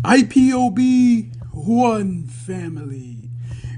Ipob, one family.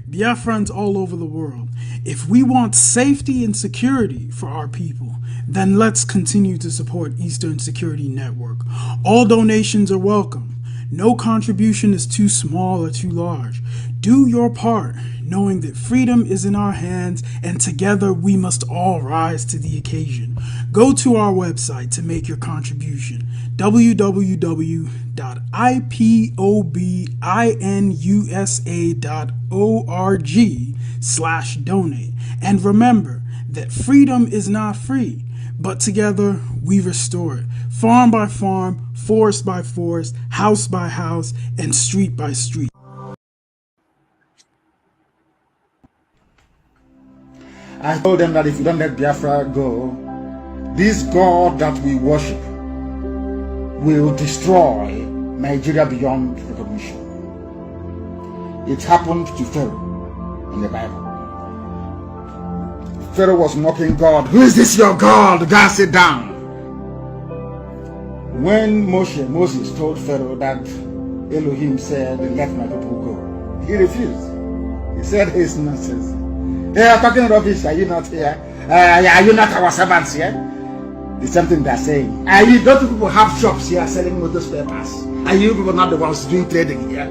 Biafrans all over the world. If we want safety and security for our people, then let's continue to support Eastern Security Network. All donations are welcome. No contribution is too small or too large. Do your part, knowing that freedom is in our hands and together we must all rise to the occasion. Go to our website to make your contribution, www.ipobinUSA.org/donate. And remember that freedom is not free, but together we restore it, farm by farm, forest by forest, house by house, and street by street. I told them that if you don't let Biafra go, this God that we worship will destroy Nigeria beyond recognition. It happened to Pharaoh in the Bible. Pharaoh was mocking God. Who is this your God? God, sit down. When Moses told Pharaoh that Elohim said, let my people go, he refused. He said, it's nonsense. They are talking rubbish. Are you not here? Are you not our servants here? It's something they're saying. Don't people have shops here selling motor spare parts? Are you people not the ones doing trading here?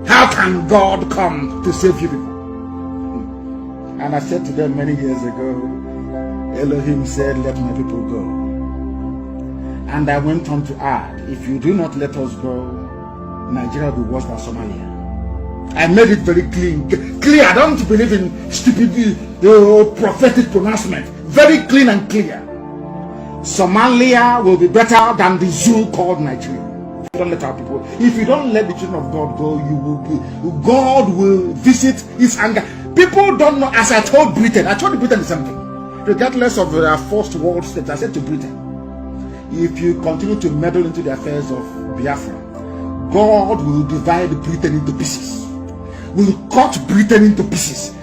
How can God come to save you people? And I said to them many years ago, Elohim said, let my people go. And I went on to add, if you do not let us go, Nigeria will be worse than Somalia. I made it very clear. I don't believe in stupid prophetic pronouncement. Very clean and clear. Somalia will be better than the zoo called Nigeria. If you don't let our people, if you don't let the children of God go, God will visit his anger. People don't know, as I told Britain the same thing. Regardless of their first world states, I said to Britain, if you continue to meddle into the affairs of Biafra, God will divide Britain into pieces. Will cut Britain into pieces.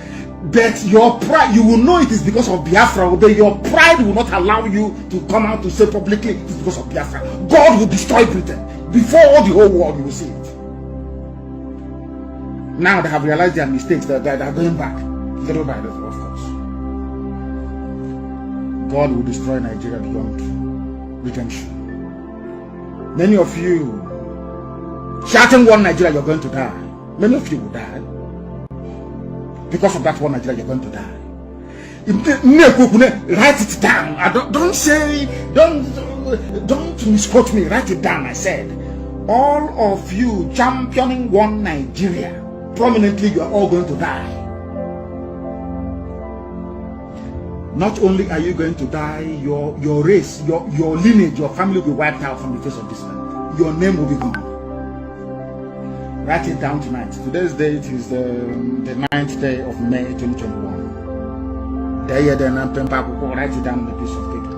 But your pride, you will know it is because of Biafra, but your pride will not allow you to come out to say publicly it is because of Biafra. God will destroy Britain. Before all the whole world, you will see it. Now they have realized their mistakes, that they are going back, little by little, of course. God will destroy Nigeria beyond redemption. Many of you shouting one Nigeria, you're going to die. Many of you will die. Because of that one Nigeria, you're going to die. Write it down. Don't misquote me. Write it down. I said, all of you championing one Nigeria, prominently, you are all going to die. Not only are you going to die, your race, your lineage, your family will be wiped out from the face of this land. Your name will be gone. Write it down tonight. Today's date is the 9th day of May 2021. Write it down on a piece of paper.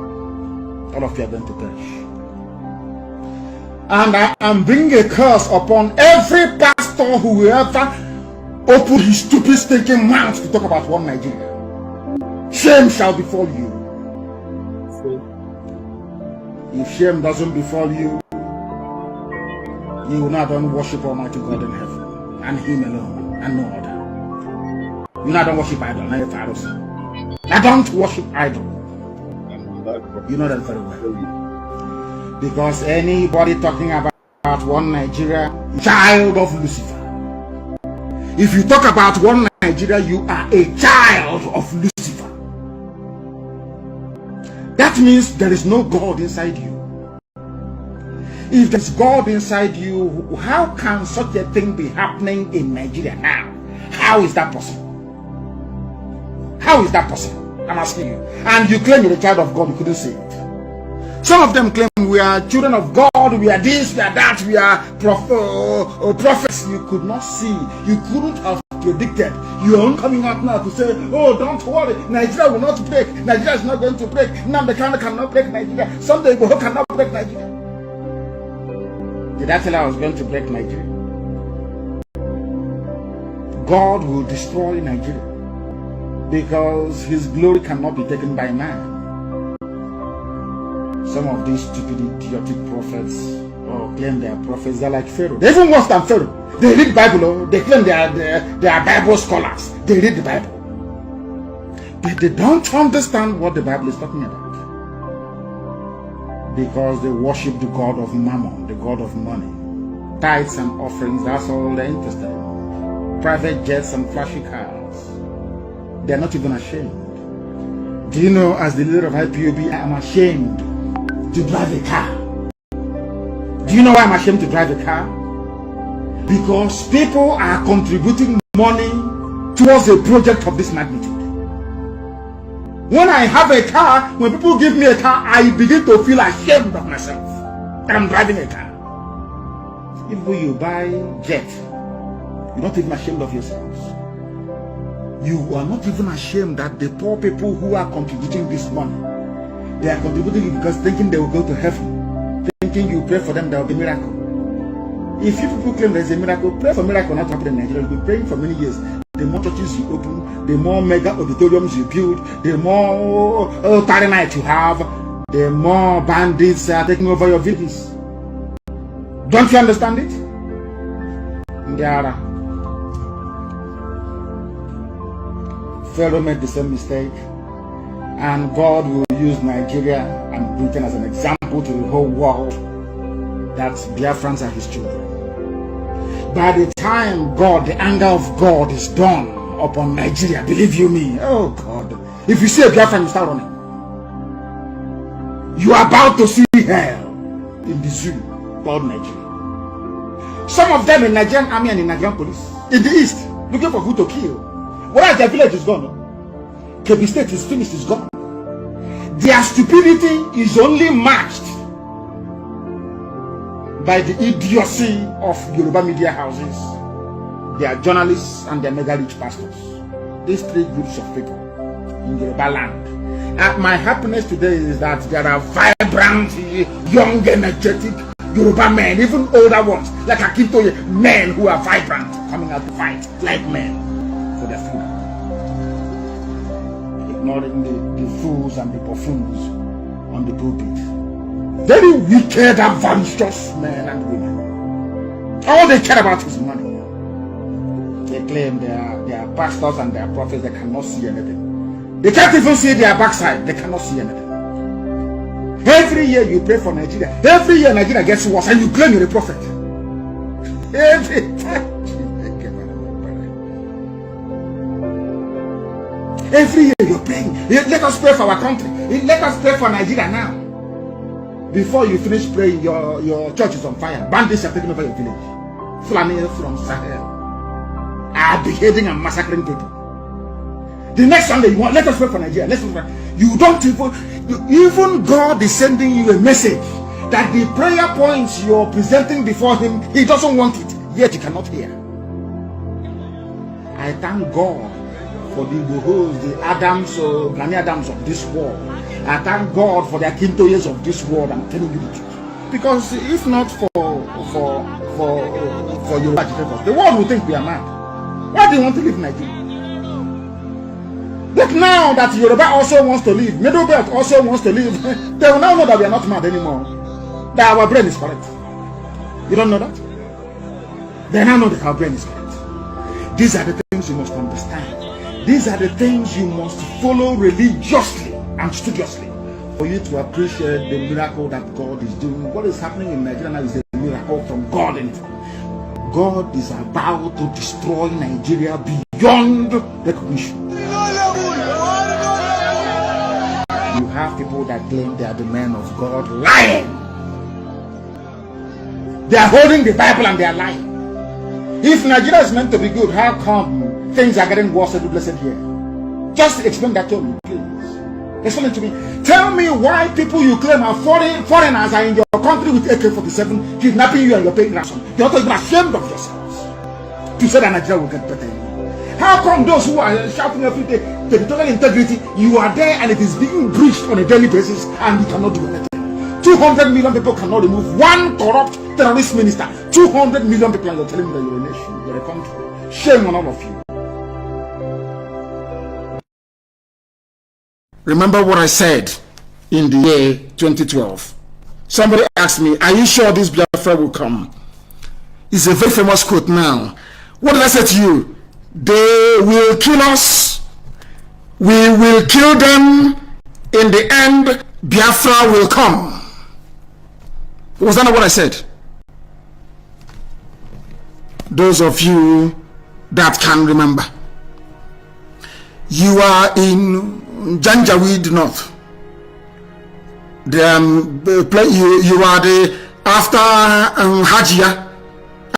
All of you are going to perish. And I am bringing a curse upon every pastor who will ever open his stupid stinking mouth to talk about one Nigeria. Shame shall befall you. If shame doesn't befall you, you will not worship Almighty God in heaven, and Him alone, and no other. You not worship idol, not your fathers. I don't worship idol. You know that very well. Because anybody talking about one Nigeria, child of Lucifer. If you talk about one Nigeria, you are a child of Lucifer. That means there is no God inside you. If there's God inside you, how can such a thing be happening in Nigeria now? How is that possible? How is that possible? I'm asking you. And you claim you're a child of God, you couldn't see it. Some of them claim we are children of God, we are this, we are that, we are prophets. You could not see, you couldn't have predicted. You are coming out now to say, oh, don't worry, Nigeria will not break. Nigeria is not going to break. Nnamdi Kanu cannot break Nigeria. Someday Biko cannot break Nigeria. Did I tell you I was going to break Nigeria? God will destroy Nigeria because his glory cannot be taken by man. Some of these stupid, idiotic prophets claim they are prophets. They're like Pharaoh. They're even worse than Pharaoh. They read the Bible. They claim they are Bible scholars. They read the Bible. But they don't understand what the Bible is talking about. Because they worship the God of Mammon, the God of money. Tithes and offerings, that's all they're interested in. Private jets and flashy cars. They're not even ashamed. Do you know, as the leader of IPOB, I am ashamed to drive a car. Do you know why I'm ashamed to drive a car? Because people are contributing money towards a project of this magnitude. When I have a car, when people give me a car, I begin to feel ashamed of myself that I'm driving a car. If you buy jet, you're not even ashamed of yourselves. You are not even ashamed that the poor people who are contributing this money, they are contributing it because thinking they will go to heaven, thinking you pray for them, there will be a miracle. If you people claim there is a miracle, pray for miracle not to happen in Nigeria. You've been praying for many years. The more churches you open, the more mega auditoriums you build, the more tarry night you have, the more bandits are taking over your villages. Don't you understand it? Pharaoh made the same mistake, and God will use Nigeria and Britain as an example to the whole world that Biafrans are his children. By the time God, the anger of God is done upon Nigeria, believe you me, oh God, if you see a Biafran, you start running. You are about to see hell in the zoo called Nigeria. Some of them in Nigerian army and in Nigerian police, in the east, looking for who to kill. Whereas their village is gone, Kebbi State is finished, is gone. Their stupidity is only matched by the idiocy of Yoruba media houses, their journalists, and their mega rich pastors. These three groups of people in Yoruba land. And my happiness today is that there are vibrant, young, energetic Yoruba men, even older ones, like Akintoye, men who are vibrant, coming out to fight like men for their freedom. Ignoring the fools and the buffoons on the pulpit. Very wicked, avaricious men and women. All they care about is money. They claim they are pastors and they are prophets. They cannot see anything. They can't even see their backside. They cannot see anything. Every year you pray for Nigeria. Every year Nigeria gets worse and you claim you're a prophet. Every time. Every year you're praying. Let us pray for our country. Let us pray for Nigeria now. Before you finish praying, your church is on fire. Bandits are taking over your village. Fulani from Sahel are beheading and massacring people. The next Sunday you want, let us pray for Nigeria. Let's pray. You don't even God is sending you a message that the prayer points you're presenting before him, he doesn't want it, yet you cannot hear. I thank God for the Bohos, the Adams, Granny Adams of this world. I thank God for the Akintoyes of this world. I'm telling you the truth. Because if not for your agitators, the world will think we are mad. Why do you want to live in Nigeria? But now that Yoruba also wants to live, Middle Belt also wants to live, they will now know that we are not mad anymore. That our brain is correct. You don't know that? They now know that our brain is correct. These are the things you must understand. These are the things you must follow religiously and studiously for you to appreciate the miracle that God is doing. What is happening in Nigeria now is a miracle from God in it. God is about to destroy Nigeria beyond recognition. You have people that claim they are the men of God lying. They are holding the Bible and they are lying. If Nigeria is meant to be good, how come things are getting worse every blessed year? Just explain that to me, please. Explain it to me. Tell me why people you claim are foreigners are in your country with AK-47 kidnapping you and you're paying ransom. You ought to be ashamed of yourselves to say that Nigeria will get better. How come those who are shouting every day territorial integrity, you are there and it is being breached on a daily basis and you cannot do anything? 200 million people cannot remove one corrupt terrorist minister. 200 million people, and you're telling me that you're a nation, you're a country. Shame on all of you. Remember what I said in the year 2012. Somebody asked me, are you sure this Biafra will come? It's a very famous quote now. What did I say to you? They will kill us. We will kill them. In the end, Biafra will come. Was that not what I said? Those of you that can remember. You are in Janjaweed North. You are the after Hajia.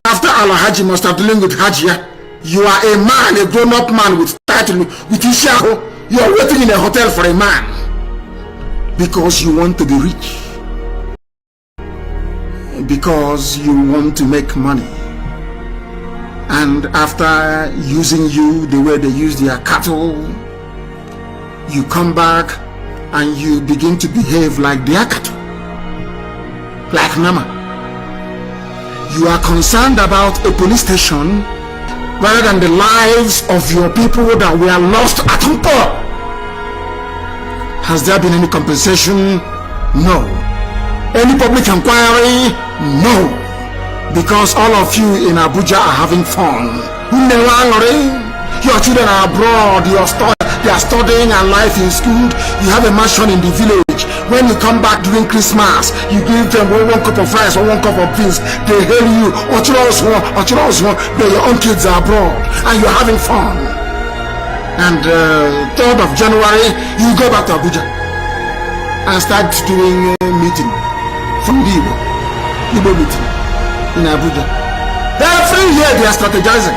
After Al-Haji must have dealing with Hajia. You are a man, a grown-up man with title, with Ishaho. You are waiting in a hotel for a man because you want to be rich, because you want to make money. And after using you the way they use their cattle, you come back and you begin to behave like their cattle, like Nama. You are concerned about a police station rather than the lives of your people that were lost at Umpo. Has there been any compensation? No. Any public inquiry? No. Because all of you in Abuja are having fun. Your children are abroad, they are studying and life in school. You have a mansion in the village. When you come back during Christmas, you give them one cup of rice or one cup of beans. They hail you, but your own kids are abroad and you're having fun. And 3rd of January, you go back to Abuja and start doing a meeting from the Igbo meeting in Abuja. Every year they are strategizing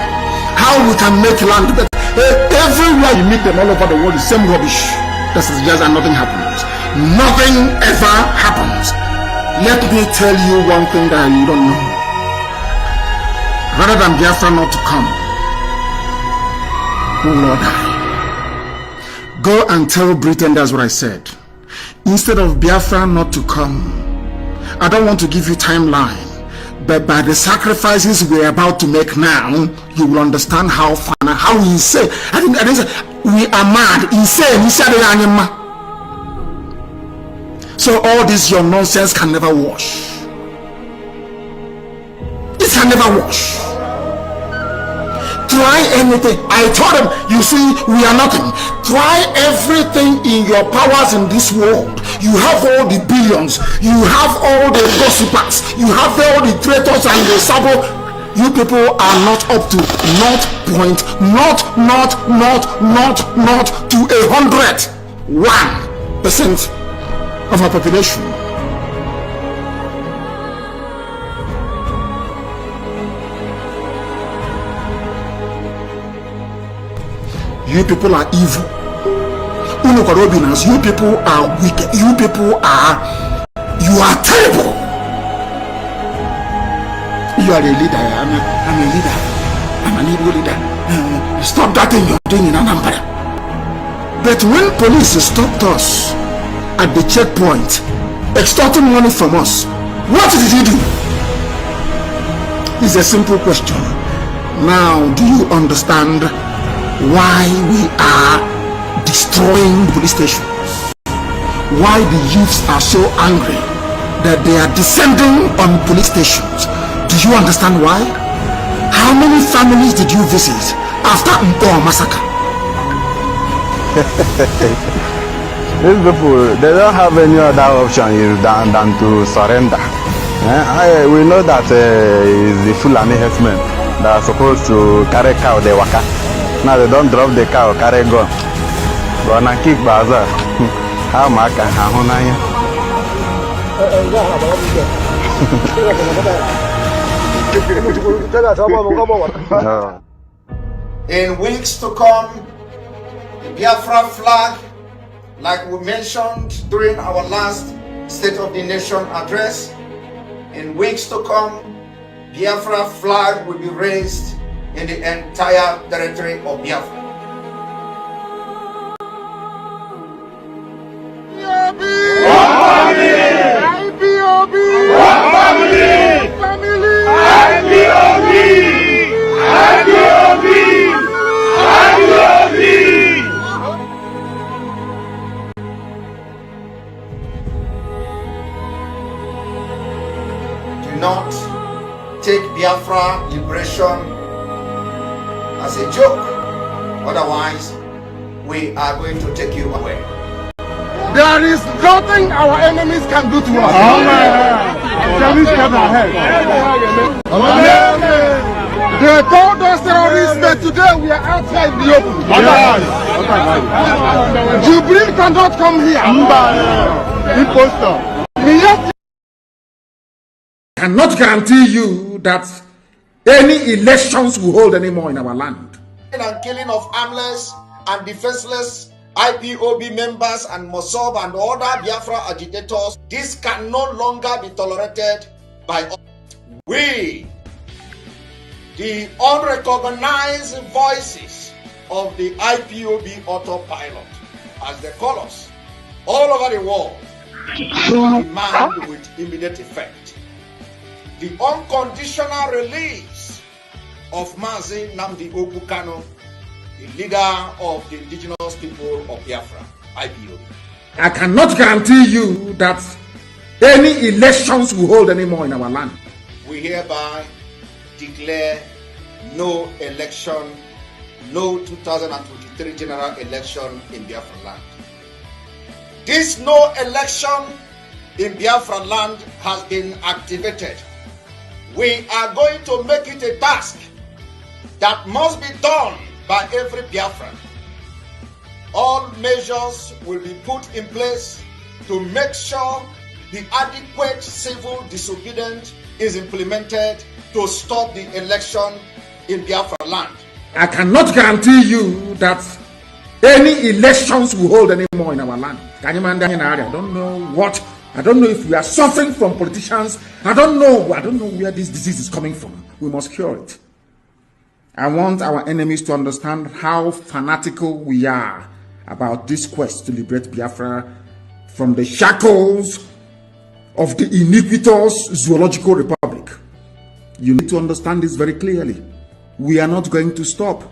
how we can make land better. Everywhere you meet them all over the world, the same rubbish. That's just and nothing happens. Nothing ever happens. Let me tell you one thing that you don't know. Rather than Biafra not to come, who will not die? Go and tell Britain that's what I said. Instead of Biafra not to come, I don't want to give you timeline. But by the sacrifices we're about to make now, you will understand how insane. I think we are mad, insane. So all this your nonsense can never wash. It can never wash. Try anything. I told them, you see, we are nothing. Try everything in your powers in this world. You have all the billions. You have all the gossipers. You have all the traitors and the sabo. You people are not up to not 101% of our population. You people are evil. You people are wicked. You are terrible. You are a leader. I'm a leader. I'm an evil leader. Stop that thing you're doing in Anambra. But when police stopped us at the checkpoint, extorting money from us, what did he do? It's a simple question. Now, do you understand why we are destroying police stations? Why the youths are so angry that they are descending on police stations? Do you understand why? How many families did you visit after Umpo massacre? These people, they don't have any other option than to surrender. We know that it's the Fulani herdsmen that are supposed to carry cow, they waka. Now they don't drop the cow, carry gun. Gonna kick bazaar. How much can I? In weeks to come, the Biafra flag, like we mentioned during our last State of the Nation address, in weeks to come, Biafra flag will be raised in the entire territory of Biafra. liberation as a joke. Otherwise, we are going to take you away. There is nothing our enemies can do to us. They told us terrorists that today we are outside the open. Jubril cannot come here. Imposter. Yes. Cannot guarantee you that any elections will hold anymore in our land. And killing of armless and defenseless IPOB members and Mossab and other Biafra agitators, this can no longer be tolerated by us. We, the unrecognized voices of the IPOB autopilot, as they call us, all over the world, demand with immediate effect the unconditional release of Mazi Nnamdi Kanu, the leader of the indigenous people of Biafra, IPOB. I cannot guarantee you that any elections will hold anymore in our land. We hereby declare no election, no 2023 general election in Biafraland. This no election in Biafraland has been activated. We are going to make it a task that must be done by every Biafran. All measures will be put in place to make sure the adequate civil disobedience is implemented to stop the election in Biafraland. I cannot guarantee you that any elections will hold anymore in our land. I don't know what. I don't know if we are suffering from politicians. I don't know where this disease is coming from. We must cure it. I want our enemies to understand how fanatical we are about this quest to liberate Biafra from the shackles of the iniquitous zoological republic. You need to understand this very clearly. We are not going to stop.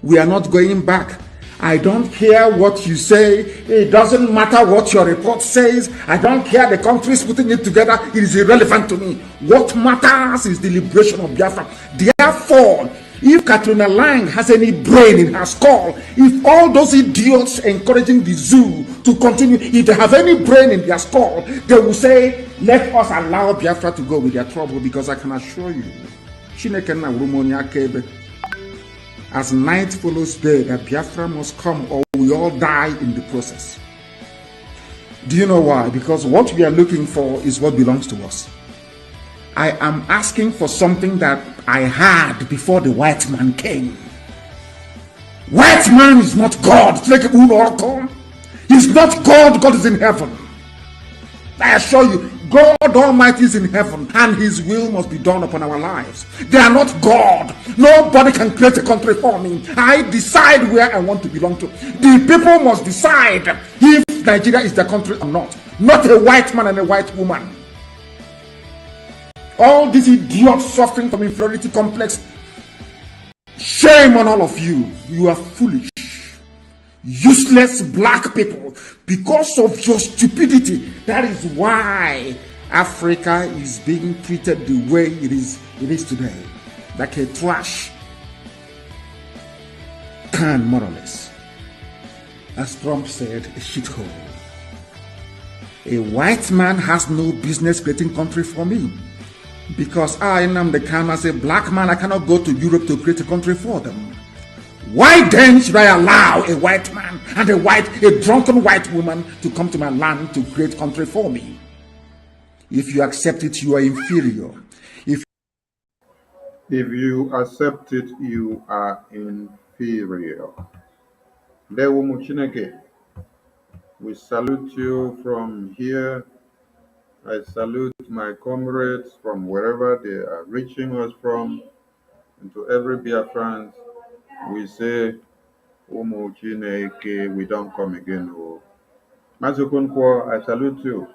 We are not going back. I don't care what you say. It doesn't matter what your report says. I don't care the countries putting it together. It is irrelevant to me. What matters is the liberation of Biafra. Therefore, if Katrina Lang has any brain in her skull, if all those idiots encouraging the zoo to continue, if they have any brain in their skull, they will say, let us allow Biafra to go with their trouble, because I can assure you, as night follows day, that Biafra must come or we all die in the process. Do you know why? Because what we are looking for is what belongs to us. I am asking for something that I had before the white man came. White man is not God. He's not God. God is in heaven. I assure you, God Almighty is in heaven, and His will must be done upon our lives. They are not God. Nobody can create a country for me. I decide where I want to belong to. The people must decide if Nigeria is their country or not. Not a white man and a white woman. All these idiots suffering from inferiority complex. Shame on all of you. You are foolish, useless black people. Because of your stupidity, that is why Africa is being treated the way it is today, like a trash can, more or less. As Trump said, a shithole. A white man has no business creating country for me, because I, Nnamdi Kanu, as a black man, I cannot go to Europe to create a country for them. Why then should I allow a white man and a drunken white woman to come to my land to create country for me? If you accept it, you are inferior. If you accept it, you are inferior. Dewo Muchineke, we salute you from here. I salute my comrades from wherever they are reaching us from, and to every Biafran, we say, Umu Chineke, we don't come again. Mazi Okonkwo, I salute you.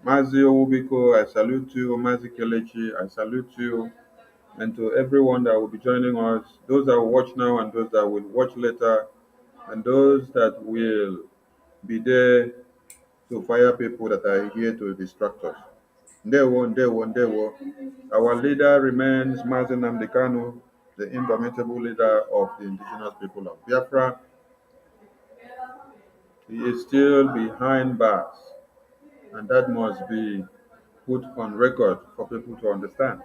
Mazi Biko, I salute you. Mazi Kelechi, I salute you. And to everyone that will be joining us, those that will watch now and those that will watch later, and those that will be there to fire people that are here to distract us. Ndewo. Our leader remains Mazi Nnamdi Kanu, the indomitable leader of the indigenous people of Biafra. He is still behind bars, and that must be put on record for people to understand.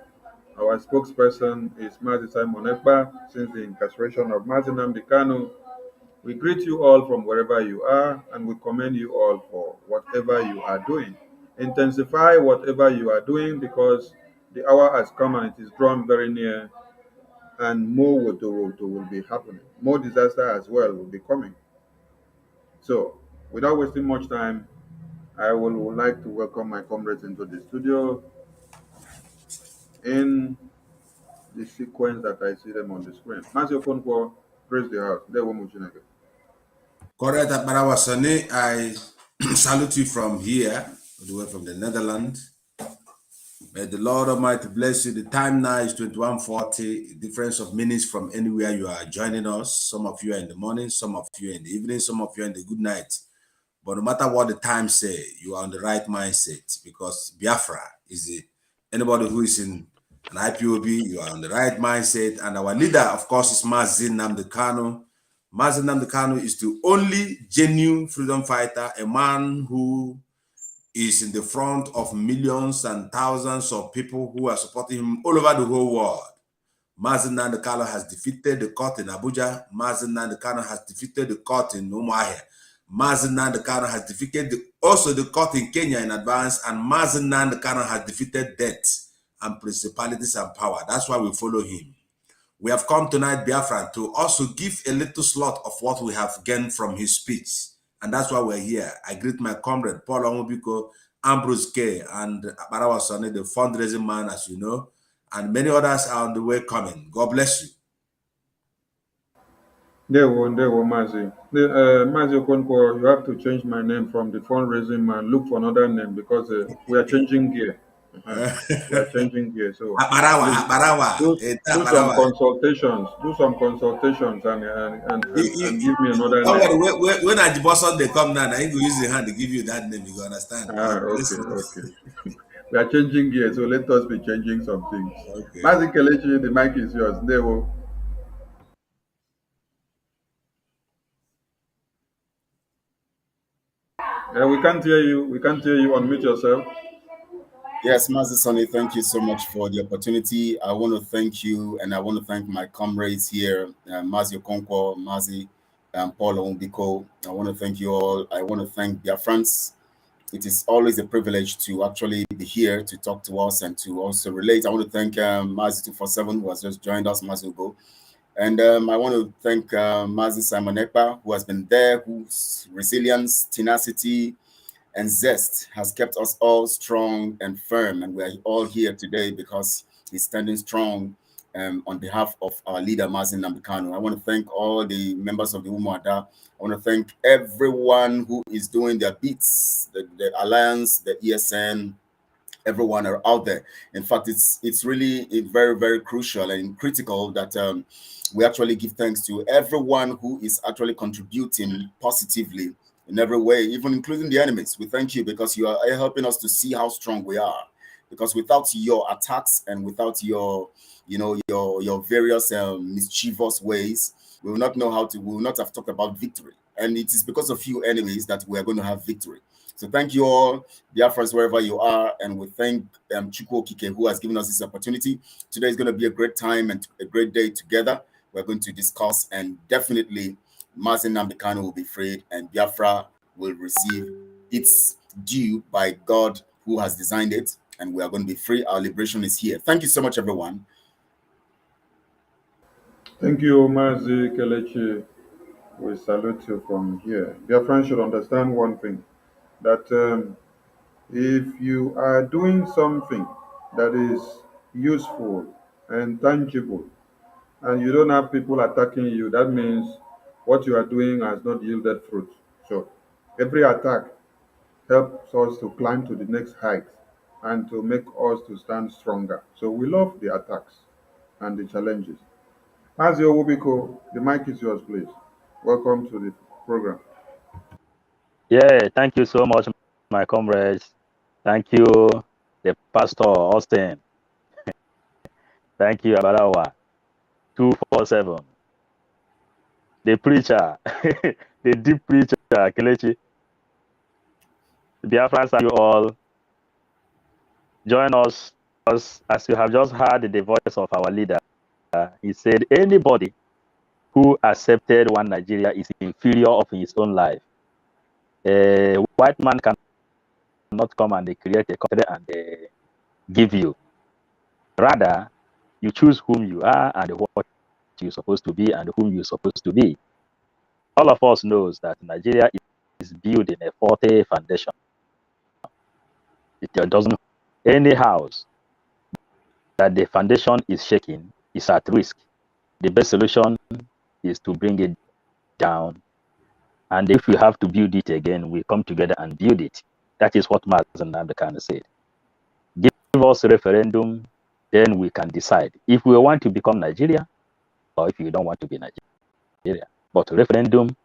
Our spokesperson is Mazi Simon Ekpa. Since the incarceration of Mazi Nnamdi Kanu, we greet you all from wherever you are, and we commend you all for whatever you are doing. Intensify whatever you are doing, because the hour has come and it is drawn very near, and more will be happening. More disaster as well will be coming. So, without wasting much time, I would like to welcome my comrades into the studio in the sequence that I see them on the screen. Mazi Okonkwo, praise the house. Correct, Barawasane. I salute you from here, all the way from the Netherlands. May the Lord Almighty bless you. The time now is 21:40. Difference of minutes from anywhere you are joining us. Some of you are in the morning, some of you are in the evening, some of you are in the good night. But no matter what the time say, you are on the right mindset, because Biafra is anybody who is in an IPOB, you are on the right mindset. And our leader, of course, is Mazi Nnamdi Kanu. Mazi Nnamdi Kanu is the only genuine freedom fighter, a man who is in the front of millions and thousands of people who are supporting him all over the whole world. Mazi Nnamdi Kanu has defeated the court in Abuja. Mazi Nnamdi Kanu has defeated the court in Umuahia. Mazi Nnamdi Kanu has defeated also the court in Kenya in advance, and Mazi Nnamdi Kanu has defeated death and principalities and power. That's why we follow him. We have come tonight, Biafra, to also give a little slot of what we have gained from his speech. And that's why we're here. I greet my comrade, Paul Biko, Ambrose K, and Barawa Sane, the fundraising man, as you know, and many others are on the way coming. God bless you. Ndewo, Mazi. Mazi Okonkwo, you have to change my name from the fundraising man. Look for another name, because we are changing gear. We are changing gear. So do some consultations. Do some consultations and give me another name. When at the boss they come now, I will use the hand to give you that name. You understand? Okay. We are changing gear, so let us be changing some things. Okay. Mazi Kelechi, the mic is yours. Ndewo. We can't hear you. We can't hear you. Unmute yourself. Yes, Mazi Sonny, thank you so much for the opportunity. I want to thank you, and I want to thank my comrades here, Mazi Okonkwo, Mazi, Paul Biko. I want to thank you all. I want to thank Biafrans. It is always a privilege to actually be here to talk to us and to also relate. I want to thank Mazi 247, who has just joined us, Mazi Ugo. And I want to thank Mazi Simon Ekpa, who has been there, whose resilience, tenacity, and zest has kept us all strong and firm. And we're all here today because he's standing strong on behalf of our leader, Mazi Nnamdi Kanu. I want to thank all the members of the Umuada. I want to thank everyone who is doing their beats, the Alliance, the ESN, everyone are out there. In fact, it's really very, very crucial and critical that we actually give thanks to everyone who is actually contributing positively in every way, even including the enemies. We thank you because you are helping us to see how strong we are. Because without your attacks and without your various mischievous ways, we will not know how to. We will not have talked about victory. And it is because of you enemies that we are going to have victory. So thank you all, Biafrans, wherever you are, and we thank Chukwu Okike, who has given us this opportunity. Today is going to be a great time and a great day together. We're going to discuss, and definitely Mazi Nnamdi Kanu will be freed, and Biafra will receive its due by God, who has designed it, and we are going to be free. Our liberation is here. Thank you so much, everyone. Thank you, Mazi Kelechi. We salute you from here. Biafran should understand one thing, that if you are doing something that is useful and tangible, and you don't have people attacking you, that means what you are doing has not yielded fruit. So every attack helps us to climb to the next height and to make us to stand stronger. So we love the attacks and the challenges. Mazi Owubiko, the mic is yours, please. Welcome to the program. Yeah, thank you so much, my comrades. Thank you, the pastor Austin. Thank you, Abarawa. 247. The preacher, the deep preacher, Kelechi. Biafra, you all join us as you have just heard the voice of our leader. He said, anybody who accepted one Nigeria is inferior of his own life. A white man cannot come and create a country and give you. Rather, you choose whom you are and what you're supposed to be and whom you're supposed to be. All of us knows that Nigeria is built in a faulty foundation. It doesn't, any house that the foundation is shaking is at risk. The best solution is to bring it down. And if we have to build it again, we come together and build it. That is what Mazi Nnamdi Kanu said. Give us a referendum, then we can decide if we want to become Nigeria or if you don't want to be Nigeria. But referendum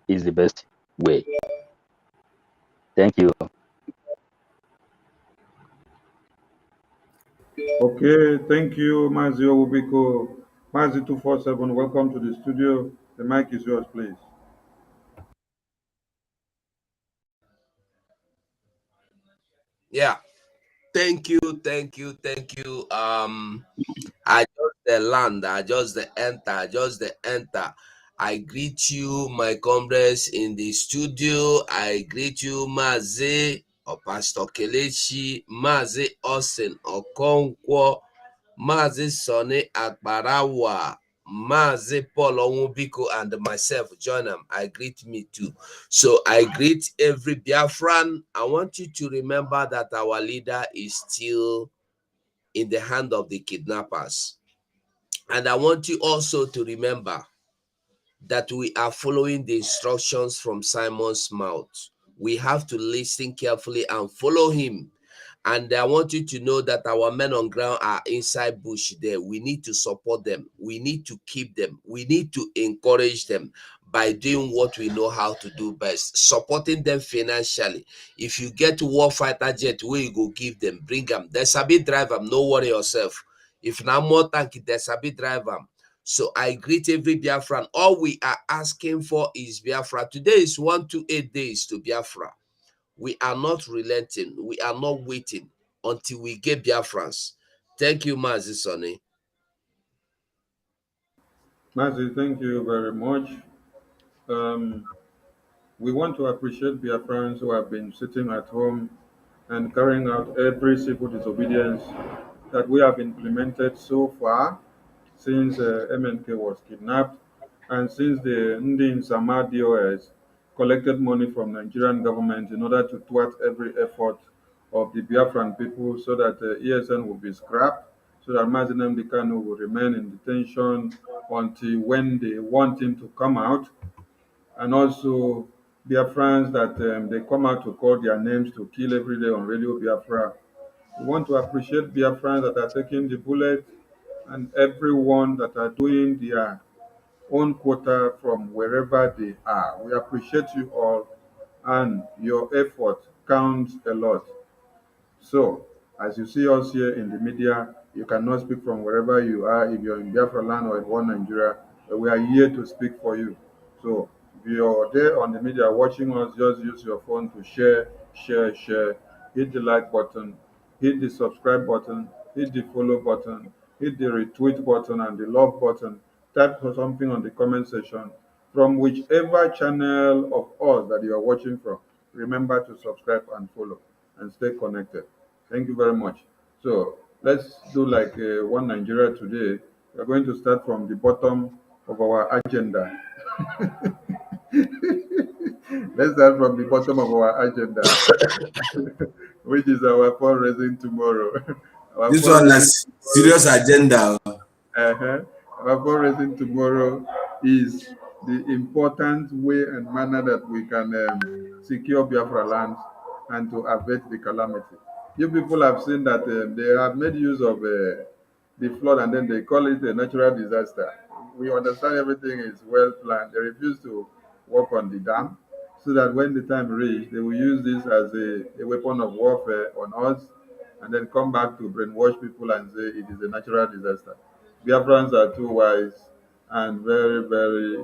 is the best way. Thank you. Okay, thank you, Mazi Biko. Mazi 247, welcome to the studio. The mic is yours, please. Yeah, thank you. I just the land, I just the enter. I greet you, my comrades in the studio. I greet you, Mazi or Pastor Kelechi, Mazi Osin Okonkwo, Mazi Sonny Akbarawa, Mazi Paul Onwubiko, and myself, join them. I greet me too. So I greet every Biafran. I want you to remember that our leader is still in the hand of the kidnappers. And I want you also to remember that we are following the instructions from Simon's mouth. We have to listen carefully and follow him. And I want you to know that our men on ground are inside bush there. We need to support them. We need to keep them. We need to encourage them by doing what we know how to do best, supporting them financially. If you get warfighter jet, where you go give them, bring them. There's a bit drive them, no worry yourself. If now more tank, there's a bit drive them. So I greet every Biafran. All we are asking for is Biafra. Today is 128 days to Biafra. We are not relenting. We are not waiting until we get Biafrans. Thank you, Mazi Sonny. Mazi, thank you very much. We want to appreciate Biafrans who have been sitting at home and carrying out every civil disobedience that we have implemented so far since MNK was kidnapped and since the Ndi Nsama DOS collected money from Nigerian government in order to thwart every effort of the Biafran people so that ESN will be scrapped, so that Mazi Nnamdi Kanu will remain in detention until when they want him to come out, and also Biafrans that they come out to call their names to kill every day on Radio Biafra. We want to appreciate Biafrans that are taking the bullet and everyone that are doing their own quota from wherever they are. We appreciate you all, and your effort counts a lot. So, as you see us here in the media, you cannot speak from wherever you are, if you're in Biafraland or in one Nigeria, but we are here to speak for you. So, if you're there on the media watching us, just use your phone to share. Hit the like button, hit the subscribe button, hit the follow button, hit the retweet button and the love button. Type something on the comment section from whichever channel of us that you are watching from. Remember to subscribe and follow and stay connected. Thank you very much. So let's do like one Nigeria today. We're going to start from the bottom of our agenda. Let's start from the bottom of our agenda, which is our fundraising tomorrow. Our This one has serious agenda. Our fundraising tomorrow is the important way and manner that we can secure Biafralands and to avert the calamity. You people have seen that they have made use of the flood and then they call it a natural disaster. We understand everything is well planned. They refuse to work on the dam so that when the time reaches, they will use this as a weapon of warfare on us and then come back to brainwash people and say it is a natural disaster. Biafrans are too wise and very, very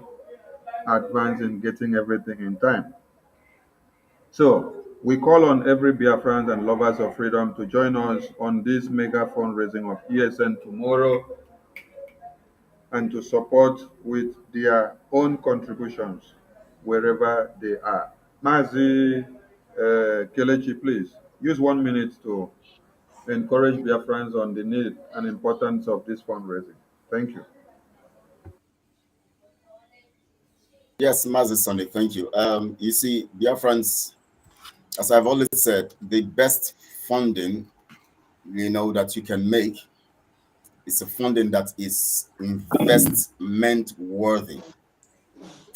advanced in getting everything in time. So we call on every Biafrans and lovers of freedom to join us on this mega fundraising of ESN tomorrow and to support with their own contributions wherever they are. Mazi Kelechi, please use 1 minute to encourage Biafrans on the need and importance of this fundraising. Thank you. Yes, Mazi Sunday, thank you. You see, Biafrans, as I've always said, the best funding, that you can make is a funding that is investment worthy.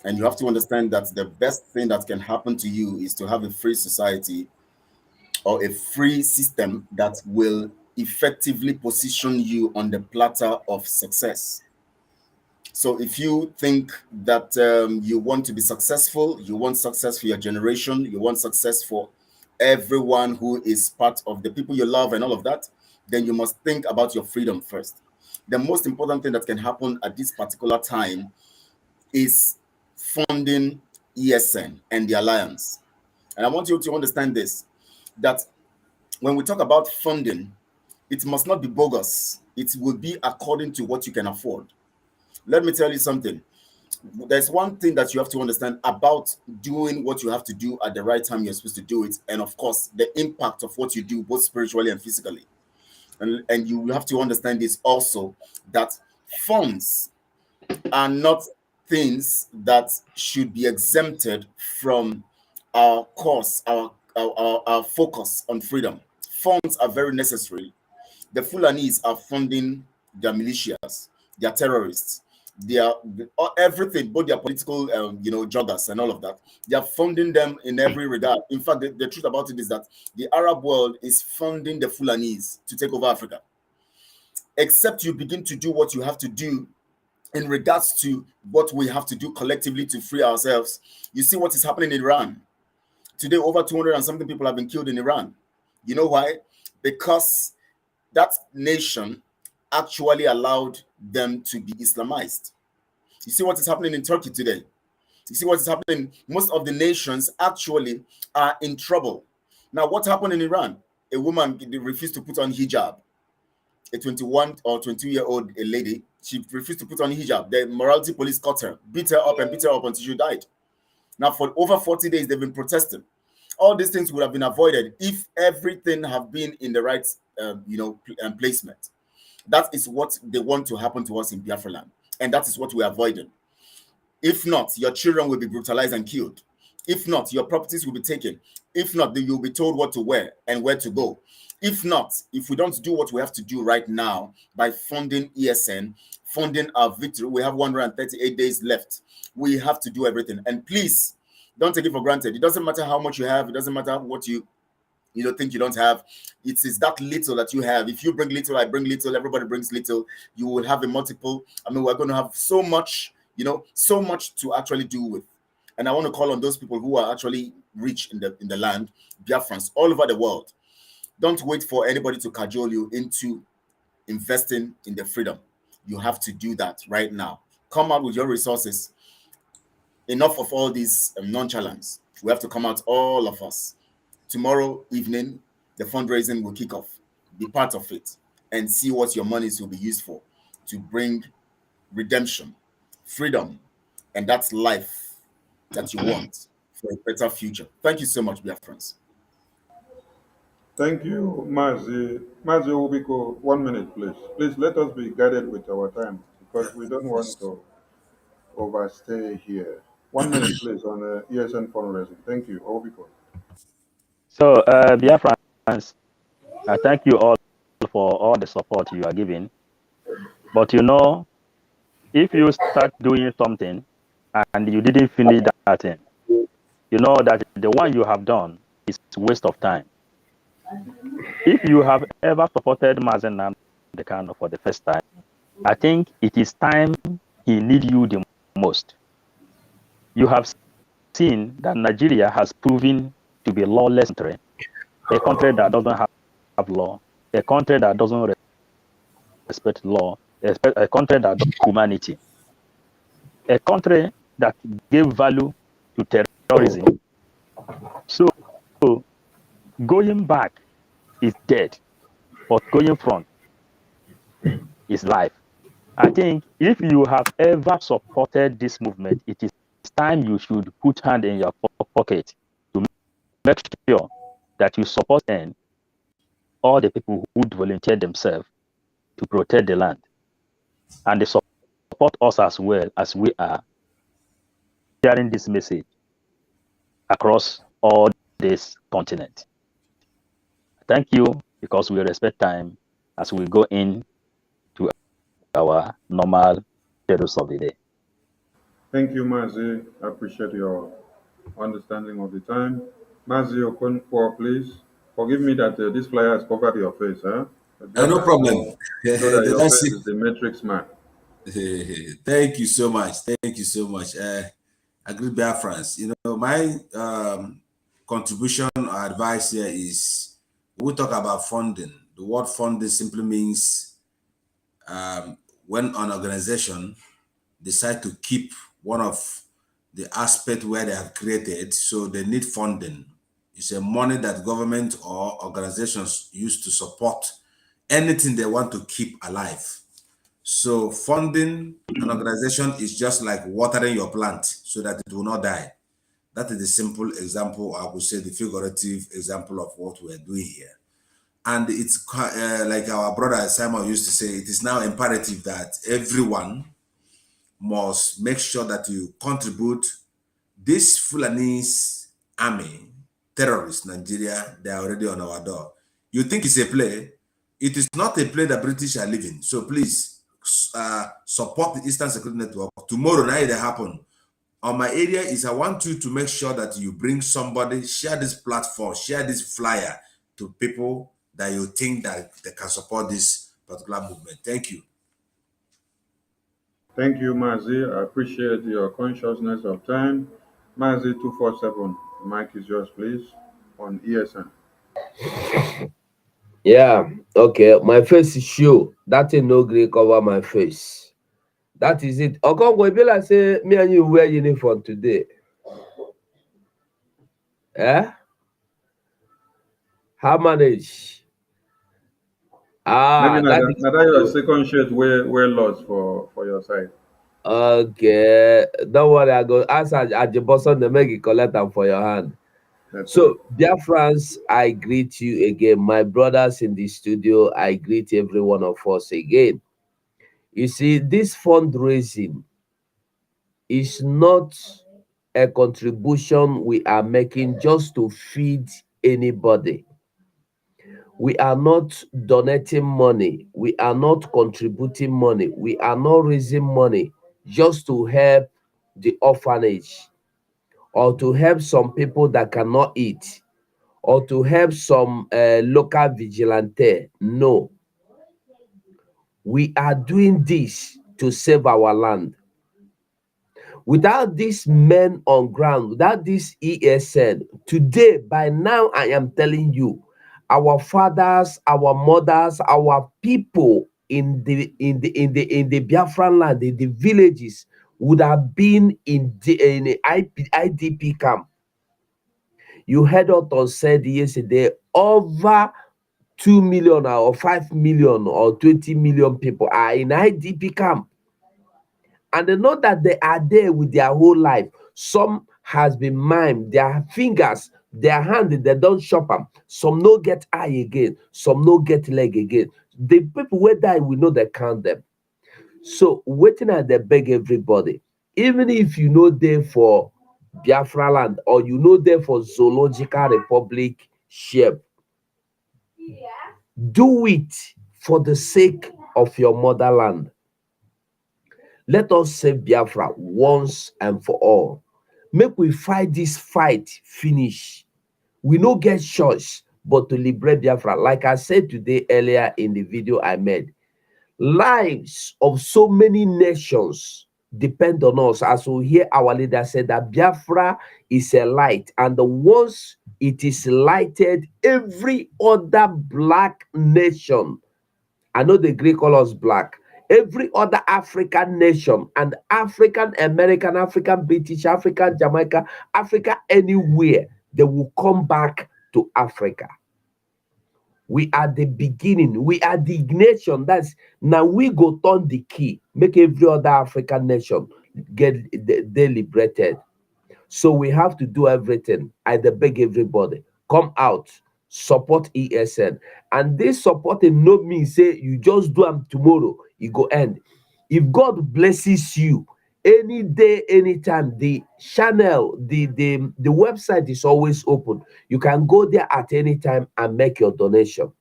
And you have to understand that the best thing that can happen to you is to have a free society or a free system that will effectively position you on the platter of success. So if you think that you want to be successful, you want success for your generation, you want success for everyone who is part of the people you love and all of that, then you must think about your freedom first. The most important thing that can happen at this particular time is funding ESN and the alliance. And I want you to understand this, that when we talk about funding, it must not be bogus. It will be according to what you can afford. Let me tell you something. There's one thing that you have to understand about doing what you have to do at the right time you're supposed to do it. And of course, the impact of what you do, both spiritually and physically. And you have to understand this also, that funds are not things that should be exempted from our course, our focus on freedom. Funds are very necessary. The Fulanis are funding their militias, their terrorists, their everything, both their political, joggers and all of that. They are funding them in every regard. In fact, the truth about it is that the Arab world is funding the Fulanis to take over Africa. Except you begin to do what you have to do in regards to what we have to do collectively to free ourselves. You see what is happening in Iran. Today, over 200 and something people have been killed in Iran. You know why? Because that nation actually allowed them to be Islamized. You see what is happening in Turkey today? You see what is happening? Most of the nations actually are in trouble. Now, what happened in Iran? A woman refused to put on hijab. A 21 or 22-year-old lady, she refused to put on hijab. The morality police caught her, beat her up until she died. Now, for over 40 days, they've been protesting. All these things would have been avoided if everything have been in the right, placement. That is what they want to happen to us in Biafraland, and that is what we're avoiding. If not, your children will be brutalized and killed. If not, your properties will be taken. If not, then you'll be told what to wear and where to go. If not, if we don't do what we have to do right now by funding ESN, funding our victory, we have 138 days left. We have to do everything. And please, don't take it for granted. It doesn't matter how much you have. It doesn't matter what you think you don't have. It is that little that you have. If you bring little, I bring little, everybody brings little, you will have a multiple. I mean, we're going to have so much, so much to actually do with. And I want to call on those people who are actually rich in the land, Biafrans, all over the world. Don't wait for anybody to cajole you into investing in the freedom. You have to do that right now. Come out with your resources. Enough of all these nonchalance. We have to come out, all of us. Tomorrow evening, the fundraising will kick off. Be part of it and see what your monies will be used for to bring redemption, freedom, and that's life that you want for a better future. Thank you so much, Biafrans. Thank you, Mazi. Mazi Biko, 1 minute, please. Please let us be guided with our time because we don't want to overstay here. 1 minute, please, on ESN fundraising. Thank you, Obiko. So, Biafrans, I thank you all for all the support you are giving. But if you start doing something and you didn't finish that thing, you know that the one you have done is a waste of time. If you have ever supported Mazi Nnamdi Kanu for the first time, I think it is time he needs you the most. You have seen that Nigeria has proven to be lawless country, a country that doesn't have law, a country that doesn't respect law, a country that doesn't humanity, a country that gave value to terrorism. So going back is dead, but going front is life. I think if you have ever supported this movement, it is time you should put hand in your pocket to make sure that you support and all the people who would volunteer themselves to protect the land. And they support us as well as we are sharing this message across all this continent. Thank you, because we respect time as we go in to our normal schedules of the day. Thank you, Mazi. I appreciate your understanding of the time. Mazi Okonkwo, please. Forgive me that this flyer has covered your face, huh? No problem. Know that your That's face it. is the matrix man. Thank you so much. Thank you so much. Agreed Biafrans. You know, my contribution or advice here is we talk about funding. The word funding simply means when an organization decide to keep one of the aspect where they have created, so they need funding. It's a money that government or organizations use to support anything they want to keep alive. So funding an organization is just like watering your plant so that it will not die. That is the simple example, I would say the figurative example of what we're doing here. And it's like our brother Simon used to say, it is now imperative that everyone must make sure that you contribute. This Fulanese army, terrorists, Nigeria, they are already on our door. You think it's a play? It is not a play that British are living. So please support the Eastern Security Network. Tomorrow night they happen. On my area is I want you to make sure that you bring somebody, share this platform, share this flyer to people that you think that they can support this particular movement. Thank you. Thank you, Mazi. I appreciate your consciousness of time. Mazi 247, the mic is yours, please, on ESN. Yeah, okay. My face is show. That ain't no grey cover my face. That is it. Okongo, be like say me and you wear uniform today. Eh? How manage? Maybe That is that your second shirt wear lost for your side. okay. Don't worry, I go ask at the bosom to make it collect them for your hand. That's So, dear friends, I greet you again. My brothers in the studio, I greet every one of us again. You see, this fundraising is not a contribution we are making just to feed anybody. We are not donating money. We are not contributing money. We are not raising money just to help the orphanage or to help some people that cannot eat or to help some local vigilante. No. We are doing this to save our land. Without these men on ground, without this ESN, today, by now, I am telling you, our fathers, our mothers, our people in the Biafraland, in the villages, would have been in the IDP camp. You heard Otto said yesterday, over 2 million or 5 million or 20 million people are in IDP camp. And they know that they are there with their whole life. Some has been mimed, their fingers, their hand, they don't chop them. Some no get eye again, some no get leg again. The people who die, we know they count them. So waiting at they beg everybody, even if you know there for Biafraland or you know there for Zoological Republic shape, do it for the sake of your motherland. Let us save Biafra once and for all. Make we fight this fight finish. We no get choice but to liberate Biafra. Like I said today earlier in the video I made, lives of so many nations depend on us. As we hear our leader say that Biafra is a light, and once it is lighted, every other black nation, I know the Greek colors black, every other African nation, and African American, African British, African Jamaica, Africa, anywhere, they will come back to Africa. We are the beginning. We are the nation. That's now we go turn the key, make every other African nation get liberated. So we have to do everything. I beg everybody, come out, support ESN. And this supporting no mean say you just do them tomorrow, it go end. If God blesses you, any day, anytime, the channel, the website is always open. You can go there at any time and make your donation.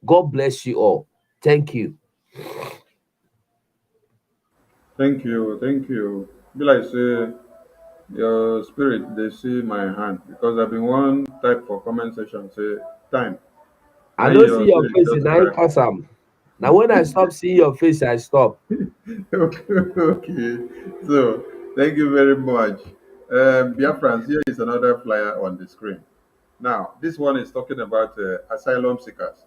God bless you all. Thank you. Thank you. Thank you. Be like say your spirit they see my hand because I've been one type for comment section say time. I And don't see your your spirit face just in I cry. cause now when I stop seeing your face, I stop. Okay. So thank you very much. Biafrans, here is another flyer on the screen. Now, this one is talking about asylum seekers.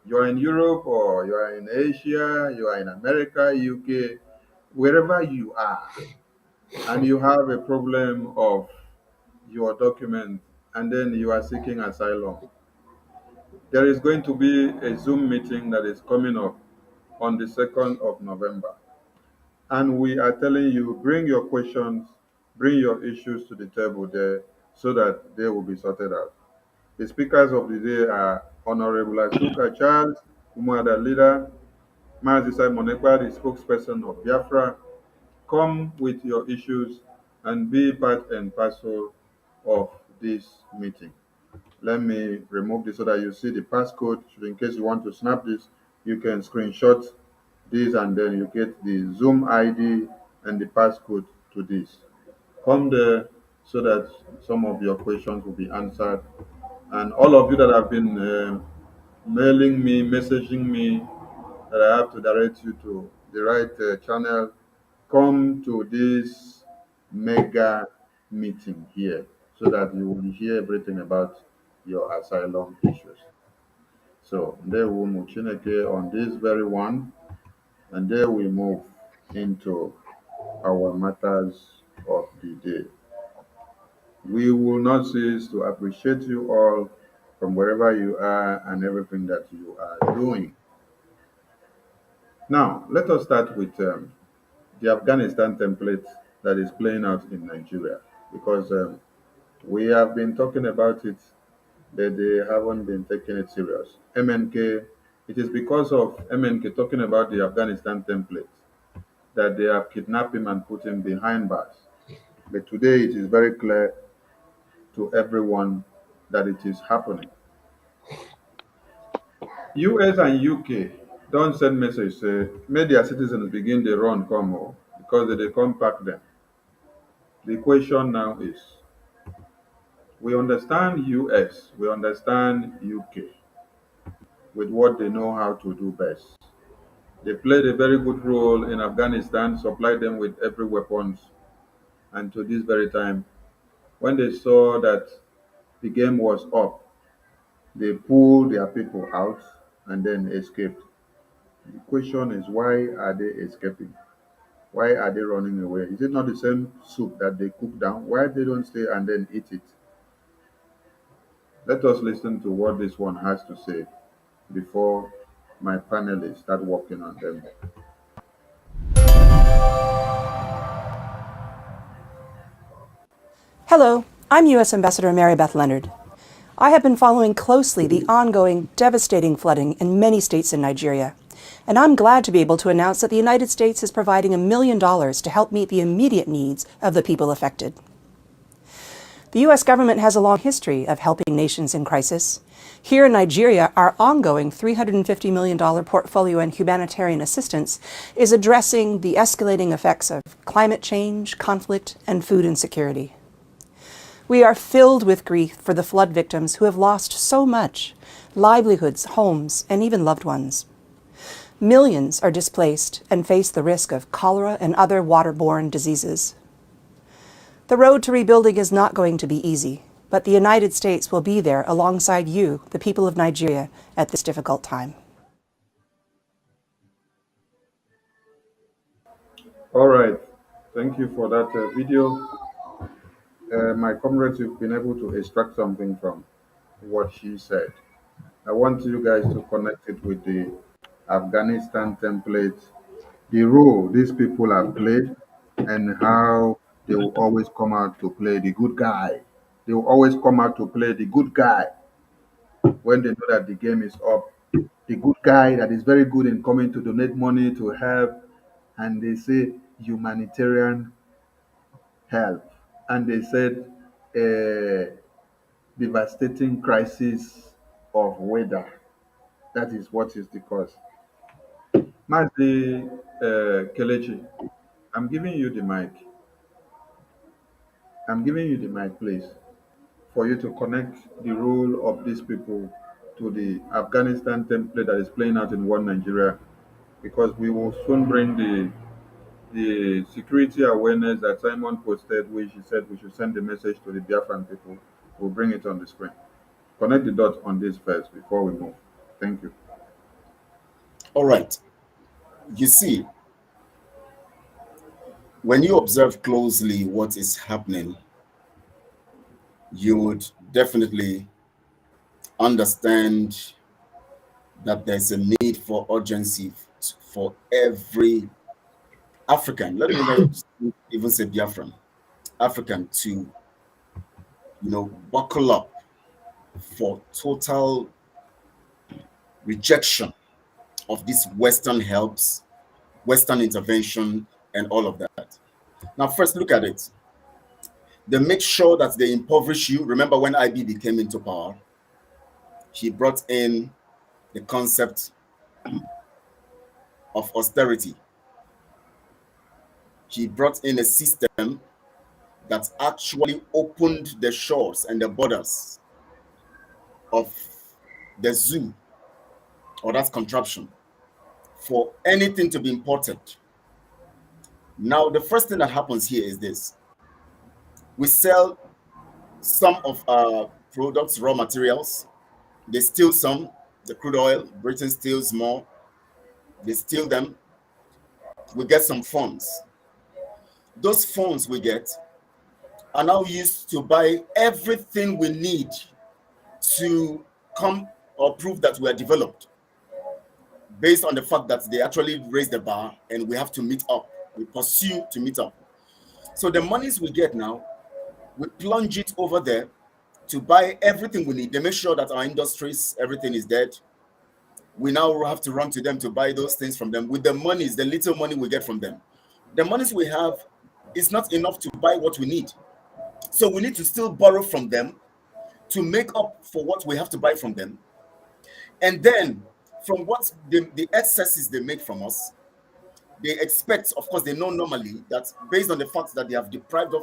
You are in Europe or you are in Asia, you are in America, UK, wherever you are, and you have a problem of your document and then you are seeking asylum. There is going to be a Zoom meeting that is coming up on the 2nd of November. And we are telling you, bring your questions, bring your issues to the table there so that they will be sorted out. The speakers of the day are Honorable Asuka Charles, Umuada Leader, Mazi Monekwa, the spokesperson of Biafra. Come with your issues and be part and parcel of this meeting. Let me remove this so that you see the passcode. In case you want to snap this, you can screenshot this and then you get the Zoom ID and the passcode to this. Come there so that some of your questions will be answered. And all of you that have been mailing me, messaging me, that I have to direct you to the right channel, come to this mega meeting here so that you will hear everything about your asylum issues. So there we move Chineke on this very one, and there we move into our matters of the day. We will not cease to appreciate you all from wherever you are and everything that you are doing. Now, let us start with the Afghanistan template that is playing out in Nigeria because we have been talking about it, but they haven't been taking it serious. MNK, it is because of MNK talking about the Afghanistan template that they have kidnapped him and put him behind bars. But today it is very clear to everyone that it is happening. US and UK don't send message say make their citizens begin the run come because they come pack them. The question now is, we understand US, we understand UK with what they know how to do best. They played a very good role in Afghanistan, supplied them with every weapons, and to this very time, when they saw that the game was up, they pulled their people out and then escaped. The question is, why are they escaping? Why are they running away? Is it not the same soup that they cook down? Why they don't stay and then eat it? Let us listen to what this one has to say before my panelists start working on them. Hello, I'm U.S. Ambassador Mary Beth Leonard. I have been following closely the ongoing devastating flooding in many states in Nigeria, and I'm glad to be able to announce that the United States is providing $1 million to help meet the immediate needs of the people affected. The U.S. government has a long history of helping nations in crisis. Here in Nigeria, our ongoing $350 million portfolio in humanitarian assistance is addressing the escalating effects of climate change, conflict, and food insecurity. We are filled with grief for the flood victims who have lost so much, livelihoods, homes, and even loved ones. Millions are displaced and face the risk of cholera and other waterborne diseases. The road to rebuilding is not going to be easy, but the United States will be there alongside you, the people of Nigeria, at this difficult time. All right. Thank you for that video. My comrades, you've been able to extract something from what she said. I want you guys to connect it with the Afghanistan template, the role these people have played, and how they will always come out to play the good guy. They will always come out to play the good guy when they know that the game is up. The good guy that is very good in coming to donate money to help, and they say humanitarian help, and they said devastating crisis of weather. That is what is the cause. Mazi Kelechi, I'm giving you the mic. I'm giving you the mic, please, for you to connect the role of these people to the Afghanistan template that is playing out in one Nigeria, because we will soon bring the security awareness that Simon posted, which he said we should send the message to the Biafran people. We'll bring it on the screen. Connect the dots on this first before we move. Thank you. All right. You see, when you observe closely what is happening, you would definitely understand that there's a need for urgency for every African, let me not even say Biafran, African to, buckle up for total rejection of these Western helps, Western intervention, and all of that. Now, first look at it. They make sure that they impoverish you. Remember when IBB came into power, he brought in the concept of austerity. He brought in a system that actually opened the shores and the borders of the zoo, or that contraption, for anything to be imported. Now, the first thing that happens here is this. We sell some of our products, raw materials. They steal some, the crude oil. Britain steals more. They steal them. We get some funds. Those funds we get are now used to buy everything we need to come or prove that we are developed, based on the fact that they actually raise the bar and we have to meet up. We pursue to meet up. So the monies we get now, we plunge it over there to buy everything we need. They make sure that our industries, everything is dead. We now have to run to them to buy those things from them with the monies, the little money we get from them. The monies we have is not enough to buy what we need. So we need to still borrow from them to make up for what we have to buy from them. And then from what the excesses they make from us, they expect, of course, they know normally that based on the fact that they have deprived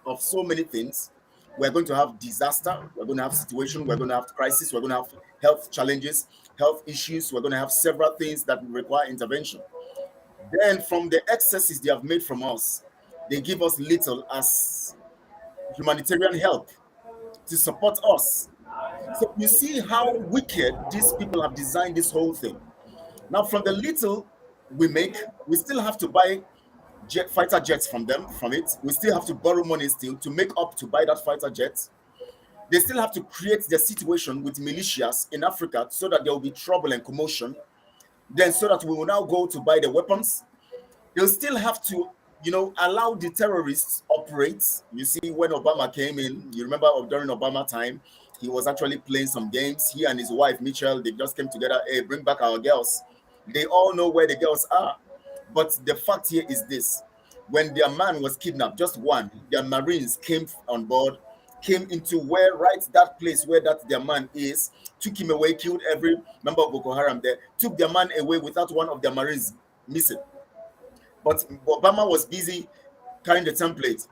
of so many things, we're going to have disaster, we're going to have situation, we're going to have crisis, we're going to have health challenges, health issues, we're going to have several things that require intervention. Then from the excesses they have made from us, they give us little as humanitarian help to support us. So you see how wicked these people have designed this whole thing. Now, from the little we make, we still have to buy fighter jets from it. We still have to borrow money still to make up to buy that fighter jets. They still have to create the situation with militias in Africa so that there will be trouble and commotion. Then so that we will now go to buy the weapons. They'll still have to, allow the terrorists operate. You see, when Obama came in, you remember during Obama time, he was actually playing some games. He and his wife, Mitchell, they just came together. Hey, bring back our girls. They all know where the girls are. But the fact here is this. When their man was kidnapped, just one, their Marines came on board, came into that place where their man is, took him away, killed every member of Boko Haram there, took their man away without one of their Marines missing. But Obama was busy carrying the template,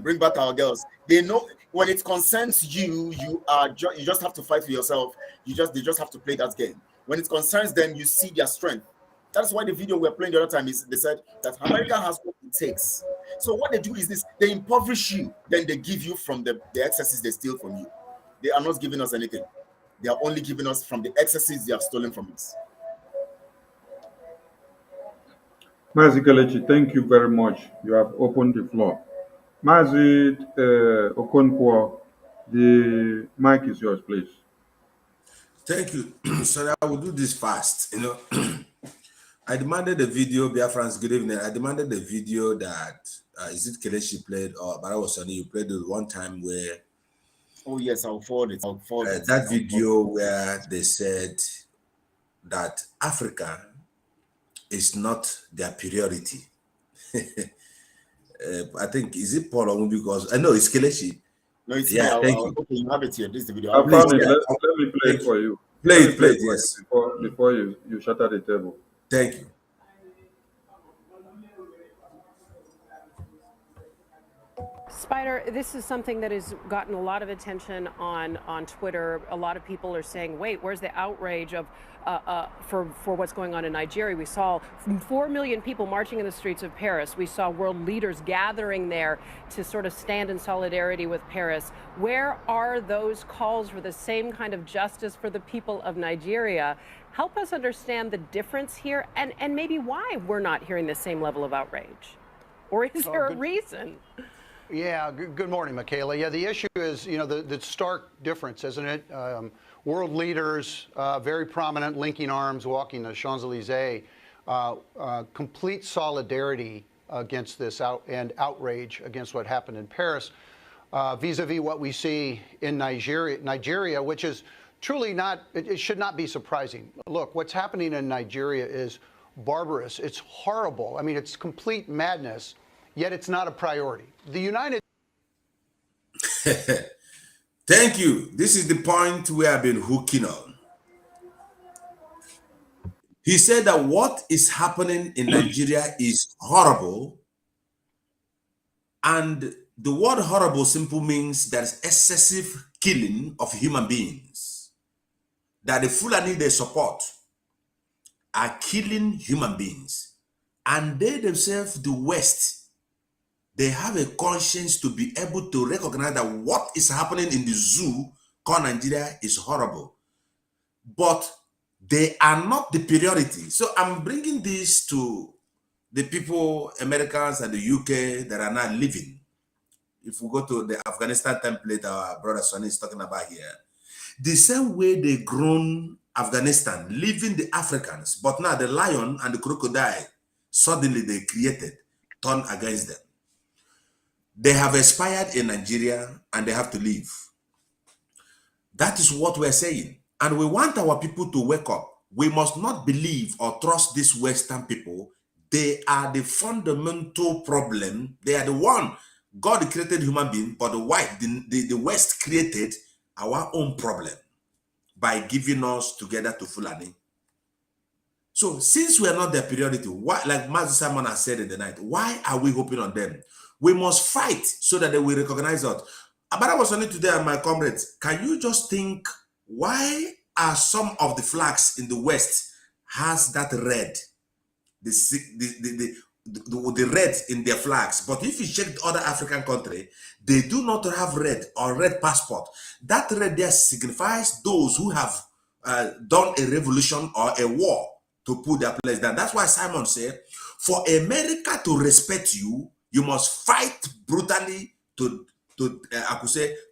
bring back our girls. They know when it concerns you, you just have to fight for yourself. They just have to play that game. When it concerns them, you see their strength. That's why the video we're playing the other time is they said that America has what it takes. So what they do is this: they impoverish you, then they give you from the excesses they steal from you. They are not giving us anything. They are only giving us from the excesses they have stolen from us. Mazi Kelechi, thank you very much. You have opened the floor. Mazi Okonkwo, the mic is yours, please. Thank you. So I will do this fast. I demanded a video, Biafrans, good evening. I demanded a video that, is it Kelechi played, or but I was Sonny, you played the one time where... Oh yes, I'll forward it. That video where they said that Africa is not their priority. I think, is it Paul or because I know it's Kelechi. No, it's yeah. Thank you. Okay, you have it here. This is the video. I found it. Let me play it for you. Play it, yes. Before you shatter the table. Thank you. Spider, this is something that has gotten a lot of attention on Twitter. A lot of people are saying, wait, where's the outrage of for what's going on in Nigeria? We saw 4 million people marching in the streets of Paris. We saw world leaders gathering there to sort of stand in solidarity with Paris. Where are those calls for the same kind of justice for the people of Nigeria? Help us understand the difference here and maybe why we're not hearing the same level of outrage. Or is there a reason? Yeah, good morning, Michaela. Yeah, the issue is, the stark difference, isn't it? World leaders, very prominent, linking arms, walking the Champs-Élysées, complete solidarity against this and outrage against what happened in Paris, vis-a-vis what we see in Nigeria, which is truly not, it should not be surprising. Look, what's happening in Nigeria is barbarous. It's horrible. I mean, it's complete madness. Yet it's not a priority. The United... Thank you. This is the point we have been hooking on. He said that what is happening in Nigeria is horrible. And the word horrible simply means there's excessive killing of human beings. That the Fulani they support are killing human beings. And they themselves, the West, they have a conscience to be able to recognize that what is happening in the zoo called Nigeria is horrible. But they are not the priority. So I'm bringing this to the people, Americans and the UK that are not living. If we go to the Afghanistan template our brother Sonny is talking about here, the same way they grown Afghanistan, leaving the Africans, but now the lion and the crocodile, suddenly they created, turned against them. They have expired in Nigeria and they have to leave. That is what we're saying. And we want our people to wake up. We must not believe or trust these Western people. They are the fundamental problem. They are the one. God created human being, but the West created our own problem by giving us together to Fulani. So since we are not their priority, why, like Mazi Simon has said in the night, why are we hoping on them? We must fight so that they will recognize us. But I was only today, my comrades, can you just think, why are some of the flags in the West has that red, the red in their flags? But if you check the other African country, they do not have red or red passport. That red there signifies those who have done a revolution or a war to put their place down. That's why Simon said, for America to respect you, you must fight brutally to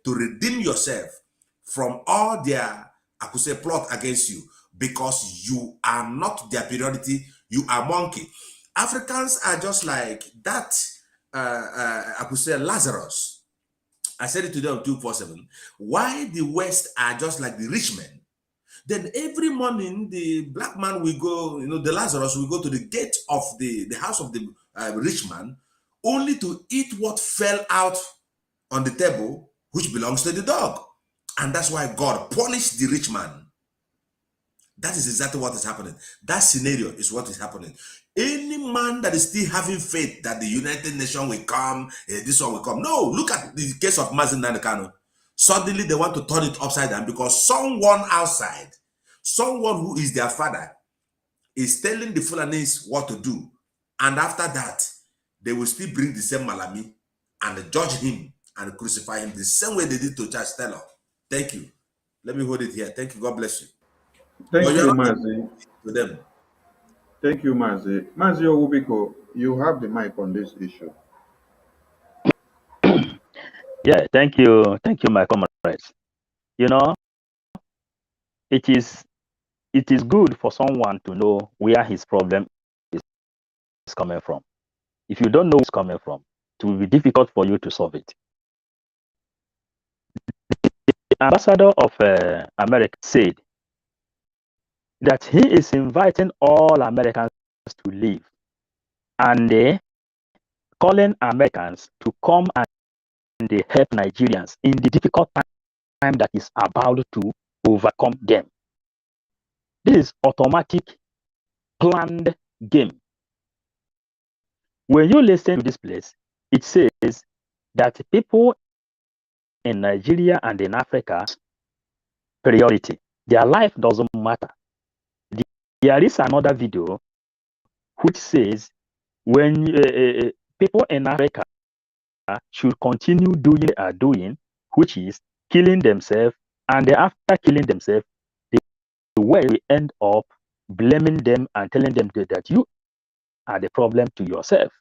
redeem yourself from all their, plot against you, because you are not their priority. You are monkey. Africans are just like that. Lazarus. I said it to them 247. Why the West are just like the rich men? Then every morning the black man will go, the Lazarus will go to the gate of the house of the rich man, only to eat what fell out on the table, which belongs to the dog. And that's why God punished the rich man. That is exactly what is happening. That scenario is what is happening. Any man that is still having faith that the United Nations will come, this one will come. No, look at the case of Mazi Nnamdi Kanu. Suddenly they want to turn it upside down because someone outside, someone who is their father, is telling the Fulanis what to do. And after that, they will still bring the same Malami and judge him and crucify him the same way they did to Charles Taylor. Thank you. Let me hold it here. Thank you. God bless you. Thank you, Mazi. To them. Thank you, Mazi. Mazi Biko, you have the mic on this issue. Yeah, thank you, my comrades. You know, it is good for someone to know where his problem is coming from. If you don't know where it's coming from, it will be difficult for you to solve it. The ambassador of America said that he is inviting all Americans to leave and calling Americans to come and help Nigerians in the difficult time that is about to overcome them. This is automatic, planned game. When you listen to this place, it says that people in Nigeria and in Africa, priority. Their life doesn't matter. There is another video which says when people in Africa should continue doing what they are doing, which is killing themselves, and after killing themselves, the way we end up blaming them and telling them that you are the problem to yourself.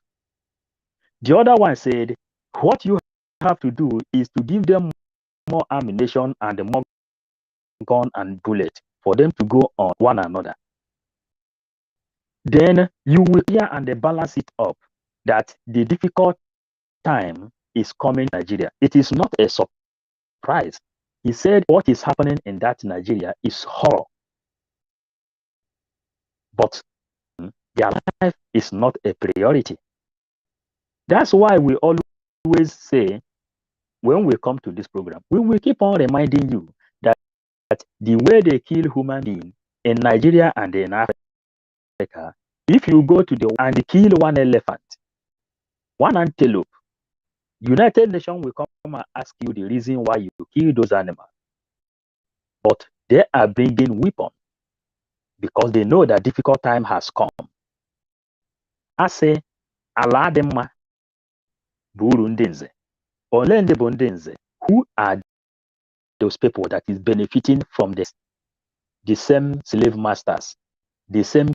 The other one said, what you have to do is to give them more ammunition and more gun and bullet for them to go on one another. Then you will hear and balance it up that the difficult time is coming in Nigeria. It is not a surprise. He said what is happening in that Nigeria is horror. But their life is not a priority. That's why we always say, when we come to this program, we will keep on reminding you that the way they kill human beings in Nigeria and in Africa, if you go to and kill one elephant, one antelope, United Nations will come and ask you the reason why you kill those animals. But they are bringing weapons because they know that difficult time has come. I say, Aladema Burundense, Olende Bundense, who are those people that is benefiting from this? The same slave masters, the same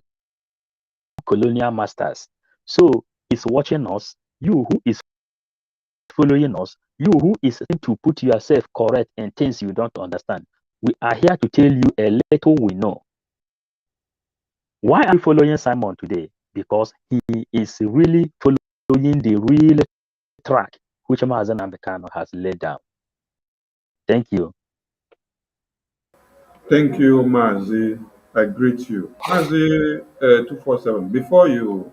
colonial masters. So it's watching us, you who is following us, you who is trying to put yourself correct in things you don't understand. We are here to tell you a little we know. Why are you following Simon today? Because he is really following the real track which Mazi Nnamdi Kanu has laid down. Thank you. Thank you, Mazi. I greet you. Mazi 247, before you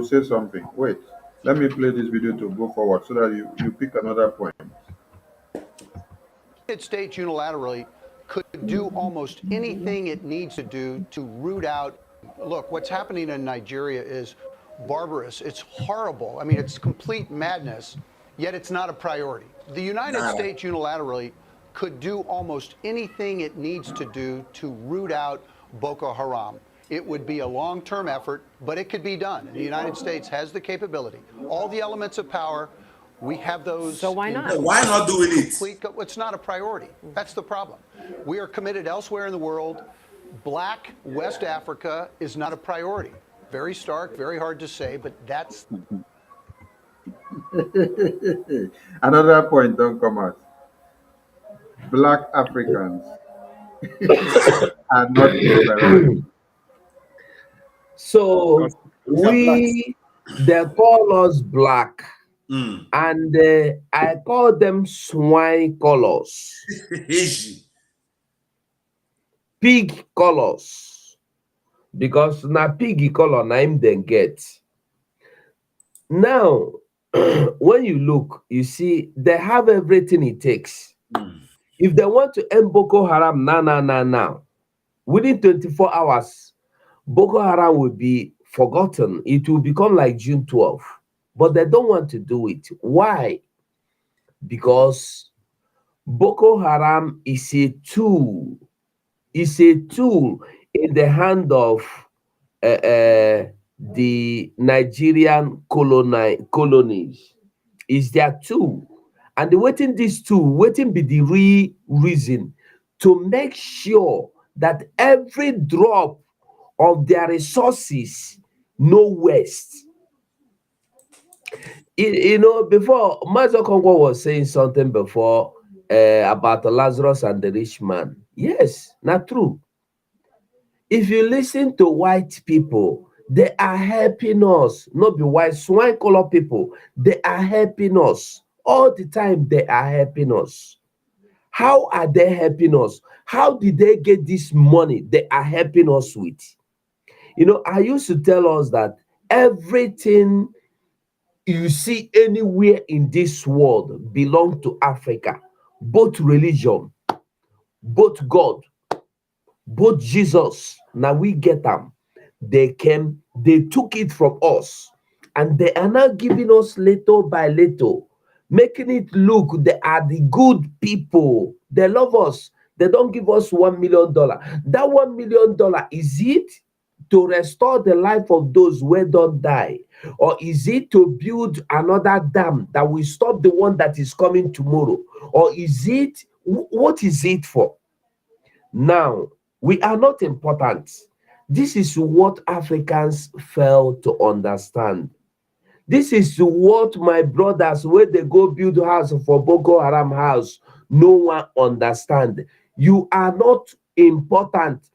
say something, wait. Let me play this video to go forward so that you pick another point. The United States unilaterally could do almost anything it needs to do to root out. Look, what's happening in Nigeria is barbarous. It's horrible. I mean, it's complete madness, yet it's not a priority. The United States unilaterally could do almost anything it needs to do to root out Boko Haram. It would be a long-term effort, but it could be done. And the United States has the capability. All the elements of power, we have those. So why not? Why not doing it? It's not a priority. That's the problem. We are committed elsewhere in the world. Black West Africa is not a priority. Very stark, very hard to say, but that's... Another point don't come out. Black Africans are not a priority. So they call us black, and I call them swine colors, pig colors, because na piggy color name they get. Now, when you look, you see they have everything it takes. If they want to end Boko Haram now, within 24 hours, Boko Haram will be forgotten. It will become like June 12th. But they don't want to do it. Why? Because Boko Haram is a tool. It's a tool in the hand of the Nigerian colonies. Is there two? And waiting these two, waiting be the real reason to make sure that every drop of their resources no waste. You know, before Mazi Nnamdi was saying something before about Lazarus and the rich man. Yes, not true. If you listen to white people, they are helping us. Not be white, swine color people. They are helping us all the time. They are helping us. How are they helping us? How did they get this money they are helping us with? You know, I used to tell us that everything you see anywhere in this world belong to Africa. Both religion, both God, both Jesus. Now we get them. They came, they took it from us, and they are now giving us little by little, making it look they are the good people. They love us. They don't give us $1 million. That $1 million, is it to restore the life of those who don't die? Or is it to build another dam that will stop the one that is coming tomorrow? Or is it, what is it for? Now, we are not important. This is what Africans fail to understand. This is what my brothers, when they go build house for Boko Haram house, no one understand. You are not important.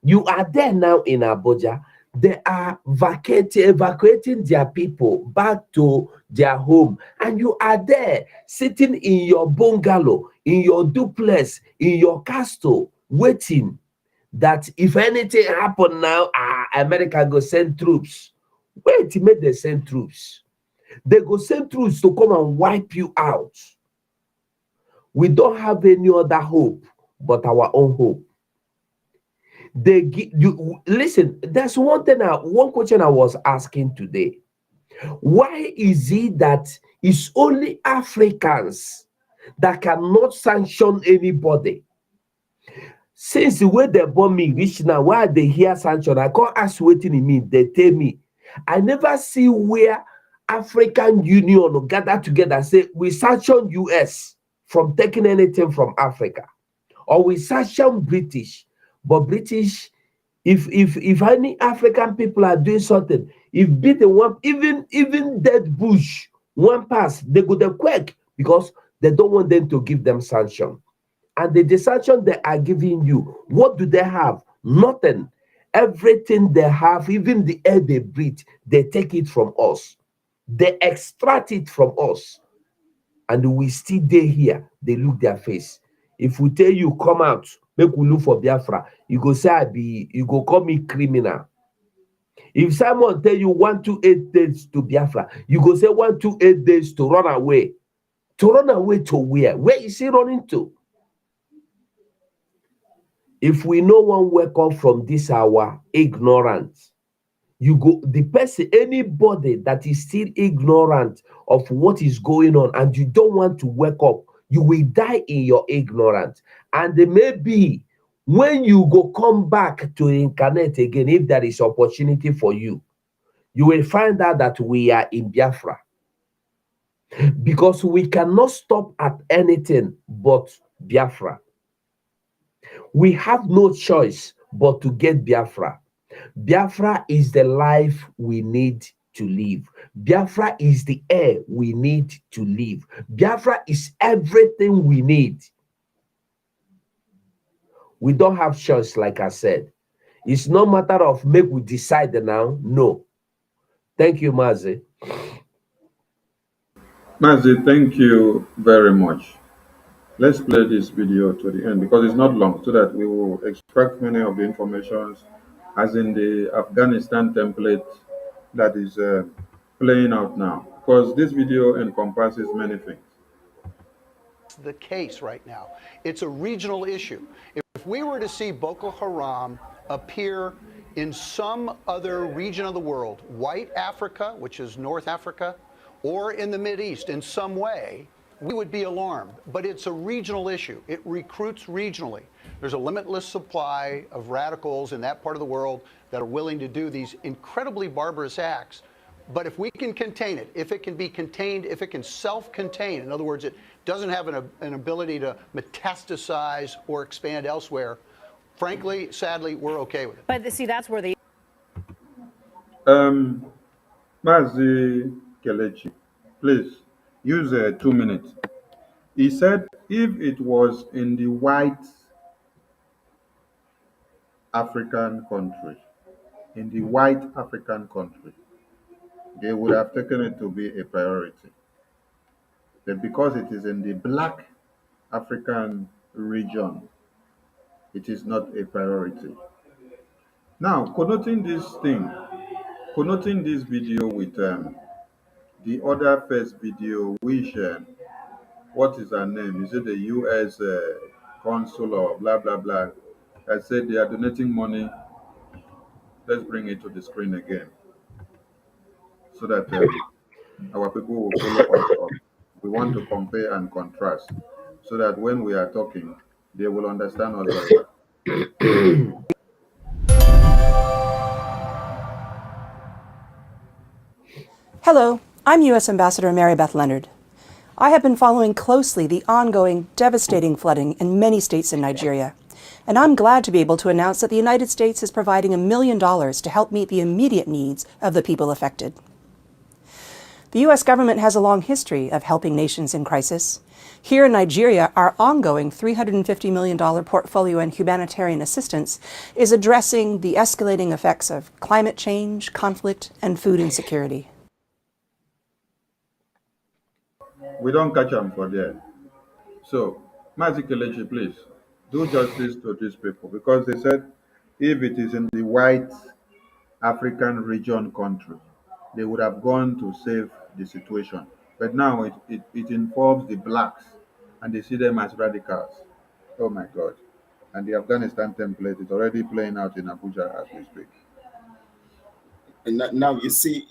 You are there now in Abuja. They are evacuating their people back to their home. And you are there sitting in your bungalow, in your duplex, in your castle, waiting that if anything happen now, America go send troops. Wait, make they send troops. They go send troops to come and wipe you out. We don't have any other hope but our own hope. They give you, listen, there's one question I was asking today. Why is it that it's only Africans that cannot sanction anybody? Since the way they born me reach now, why they hear sanction? I can't ask waiting in me. They tell me. I never see where African Union gather together and say we sanction US from taking anything from Africa, or we sanction British. But British, if any African people are doing something, if beating one, even dead bush one pass, they go the quake because they don't want them to give them sanction. And the sanction they are giving you, what do they have? Nothing. Everything they have, even the air they breathe, they take it from us. They extract it from us. And we still there here. They look their face. If we tell you, come out, make we look for Biafra, you go say, you go call me criminal. If someone tell you 128 days to Biafra, you go say 128 days to run away. To run away to where? Where is he running to? If we no one wake up from this hour ignorant, you go, the person, anybody that is still ignorant of what is going on and you don't want to wake up, you will die in your ignorance. And maybe when you go come back to incarnate again, if there is opportunity for you, you will find out that we are in Biafra. Because we cannot stop at anything but Biafra. We have no choice but to get Biafra. Biafra is the life we need to live. Biafra is the air we need to live. Biafra is everything we need. We don't have choice, like I said. It's no matter of make we decide now. No. Thank you, Mazi. Mazi, thank you very much. Let's play this video to the end because it's not long, so that we will extract many of the informations, as in the Afghanistan template that is playing out now, because this video encompasses many things. The case right now. It's a regional issue. If we were to see Boko Haram appear in some other region of the world, white Africa, which is North Africa, or in the Mideast in some way, we would be alarmed. But it's a regional issue. It recruits regionally. There's a limitless supply of radicals in that part of the world that are willing to do these incredibly barbarous acts. But if we can contain it, if it can be contained, if it can self-contain, in other words, it doesn't have an ability to metastasize or expand elsewhere, frankly, sadly, we're okay with it. But see, that's where the Mazi Kelechi, please use 2 minutes. He said if it was in the white African country, they would have taken it to be a priority. But because it is in the black African region, it is not a priority. Now, connoting this video with the other first video, which, what is her name? Is it the US consul or blah, blah, blah? I said they are donating money. Let's bring it to the screen again so that our people will follow us up. We want to compare and contrast so that when we are talking, they will understand us very well. Hello, I'm U.S. Ambassador Mary Beth Leonard. I have been following closely the ongoing devastating flooding in many states in Nigeria, and I'm glad to be able to announce that the United States is providing $1 million to help meet the immediate needs of the people affected. The U.S. government has a long history of helping nations in crisis. Here in Nigeria, our ongoing $350 million portfolio in humanitarian assistance is addressing the escalating effects of climate change, conflict, and food insecurity. We don't catch them for there. So, Mazi Kelechi, please, do justice to these people because they said if it is in the white African region country, they would have gone to save the situation. But now it involves the blacks and they see them as radicals. Oh my God. And the Afghanistan template is already playing out in Abuja as we speak. And now you see,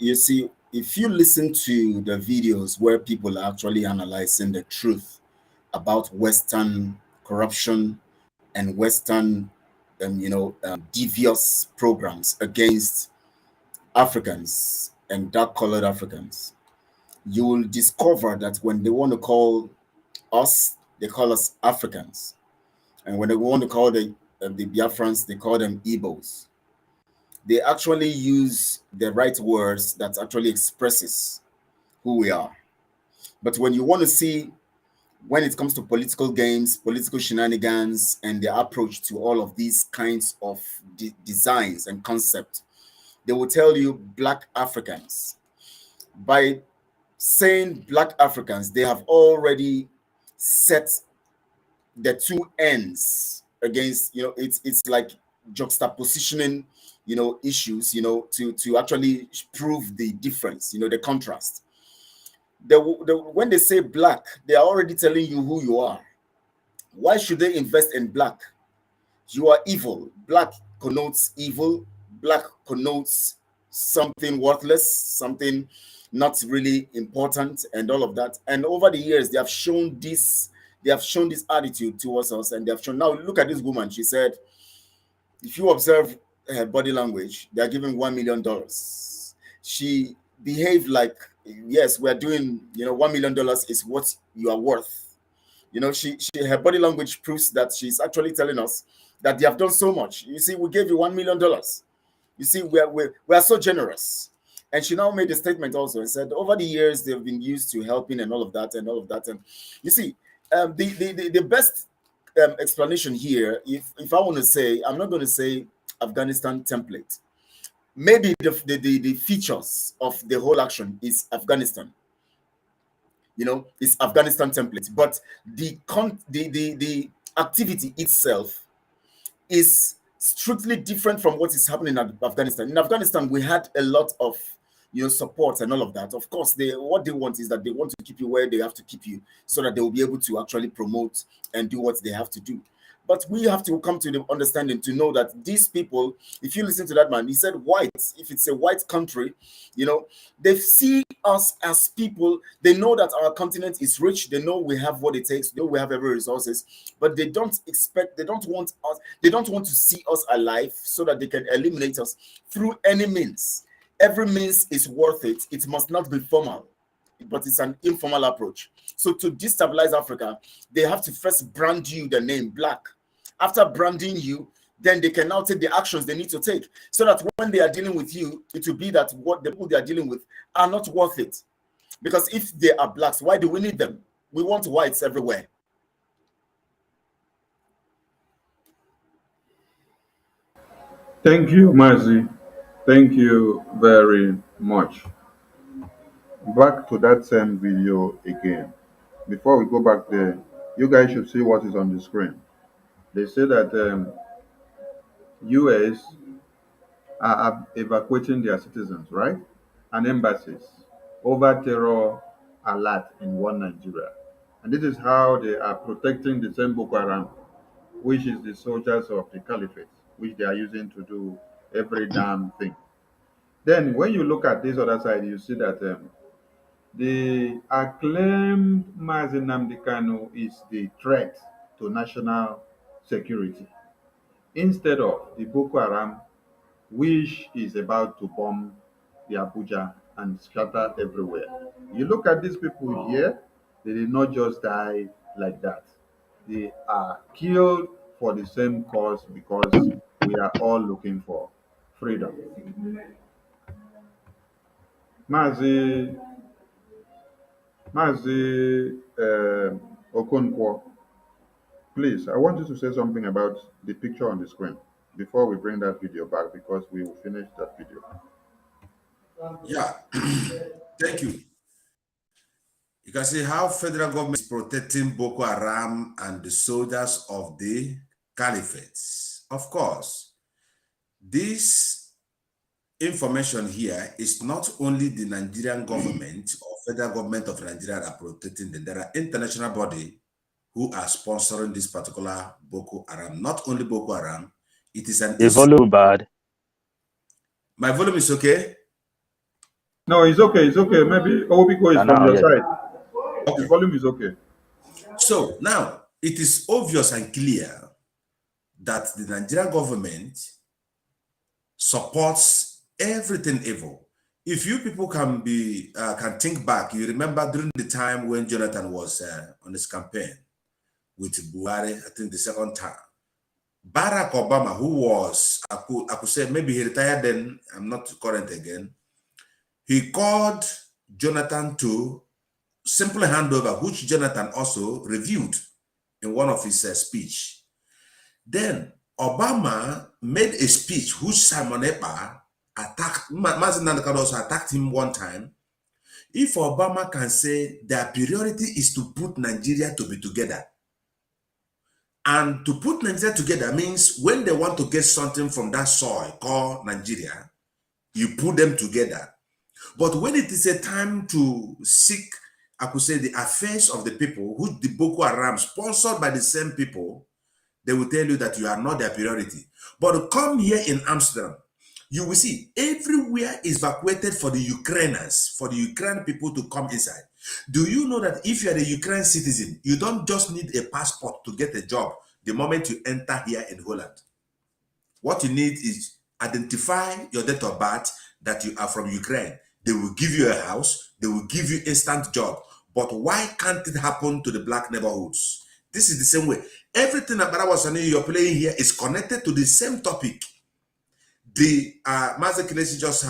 if you listen to the videos where people are actually analyzing the truth about Western corruption and Western, devious programs against Africans and dark-colored Africans, you will discover that when they want to call us, they call us Africans, and when they want to call the Biafrans, they call them Ibos. They actually use the right words that actually expresses who we are. But when you want to see, when it comes to political games, political shenanigans, and their approach to all of these kinds of designs and concepts, they will tell you Black Africans. By saying Black Africans, they have already set the two ends against, it's like juxtapositioning, issues, to actually prove the difference, the contrast. When they say Black, they are already telling you who you are. Why should they invest in Black? You are evil. Black connotes evil. Black connotes something worthless, something not really important, and all of that. And over the years, they have shown this attitude towards us, and they have shown. Now look at this woman. She said, if you observe her body language, they are giving $1 million. She behaved like, yes, we're doing, $1 million is what you are worth. Her body language proves that she's actually telling us that they have done so much. You see, we gave you $1 million. You see, we are so generous. And she now made a statement also and said, over the years, they've been used to helping and all of that. And you see, the best explanation here, if I want to say, I'm not going to say Afghanistan template. Maybe the features of the whole action is Afghanistan. It's Afghanistan template, but the activity itself is strictly different from what is happening in Afghanistan. In Afghanistan, we had a lot of support and all of that. Of course, what they want is that they want to keep you where they have to keep you so that they will be able to actually promote and do what they have to do. But we have to come to the understanding to know that these people, if you listen to that man, he said whites, if it's a white country, you know, they see us as people. They know that our continent is rich. They know we have what it takes. They know we have every resources, but they don't want to see us alive so that they can eliminate us through any means. Every means is worth it. It must not be formal, but it's an informal approach. So to destabilize Africa, they have to first brand you the name black. After branding you, then they can now take the actions they need to take, so that when they are dealing with you, it will be that what the people they are dealing with are not worth it. Because if they are blacks, why do we need them? We want whites everywhere. Thank you, Mazi. Thank you very much. Back to that same video again. Before we go back there, you guys should see what is on the screen. They say that US are evacuating their citizens, right? And embassies over terror alert in one Nigeria. And this is how they are protecting the same Boko Haram, which is the soldiers of the caliphate, which they are using to do every damn thing. Then when you look at this other side, you see that the acclaimed Mazi Nnamdi Kanu is the threat to national security instead of the Boko Haram, which is about to bomb the Abuja and scatter everywhere. You look at these people here, they did not just die like that. They are killed for the same cause, because we are all looking for freedom. Mazi Okonkwo, please, I want you to say something about the picture on the screen before we bring that video back, because we will finish that video. Yeah, thank you. You can see how federal government is protecting Boko Haram and the soldiers of the caliphates. Of course, this information here is not only the Nigerian government or federal government of Nigeria that are protecting them. There are international bodies who are sponsoring this particular Boko Haram. Not only Boko Haram, it is an... The volume bad. My volume is okay? No, it's okay. It's okay. Maybe Biko is from your side. Okay. The volume is okay. So now it is obvious and clear that the Nigerian government supports everything evil. If you people can think back, you remember during the time when Jonathan was on his campaign with Buhari, I think the second time, Barack Obama, who was, I could say maybe he retired then, I'm not current again, he called Jonathan to simply hand over, which Jonathan also reviewed in one of his speech. Then Obama made a speech which Simon Ekpa attacked. Mazi Nnamdi Kanu also attacked him one time. If Obama can say their priority is to put Nigeria to be together, and to put Nigeria together means when they want to get something from that soil called Nigeria, you put them together. But when it is a time to seek, I could say, the affairs of the people, who the Boko Haram, sponsored by the same people, they will tell you that you are not their priority. But come here in Amsterdam, you will see everywhere is evacuated for the Ukrainians, for the Ukrainian people to come inside. Do you know that if you are a Ukrainian citizen, you don't just need a passport to get a job the moment you enter here in Holland? What you need is identify your date of birth that you are from Ukraine. They will give you a house, they will give you instant job. But why can't it happen to the black neighborhoods? This is the same way. Everything that was saying you're playing here is connected to the same topic. The Mazi Nnamdi just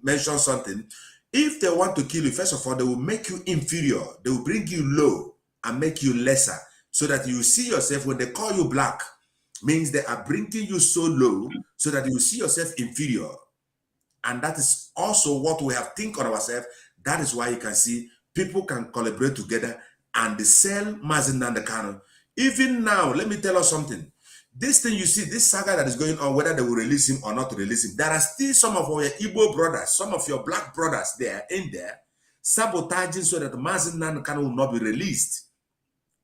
mentioned something. If they want to kill you, first of all, they will make you inferior. They will bring you low and make you lesser, so that you see yourself, when they call you black, means they are bringing you so low so that you see yourself inferior. And that is also what we have think on ourselves. That is why you can see people can collaborate together and they sell Mazi Nnamdi Kanu. Even now, let me tell us something. This thing you see, this saga that is going on, whether they will release him or not release him, there are still some of our Igbo brothers, some of your black brothers there, sabotaging so that Mazi Nnamdi Kanu will not be released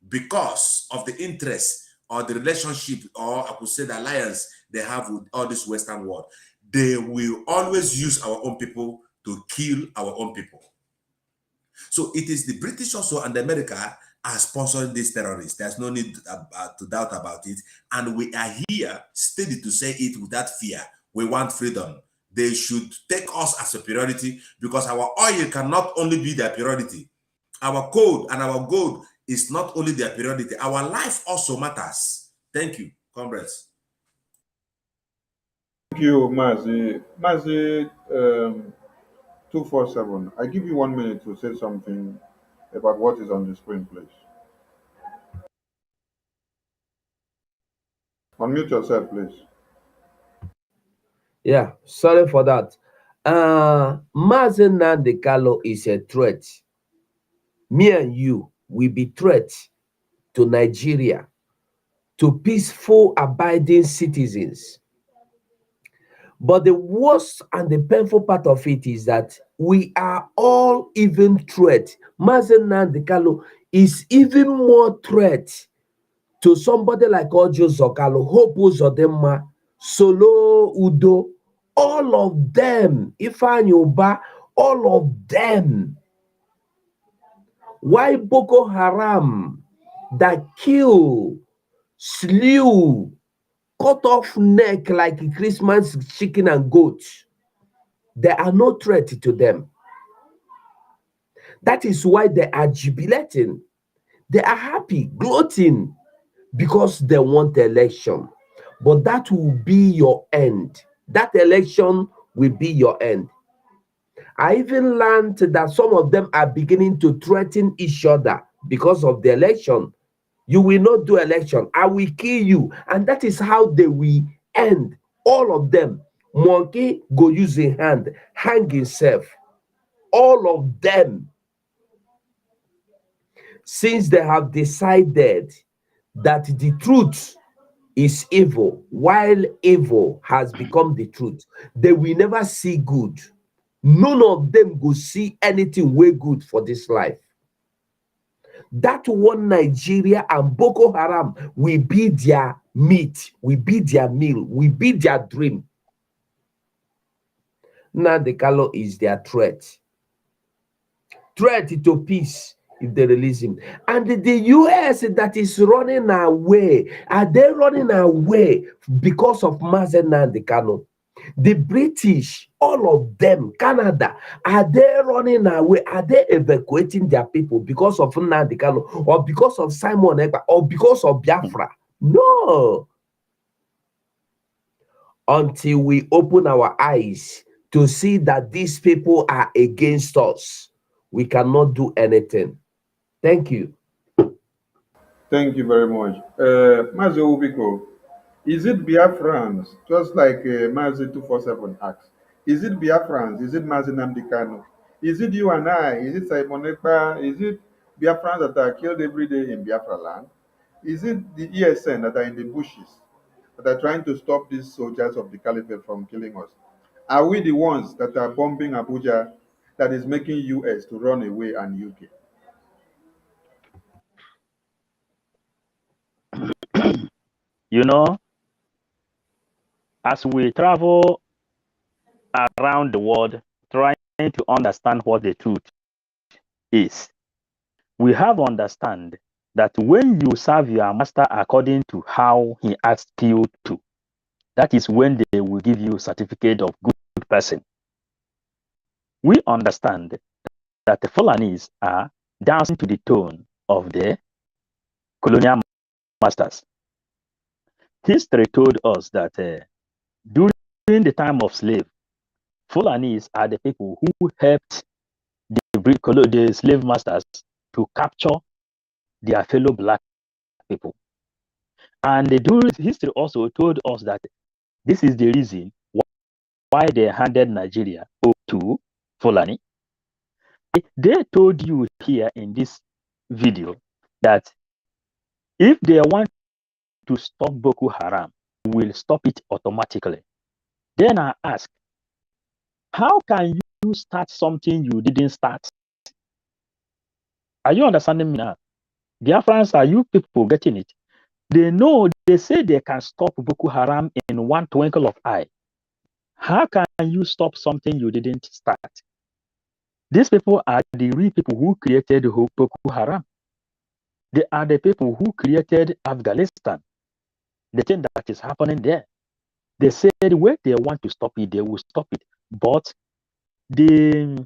because of the interest or the relationship, or I could say the alliance they have with all this Western world, they will always use our own people to kill our own people. So it is the British also and America are sponsoring these terrorists. There's no need to doubt about it. And we are here steady to say it without fear. We want freedom. They should take us as a priority, because our oil cannot only be their priority. Our code and our gold is not only their priority. Our life also matters. Thank you, comrades. Thank you, Mazi. Mazi 247. I give you 1 minute to say something about what is on the screen, please. Unmute yourself, please. Yeah, sorry for that. Mazi Nnamdi Kanu is a threat. Me and you will be threat to Nigeria, to peaceful, abiding citizens. But the worst and the painful part of it is that we are all even threat. Mazi Nnamdi Kanu is even more threat to somebody like Ojo Zokalo, Hope Uzodinma, Solo Udo, all of them, Ifeanyi Uba, all of them. Why Boko Haram that kill, slew, cut off neck like Christmas chicken and goat? There are no threat to them. That is why they are jubilating. They are happy, gloating, because they want the election. But that will be your end. That election will be your end. I even learned that some of them are beginning to threaten each other because of the election. You will not do election. I will kill you. And that is how they will end. All of them. Monkey go use a hand, hang himself. All of them. Since they have decided that the truth is evil, while evil has become the truth, they will never see good. None of them go see anything way good for this life. That one Nigeria and Boko Haram will be their meat, will be their meal, will be their dream. Nnamdi Kanu is their threat. Threat to peace if they release him. And the US that is running away, are they running away because of Mazi Nnamdi Kanu? The British, all of them, Canada, are they running away? Are they evacuating their people because of Nnamdi Kanu, or because of Simon Ekpa, or because of Biafra? No. Until we open our eyes to see that these people are against us, we cannot do anything. Thank you. Thank you very much. Mazi Biko, is it Biafrans, just like Mazi 247 asks? Is it Biafrans? Is it Mazi Nnamdi Kanu? Is it you and I? Is it Simon Ekpa? Is it Biafrans that are killed every day in Biafra land? Is it the ESN that are in the bushes that are trying to stop these soldiers of the caliphate from killing us? Are we the ones that are bombing Abuja that is making US to run away and UK? You know, as we travel around the world trying to understand what the truth is, we have to understand that when you serve your master according to how he asked you to, that is when they will give you a certificate of good person. We understand that the Fulanis are dancing to the tone of the colonial masters. History told us that during the time of slave, Fulanis are the people who helped the slave masters to capture their fellow black people. And history also told us that this is the reason why they handed Nigeria to Fulani. They told you here in this video that if they want to stop Boko Haram, we will stop it automatically. Then I ask, how can you start something you didn't start? Are you understanding me now? Biafrans, are you people getting it? They know, they say they can stop Boko Haram in one twinkle of eye. How can you stop something you didn't start? These people are the real people who created Boko Haram. They are the people who created Afghanistan. The thing that is happening there. They said when they want to stop it, they will stop it. But the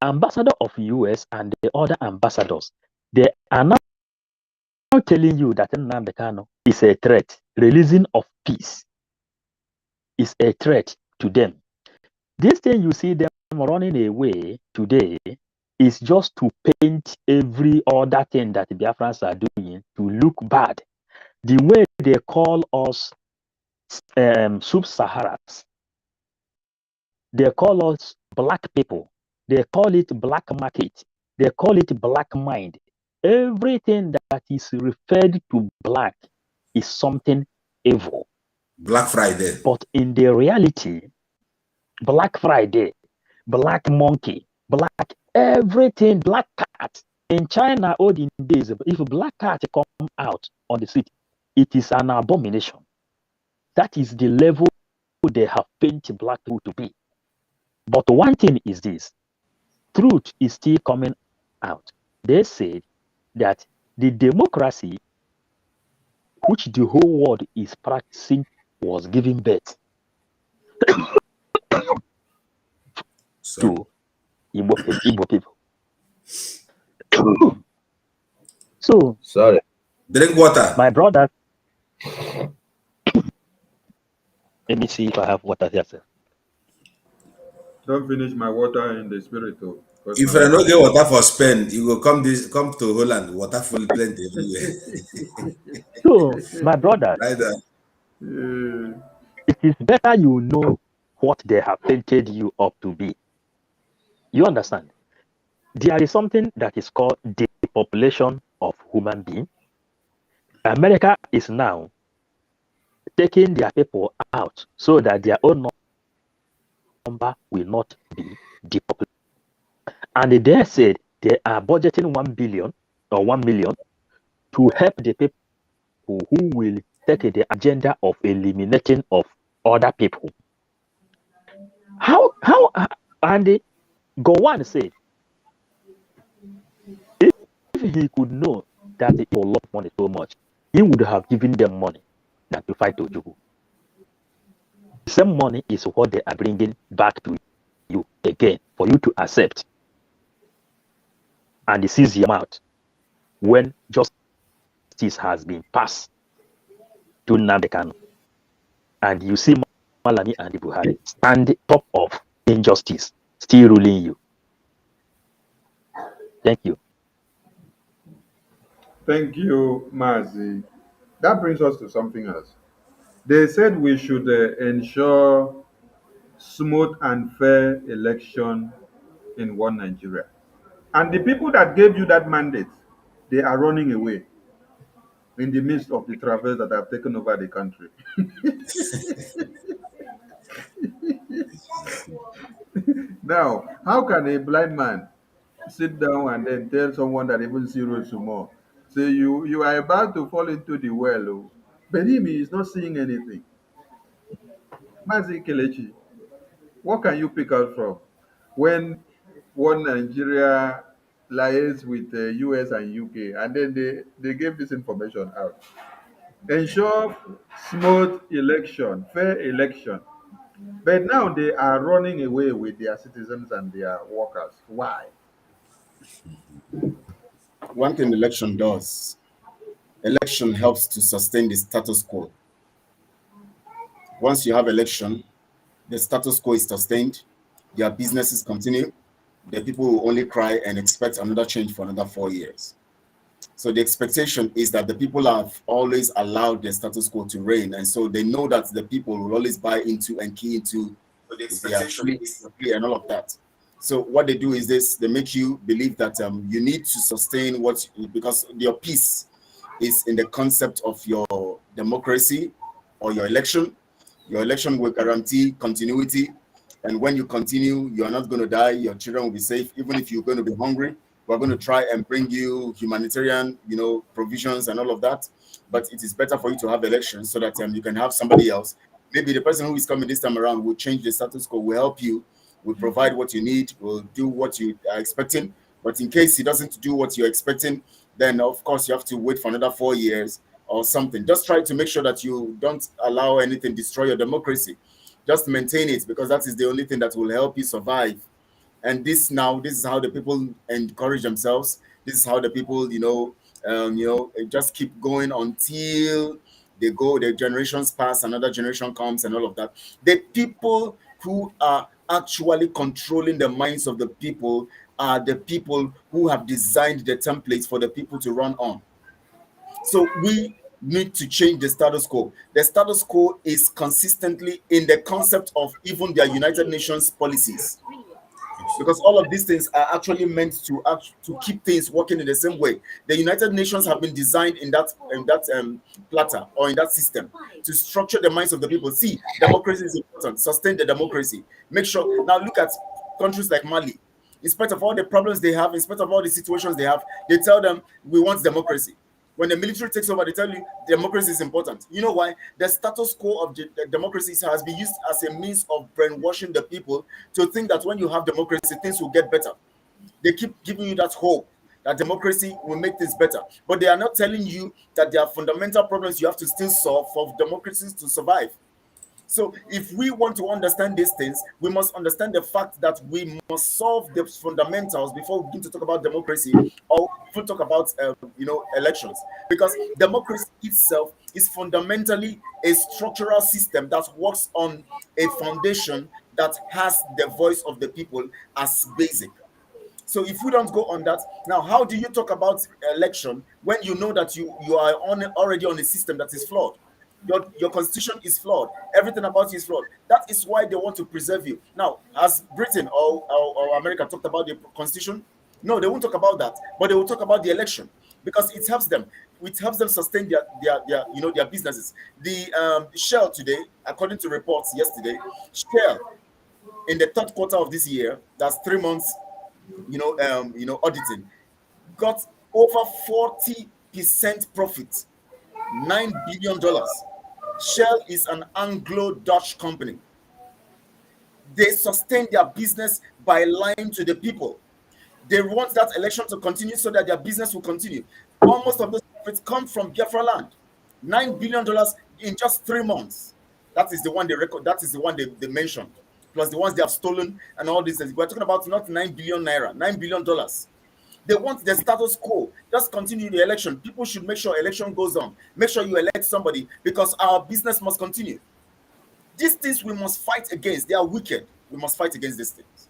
ambassador of US and the other ambassadors, they are now telling you that Nnamdi Kanu is a threat. Releasing of peace is a threat to them. This thing you see them running away today is just to paint every other thing that the Biafrans are doing to look bad. The way they call us sub-Saharans, they call us black people, they call it black market, they call it black mind. Everything that is referred to black is something evil. Black Friday. But in the reality, Black Friday, black monkey, black everything, black cat. In China, olden days, if a black cat come out on the street, it is an abomination. That is the level they have painted black people to be. But one thing is this, truth is still coming out. They said that the democracy which the whole world is practicing was giving birth to Igbo people. So, sorry. Drink water. My brother, let me see if I have water here, sir. Don't finish my water in the spirit, though. If I don't get water for Spain, you will come to Holland, water full plenty everywhere. So, my brother, it is better you know what they have painted you up to be. You understand? There is something that is called the population of human being. America is now taking their people out so that their own number will not be depopulated. And they said they are budgeting 1 billion or 1 million to help the people who will take the agenda of eliminating of other people. How and Gowon said if he could know that the people love money so much, he would have given them money than to fight Ojukwu. The same money is what they are bringing back to you again for you to accept and seize your mouth when justice has been passed to Nnamdi Kanu. And you see Malami and Buhari stand top of injustice, still ruling you. Thank you. Thank you, Mazi. That brings us to something else. They said we should ensure smooth and fair election in one Nigeria. And the people that gave you that mandate, they are running away in the midst of the travelers that have taken over the country. Now, how can a blind man sit down and then tell someone that even see road tomorrow, say you are about to fall into the well, oh, but him is not seeing anything? Mazi Kelechi, what can you pick out from when one Nigeria liaised with the US and UK, and then they gave this information out? Ensure smooth election, fair election. But now they are running away with their citizens and their workers. Why? One thing election does, election helps to sustain the status quo. Once you have election, the status quo is sustained, their businesses continue, the people will only cry and expect another change for another 4 years. So the expectation is that the people have always allowed the status quo to reign, and so they know that the people will always buy into and key into the expectation and all of that. So what they do is this: they make you believe that you need to sustain because your peace is in the concept of your democracy or your election. Your election will guarantee continuity, and when you continue, you are not going to die. Your children will be safe, even if you're going to be hungry. We're going to try and bring you humanitarian, provisions and all of that. But it is better for you to have elections so that you can have somebody else. Maybe the person who is coming this time around will change the status quo, will help you, will provide what you need, will do what you are expecting. But in case he doesn't do what you're expecting, then of course you have to wait for another 4 years or something. Just try to make sure that you don't allow anything destroy your democracy. Just maintain it, because that is the only thing that will help you survive. And this is how the people encourage themselves. This is how the people, just keep going until the generations pass, another generation comes, and all of that. The people who are actually controlling the minds of the people are the people who have designed the templates for the people to run on. So we need to change the status quo. The status quo is consistently in the concept of even their United Nations policies, because all of these things are actually meant to keep things working in the same way. The United Nations have been designed in that platter, or in that system, to structure the minds of the people. See, democracy is important. Sustain the democracy. Make sure. Now look at countries like Mali. In spite of all the problems they have, in spite of all the situations they have, they tell them we want democracy. When the military takes over, they tell you democracy is important. You know why? The status quo of the democracy has been used as a means of brainwashing the people to think that when you have democracy, things will get better. They keep giving you that hope that democracy will make things better. But they are not telling you that there are fundamental problems you have to still solve for democracies to survive. So if we want to understand these things, we must understand the fact that we must solve the fundamentals before we begin to talk about democracy, or even talk about elections. Because democracy itself is fundamentally a structural system that works on a foundation that has the voice of the people as basic. So if we don't go on that, now how do you talk about election when you know that you are already on a system that is flawed? Your constitution is flawed. Everything about you is flawed. That is why they want to preserve you. Now, has Britain or America talked about the constitution? No, they won't talk about that. But they will talk about the election, because it helps them. It helps them sustain their businesses. The Shell today, according to reports yesterday, Shell in the third quarter of this year, that's 3 months, auditing, got over 40% profit, $9 billion. Shell is an Anglo-Dutch company. They sustain their business by lying to the people. They want that election to continue so that their business will continue. Almost of those profits come from Biafraland. $9 billion in just 3 months. That is the one they record. That is the one they mentioned. Plus the ones they have stolen and all this. We're talking about not 9 billion naira, $9 billion. They want the status quo. Just continue the election. People should make sure election goes on. Make sure you elect somebody, because our business must continue. These things we must fight against. They are wicked. We must fight against these things.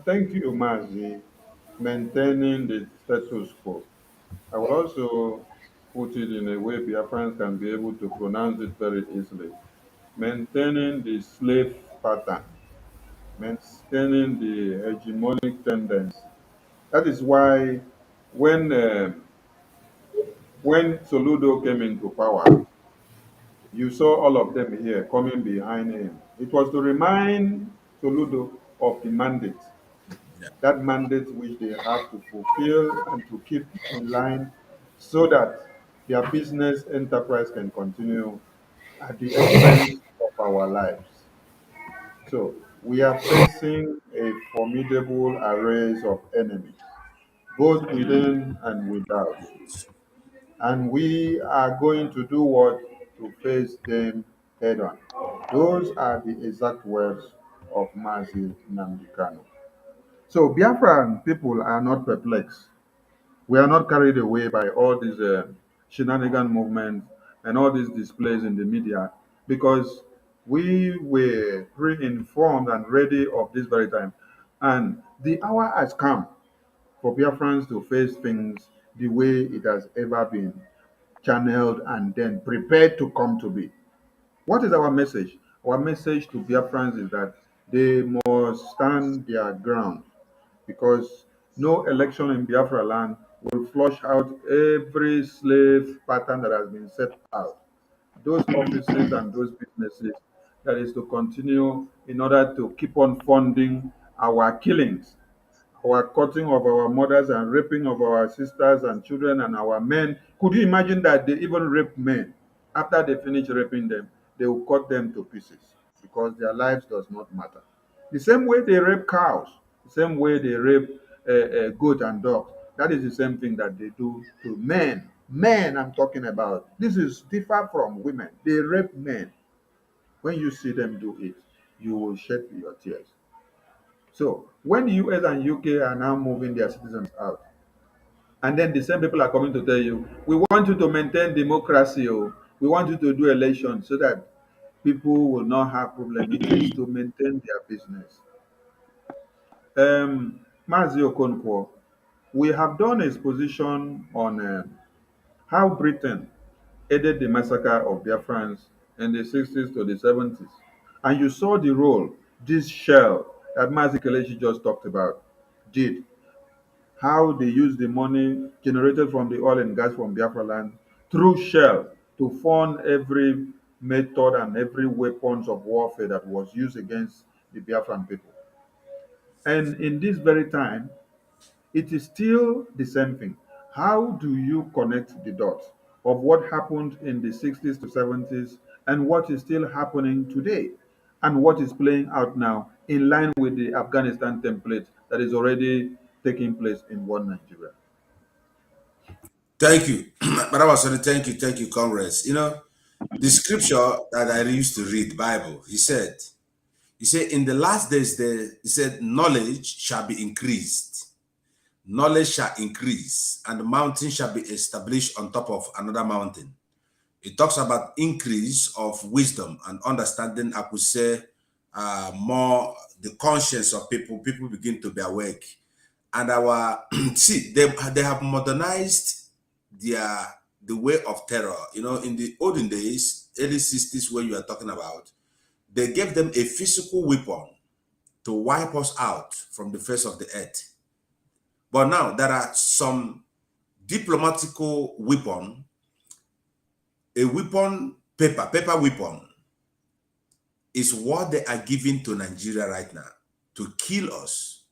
Thank you, Mazi. Maintaining the status quo. I will also put it in a way Biafrans can be able to pronounce it very easily. Maintaining the slave pattern, maintaining the hegemonic tendency. That is why when when Soludo came into power, you saw all of them here coming behind him. It was to remind Soludo of the mandate, that mandate which they have to fulfill and to keep in line so that their business enterprise can continue at the expense of our lives. So we are facing a formidable array of enemies, both within and without. And we are going to do what? To face them head on. Those are the exact words of Mazi Nnamdi Kanu. So Biafran people are not perplexed. We are not carried away by all these shenanigan movements and all these displays in the media, because we were pre-informed and ready of this very time. And the hour has come for Biafrans to face things the way it has ever been channeled and then prepared to come to be. What is our message? Our message to Biafrans is that they must stand their ground, because no election in Biafra land will flush out every slave pattern that has been set out. Those offices and those businesses, that is to continue in order to keep on funding our killings, our cutting of our mothers and raping of our sisters and children and our men. Could you imagine that they even rape men? After they finish raping them, they will cut them to pieces because their lives does not matter. The same way they rape cows, the same way they rape goat and dog. That is the same thing that they do to men. Men, I'm talking about. This is different from women. They rape men. When you see them do it, you will shed your tears. So when the US and UK are now moving their citizens out, and then the same people are coming to tell you, we want you to maintain democracy, oh. We want you to do elections so that people will not have problem. It is to maintain their business. Mazi Okonkwo, we have done a exposition on how Britain aided the massacre of Biafrans in the 60s to the 70s. And you saw the role this shell that Mazi Kelechi just talked about did, how they used the money generated from the oil and gas from Biafraland through shell to fund every method and every weapons of warfare that was used against the Biafran people. And in this very time, it is still the same thing. How do you connect the dots of what happened in the 60s to 70s and what is still happening today and what is playing out now in line with the Afghanistan template that is already taking place in one Nigeria? Thank you. But I was sorry, thank you, comrades. You know, the scripture that I used to read, Bible, he said, in the last days, he said, knowledge shall be increased. Knowledge shall increase, and the mountain shall be established on top of another mountain. It talks about increase of wisdom and understanding. I could say more the conscience of people. People begin to be awake, and our see they have modernized the way of terror. You know, in the olden days, early 60s, where you are talking about, they gave them a physical weapon to wipe us out from the face of the earth. But now there are some diplomatical weapon, a weapon, paper weapon is what they are giving to Nigeria right now to kill us.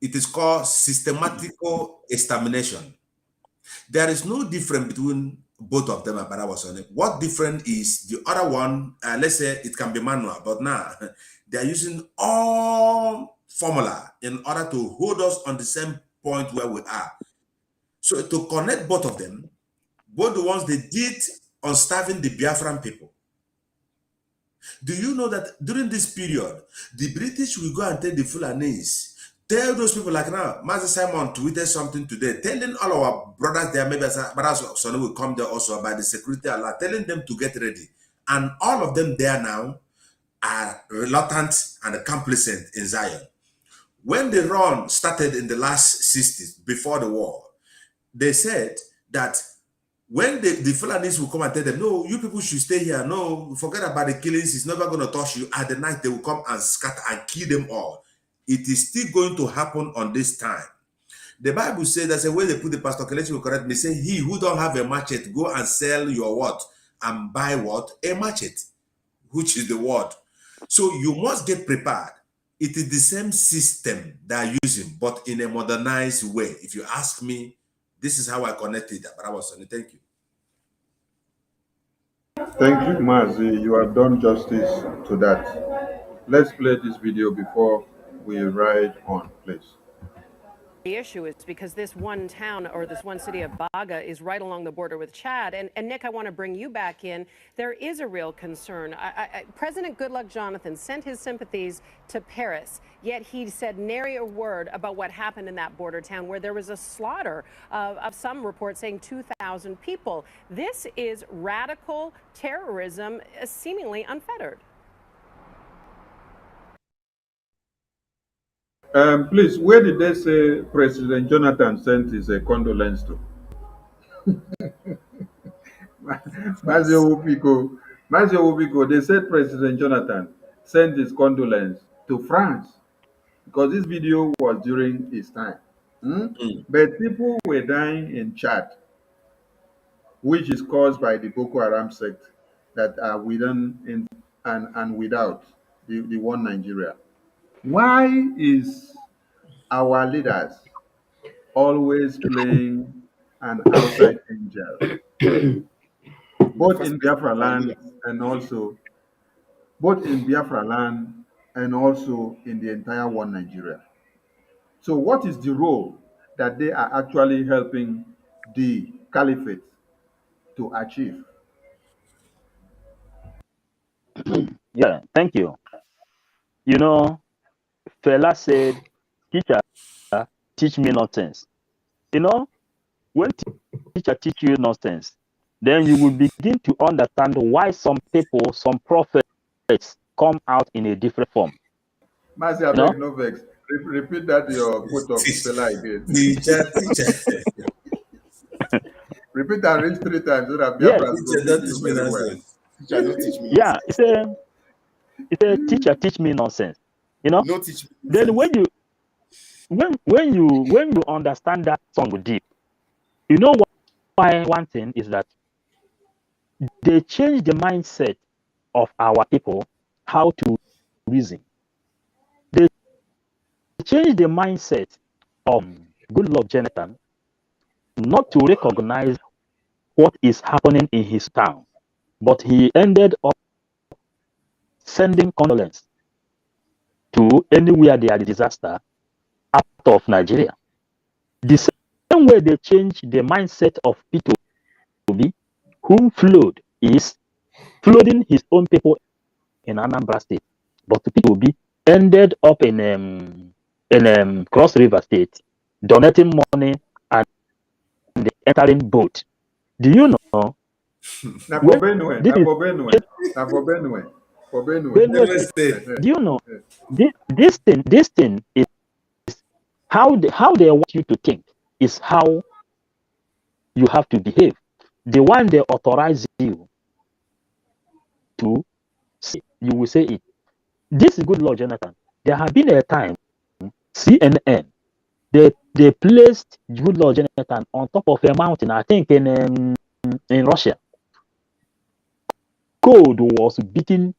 It is called systematical extermination. There is no difference between both of them, but I was on it. What different is the other one? Let's say it can be manual, but now they are using all formula in order to hold us on the same point where we are. So to connect both of them, both the ones they did on starving the Biafran people. Do you know that during this period, the British will go and tell the Fulanese, tell those people like now, Master Simon tweeted something today, telling all our brothers there, maybe brothers son will come there also by the security alert, telling them to get ready. And all of them there now are reluctant and complicit in Zion. When the run started in the last 60s, before the war, they said that when the Fulanis will come and tell them, no, you people should stay here. No, forget about the killings. It's never going to touch you. At the night, they will come and scatter and kill them all. It is still going to happen on this time. The Bible says that's a way they put the Pastor Kelechi will correct me. Say, he who don't have a machete, go and sell your what? And buy what? A machete, which is the word. So you must get prepared. It is the same system they are using, but in a modernized way. If you ask me, this is how I connected. But I was on it. Thank you. Thank you, Mazi. You have done justice to that. Let's play this video before we ride on, please. The issue is because this one town or this one city of Baga is right along the border with Chad. And Nick, I want to bring you back in. There is a real concern. President Goodluck Jonathan sent his sympathies to Paris, yet he said nary a word about what happened in that border town where there was a slaughter of some reports saying 2,000 people. This is radical terrorism, seemingly unfettered. Please, where did they say President Jonathan sent his condolence to? Mazio Biko, they said President Jonathan sent his condolence to France because this video was during his time. But people were dying in Chad, which is caused by the Boko Haram sect that are within and without the one Nigeria. Why is our leaders always playing an outside angel, both in Biafra land and also in the entire one Nigeria? So what is the role that they are actually helping the caliphate to achieve? Yeah, thank you. You know, Fela said, "Teacher, teach me nonsense." You know, when teacher teach you nonsense, then you will begin to understand why some people, some prophets, come out in a different form. Mazi, You know, abeg no vex. Repeat that your quote of Fela again. Teacher. Repeat and read 3 times so that yes, Biafrans go Teacher, feel don't you teach me very well. nonsense. Teacher, no teach me yeah. nonsense. It's a teacher teach me nonsense. You know, No teach me then nonsense. when you understand that song deep, you know why one thing is that they change the mindset of our people how to reason. They change the mindset of Goodluck Jonathan not to recognize what is happening in his town, but he ended up sending condolence to anywhere there is disaster out of Nigeria. The same way they change the mindset of Peter Obi, whom flood is flooding his own people in Anambra State, but Peter Obi ended up in Cross River State, donating money and entering boat. Do you know Na for when Benue, this na is for Benue, na for Benue, for Benue. Benue Never State? stay. Do you know this thing is how they want you to think is how you have to behave. The one they authorize you to say, you will say it. This is good Lord Jonathan. There have been a time CNN they placed good Lord Jonathan on top of a mountain. I think in Russia. Cold was beating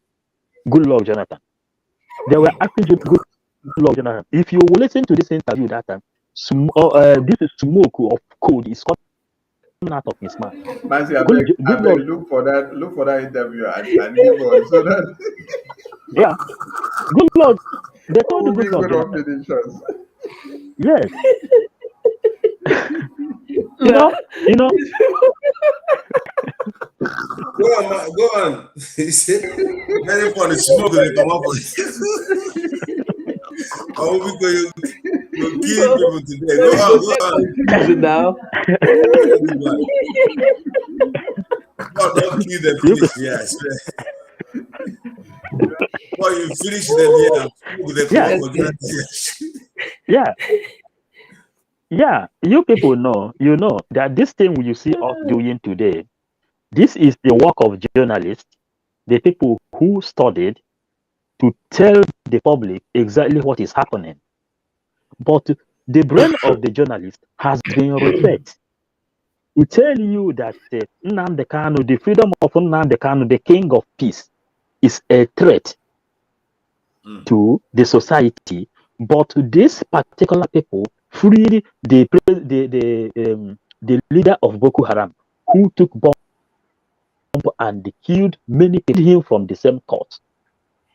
good Lord Jonathan. They were asking good Lord Jonathan. If you listen to this interview that time, this is smoke of cold is coming out of his mouth. Mazi, Good abeg Lord, look for that interview and give us so that yeah, good Lord. They told the we good Lord go don Jonathan, finish us. yes, you Well, know, you know, Go on, go on. He said, very funny. Smoke they come up with. Oh, because you kill so, people today. so Go you on, go go get on. conclusion now. God don't kill them you, finish. Yeah, I swear. Well, you finish them here. Smoke they come yeah, up Yes. with. yeah, yeah. You people know, you know that this thing you see us doing today, this is the work of journalists, the people who studied to tell the public exactly what is happening. But the brain of the journalist has been reset to tell you that Nnamdi Kanu, the freedom of Nnamdi Kanu, the king of peace, is a threat to the society. But these particular people freed the leader of Boko Haram, who took bomb and killed many people him from the same cause.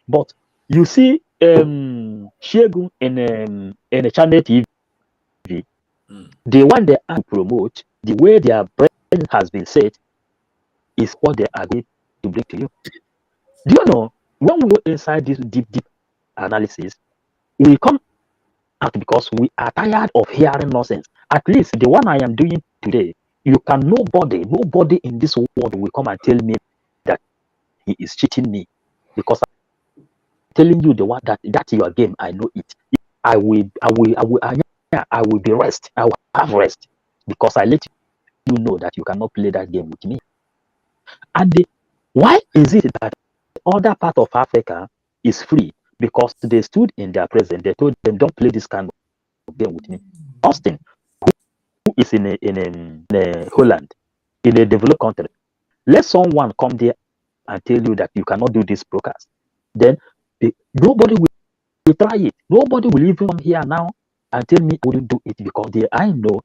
But you see, Shegun in a channel TV, the one they are promote, the way their brain has been set, is what they are going to bring to you. Do you know when we go inside this deep analysis, we come out because we are tired of hearing nonsense. At least the one I am doing today, you can nobody in this world will come and tell me that he is cheating me because I'm telling you the one that your game. I know it. I will be rest. I will have rest because I let you know that you cannot play that game with me. And why is it that other part of Africa is free? Because they stood in their presence. They told them, don't play this kind of game with me. Austin, who is in a Holland, in a developed country, let someone come there and tell you that you cannot do this broadcast. Then nobody will try it. Nobody will even come here now and tell me I wouldn't do it because I know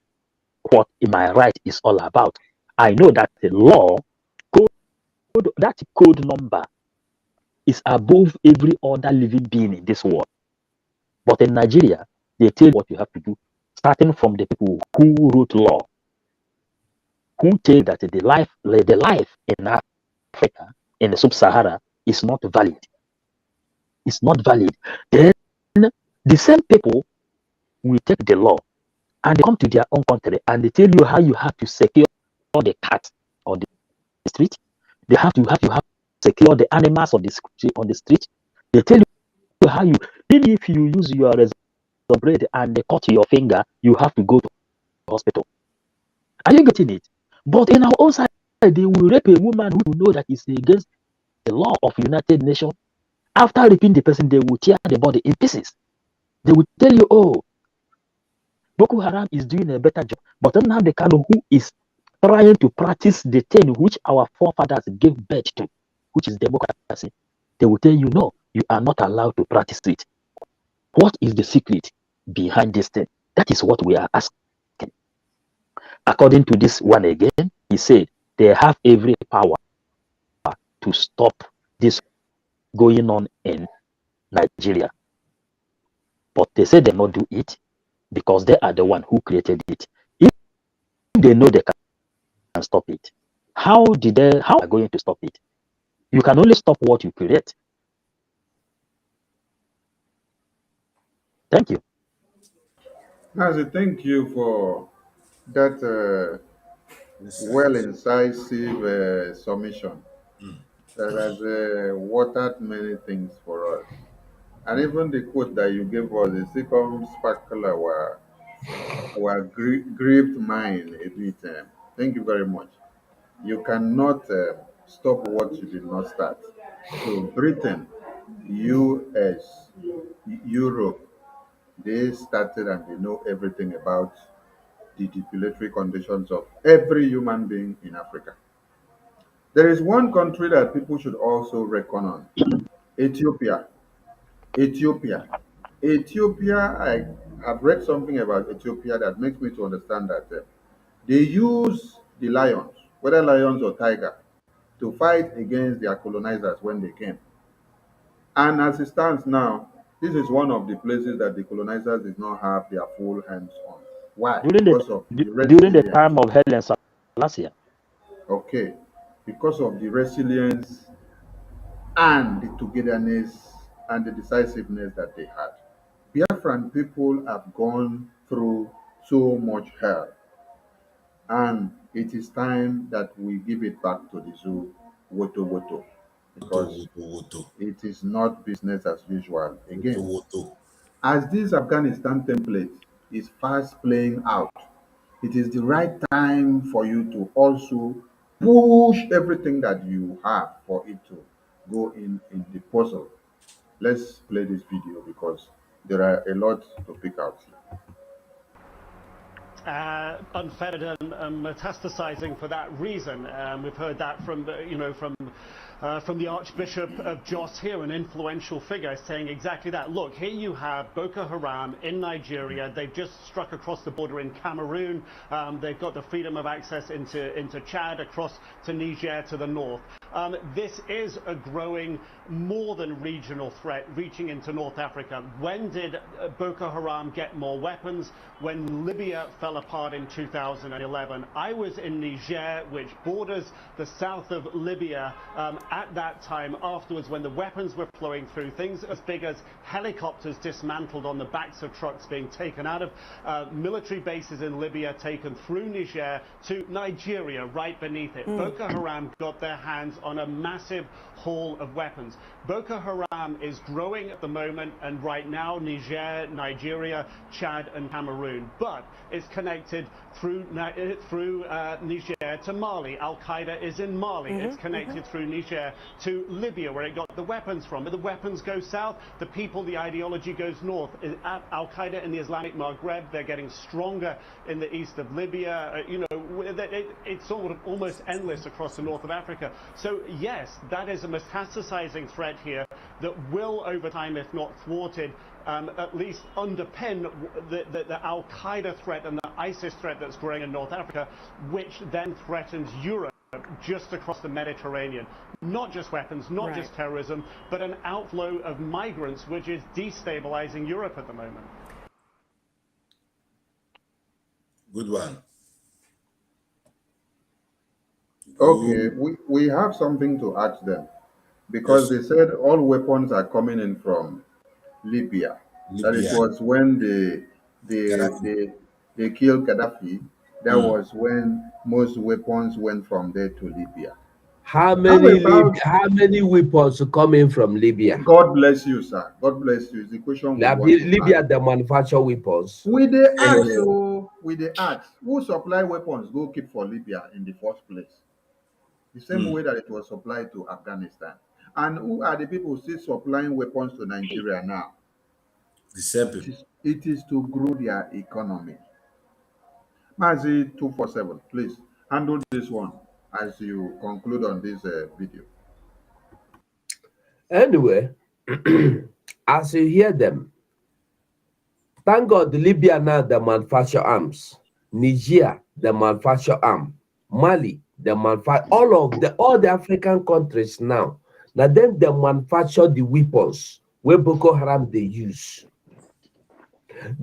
what my right is all about. I know that the law, that code number is above every other living being in this world. But in Nigeria, they tell you what you have to do, starting from the people who wrote law, who tell that the life in Africa, in the sub-Sahara, is not valid. It's not valid. Then the same people will take the law and they come to their own country and they tell you how you have to secure the cat on the street. They have to secure the animals on the street. They tell you how you, even if you use your razor blade and they cut your finger, you have to go to the hospital. Are you getting it? But in our own side, they will rape a woman who know that is against the law of United Nations. After raping the person, they will tear the body in pieces. They will tell you, oh, Boko Haram is doing a better job. But Nnamdi Kanu, who is trying to practice the thing which our forefathers gave birth to, which is democracy, they will tell you, no, you are not allowed to practice it. What is the secret behind this thing? That is what we are asking. According to this one again, he said they have every power to stop this going on in Nigeria. But they say they not do it because they are the one who created it. If they know they can stop it, how are they going to stop it? You can only stop what you create. Thank you. Mazi, thank you for that well incisive submission that has watered many things for us. And even the quote that you gave us, the second sparkle our grieved mind a bit. Thank you very much. You cannot stop what you did not start. So Britain, US, Europe, they started and they know everything about the depilatory conditions of every human being in Africa. There is one country that people should also reckon on. Ethiopia. Ethiopia. Ethiopia, I have read something about Ethiopia that makes me to understand that they use the lions, whether lions or tiger, to fight against their colonizers when they came. And as it stands now, this is one of the places that the colonizers did not have their full hands on. Why? Because of the During the resilience. time of Helen Selassie. Okay. Because of the resilience and the togetherness and the decisiveness that they had. Biafran people have gone through so much hell, and it is time that we give it back to the zoo, woto woto, because it is not business as usual again. As this Afghanistan template is fast playing out, it is the right time for you to also push everything that you have for it to go in the puzzle. Let's play this video because there are a lot to pick out here. Unfettered and metastasizing for that reason. We've heard that from the Archbishop of Jos here, an influential figure, saying exactly that. Look, here you have Boko Haram in Nigeria. They've just struck across the border in Cameroon. They've got the freedom of access into Chad, across to Niger to the north. This is a growing, more than regional threat reaching into North Africa. When did Boko Haram get more weapons? When Libya fell apart in 2011. I was in Niger, which borders the south of Libya, at that time. Afterwards, when the weapons were flowing through, things as big as helicopters dismantled on the backs of trucks being taken out of military bases in Libya, taken through Niger to Nigeria, right beneath it. Boko Haram got their hands on a massive haul of weapons. Boko Haram is growing at the moment, and right now Niger, Nigeria, Chad and Cameroon, but it's connected through Niger to Mali. Al-Qaeda is in Mali. It's connected through Niger to Libya, where it got the weapons from. But the weapons go south, the people, the ideology goes north. Al-Qaeda in the Islamic Maghreb, they're getting stronger in the east of Libya. It's sort of almost endless across the north of Africa. So yes, that is a metastasizing threat here that will, over time, if not thwarted, at least underpin the Al-Qaeda threat and the ISIS threat that's growing in North Africa, which then threatens Europe just across the Mediterranean. Not just weapons, not just terrorism, but an outflow of migrants, which is destabilizing Europe at the moment. Good one. Okay, we have something to ask them, because they said all weapons are coming in from Libya. That it was when they killed Gaddafi. That was when most weapons went from there to Libya. How many weapons coming from Libya? God bless you, sir. God bless you. It's the question we want to Libya, ask. they manufacture weapons. We they ask, who supply weapons go keep for Libya in the first place? The same way that it was supplied to Afghanistan. And who are the people still supplying weapons to Nigeria now? The same people. It is to grow their economy. Mazi 247, please handle this one as you conclude on this video. Anyway, as you hear them, thank God Libya now they manufacture arms. Niger, they manufacture arms. Mali, they manufacture all the African countries now. Now then they manufacture the weapons where Boko Haram they use.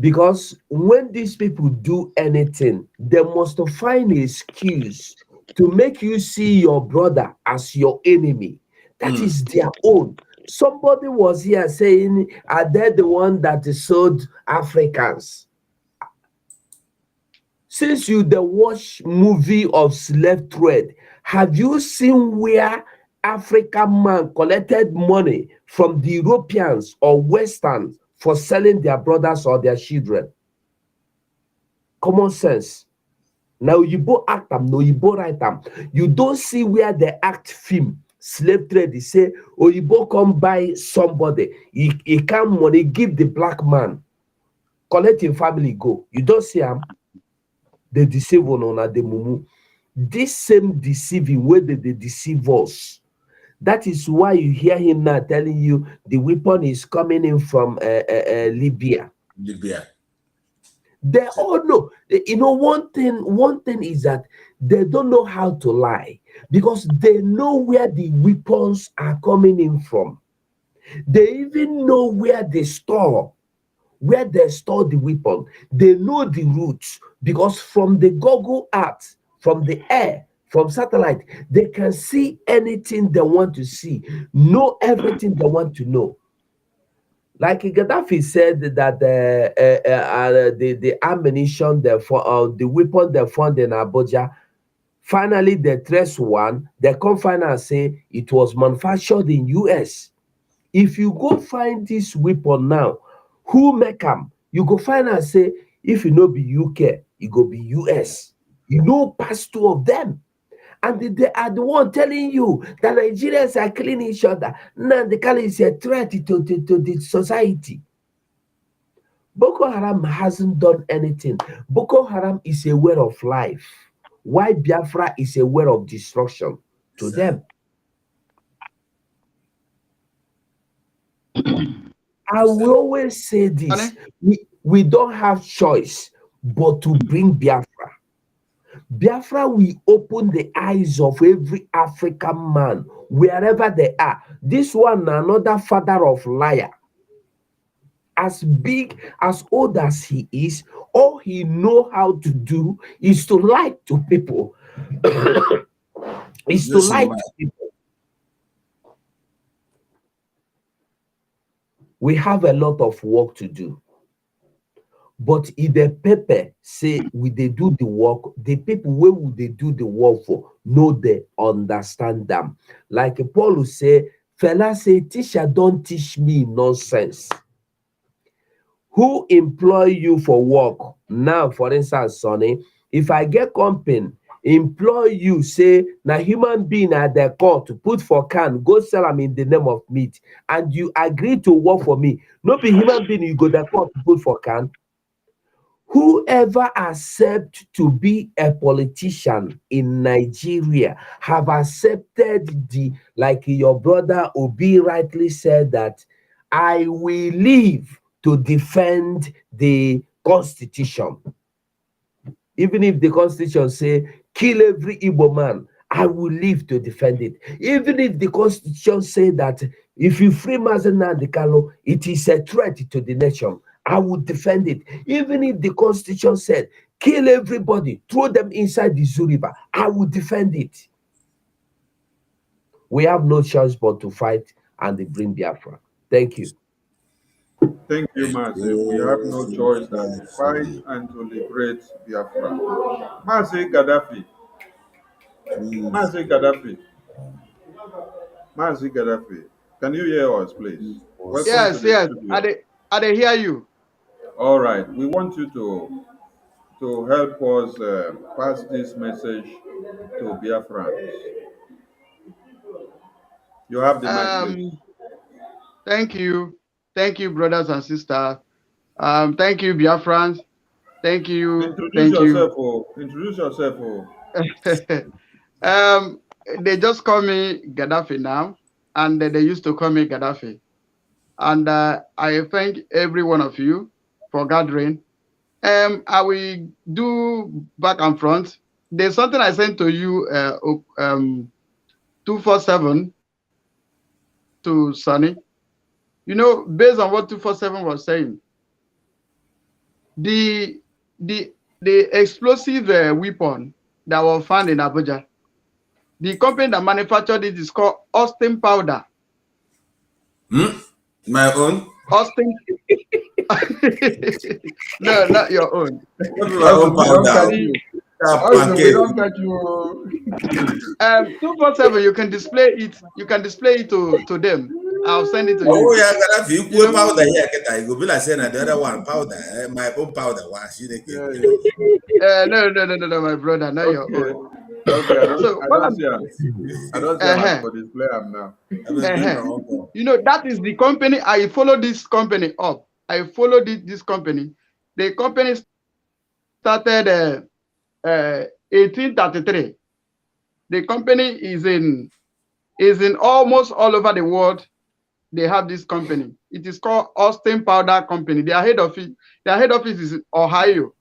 Because when these people do anything, they must find an excuse to make you see your brother as your enemy. That is their own. Somebody was here saying, are they the one that sold Africans? Since you the watch movie of slave trade, have you seen where African man collected money from the Europeans or Westerns for selling their brothers or their children? Common sense. Now you both act them, no you both write them. You don't see where they act film. Slave trade, they say, or you both come buy somebody, he can money, give the black man, collect him family, go. You don't see him. They deceive on the mumu. This same deceiving where they deceive us. That is why you hear him now telling you the weapon is coming in from Libya. They all know. You know, one thing is that they don't know how to lie, because they know where the weapons are coming in from. They even know where they store the weapon. They know the routes, because from the Google Earth, from the air, from satellite, they can see anything they want to see, know everything they want to know. Like Gaddafi said that the ammunition, the weapon they found in Abuja, finally they trace one, they come find and say it was manufactured in US. If you go find this weapon now, who make them? You go find and say, if you know be UK, it go be US. You know past two of them. And they are the one telling you that Nigerians are killing each other. Now the Kali is a threat to the society. Boko Haram hasn't done anything. Boko Haram is a way of life. Why Biafra is a way of destruction to them. I will always say this. We don't have choice but to bring Biafra. Biafra will open the eyes of every African man, wherever they are. This one, another father of liar. As big, as old as he is, all he know how to do is to lie to people. Is to lie to people. We have a lot of work to do. But if the paper say we they do the work, the people where would they do the work for? No, they understand them. Like Paul will say, fella say, teacher, don't teach me nonsense. Who employ you for work? Now, for instance, Sonny, if I get company, employ you, say, now human being at the court to put for can, go sell them in the name of meat, and you agree to work for me. No be human being you go the court to put for can. Whoever accepts to be a politician in Nigeria have accepted like your brother Obi rightly said, that I will live to defend the Constitution. Even if the Constitution say, kill every Igbo man, I will live to defend it. Even if the Constitution say that if you free Mazi Nnamdi Kanu, it is a threat to the nation, I will defend it. Even if the Constitution said, kill everybody, throw them inside the Zoo River, I will defend it. We have no choice but to fight and bring Biafra. Thank you. Thank you, Mazi. We have no choice than to fight and to liberate Biafra. Mazi Gaddafi. Mazi Gaddafi. Mazi Gaddafi. Can you hear us, please? Welcome Yes, to the yes. studio. I hear you. All right. We want you to help us pass this message to Biafrans. You have the mic, please. Thank you, brothers and sisters. Thank you, Biafrans. Thank you. Introduce yourself. They just call me Gaddafi now, and they used to call me Gaddafi. And I thank every one of you for gathering. I will do back and front. There's something I sent to you 247 to Sunny. You know, based on what 247 was saying, the explosive weapon that was found in Abuja, the company that manufactured it is called Austin Powder. My own? Austin. No, not your own. We don't get you. 247, you can display it. You can display it to them. I'll send it to you. Oh yeah, Gaddafi, you put powder here. You go be like saying the other one powder. My own powder. No, my brother, not your own. Okay, I don't see for display am now. You know, that is the company. I followed this company up. I followed this company. The company started 1833. The company is in almost all over the world. They have this company. It is called Austin Powder Company. Their head office is in Ohio.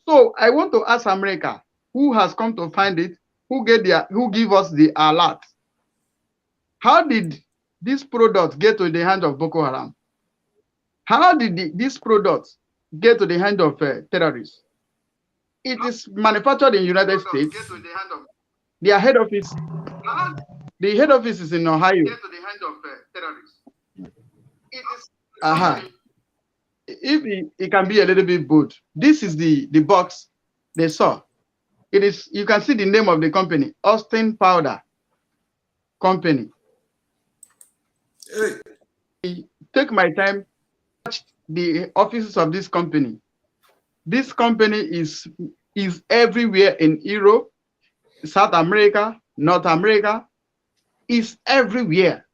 So I want to ask America, who has come to find it, who give us the alert. How did this product get to the hand of Boko Haram? How did this product get to the hand of terrorists? It is manufactured in the United States. Their head office, the head office is in Ohio. If it can be a little bit bold, this is the box they saw. It is, you can see the name of the company, Austin Powder Company. Take my time, watch the offices of this company. This company is everywhere in Europe, South America, North America, is everywhere.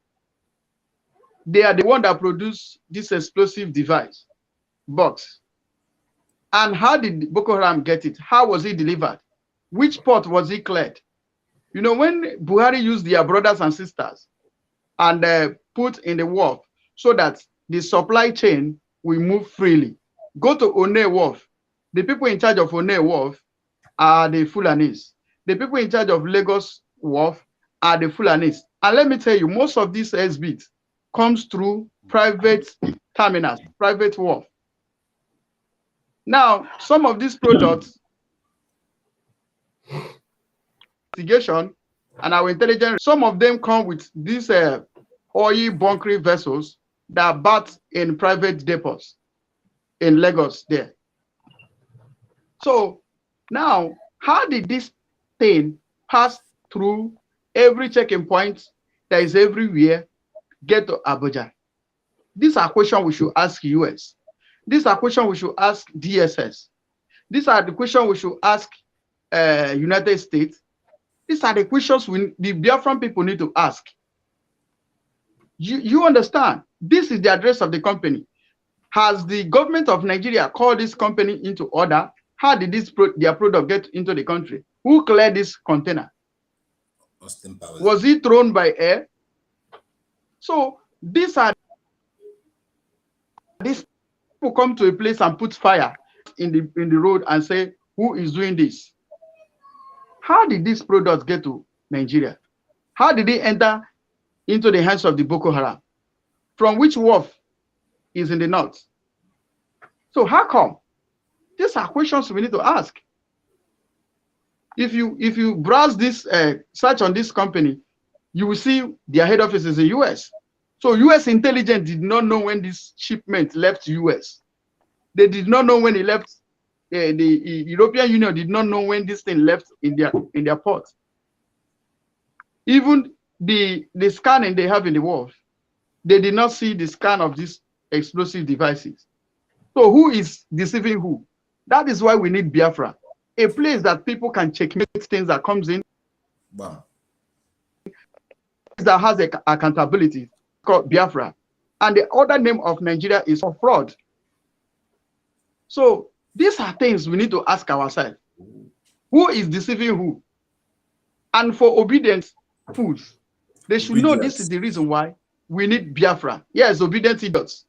They are the one that produce this explosive device box. And how did Boko Haram get it? How was it delivered? Which port was it cleared? You know, when Buhari used their brothers and sisters and put in the wharf so that the supply chain will move freely. Go to One Wharf. The people in charge of One Wharf are the Fulanis. The people in charge of Lagos Wharf are the Fulanis. And let me tell you, most of these exhibits comes through private terminals, private wharf. Now, some of these products, investigation and our intelligence, some of them come with these oil bunkering vessels that are bought in private depots in Lagos there. So now, how did this thing pass through every checking point that is everywhere, get to Abuja? These are questions we should ask US. These are questions we should ask DSS. These are the questions we should ask United States. These are the questions the Biafran people need to ask. You understand? This is the address of the company. Has the government of Nigeria called this company into order? How did their product get into the country? Who cleared this container? Was it thrown by air? So these are this people come to a place and put fire in the road and say, who is doing this? How did these products get to Nigeria? How did they enter into the hands of the Boko Haram? From which wharf is in the north? So how come? These are questions we need to ask. If you browse this, search on this company, you will see their head office is in the US. So US intelligence did not know when this shipment left US. They did not know when it left. The European Union did not know when this thing left in their port. Even the scanning they have in the wharf, they did not see the scan of these explosive devices. So who is deceiving who? That is why we need Biafra, a place that people can checkmate things that comes in. Wow. That has accountability, called Biafra. And the other name of Nigeria is for fraud. So these are things we need to ask ourselves. Who is deceiving who? And for obedient fools, they should know this is the reason why we need Biafra. Yes, obedient idiots.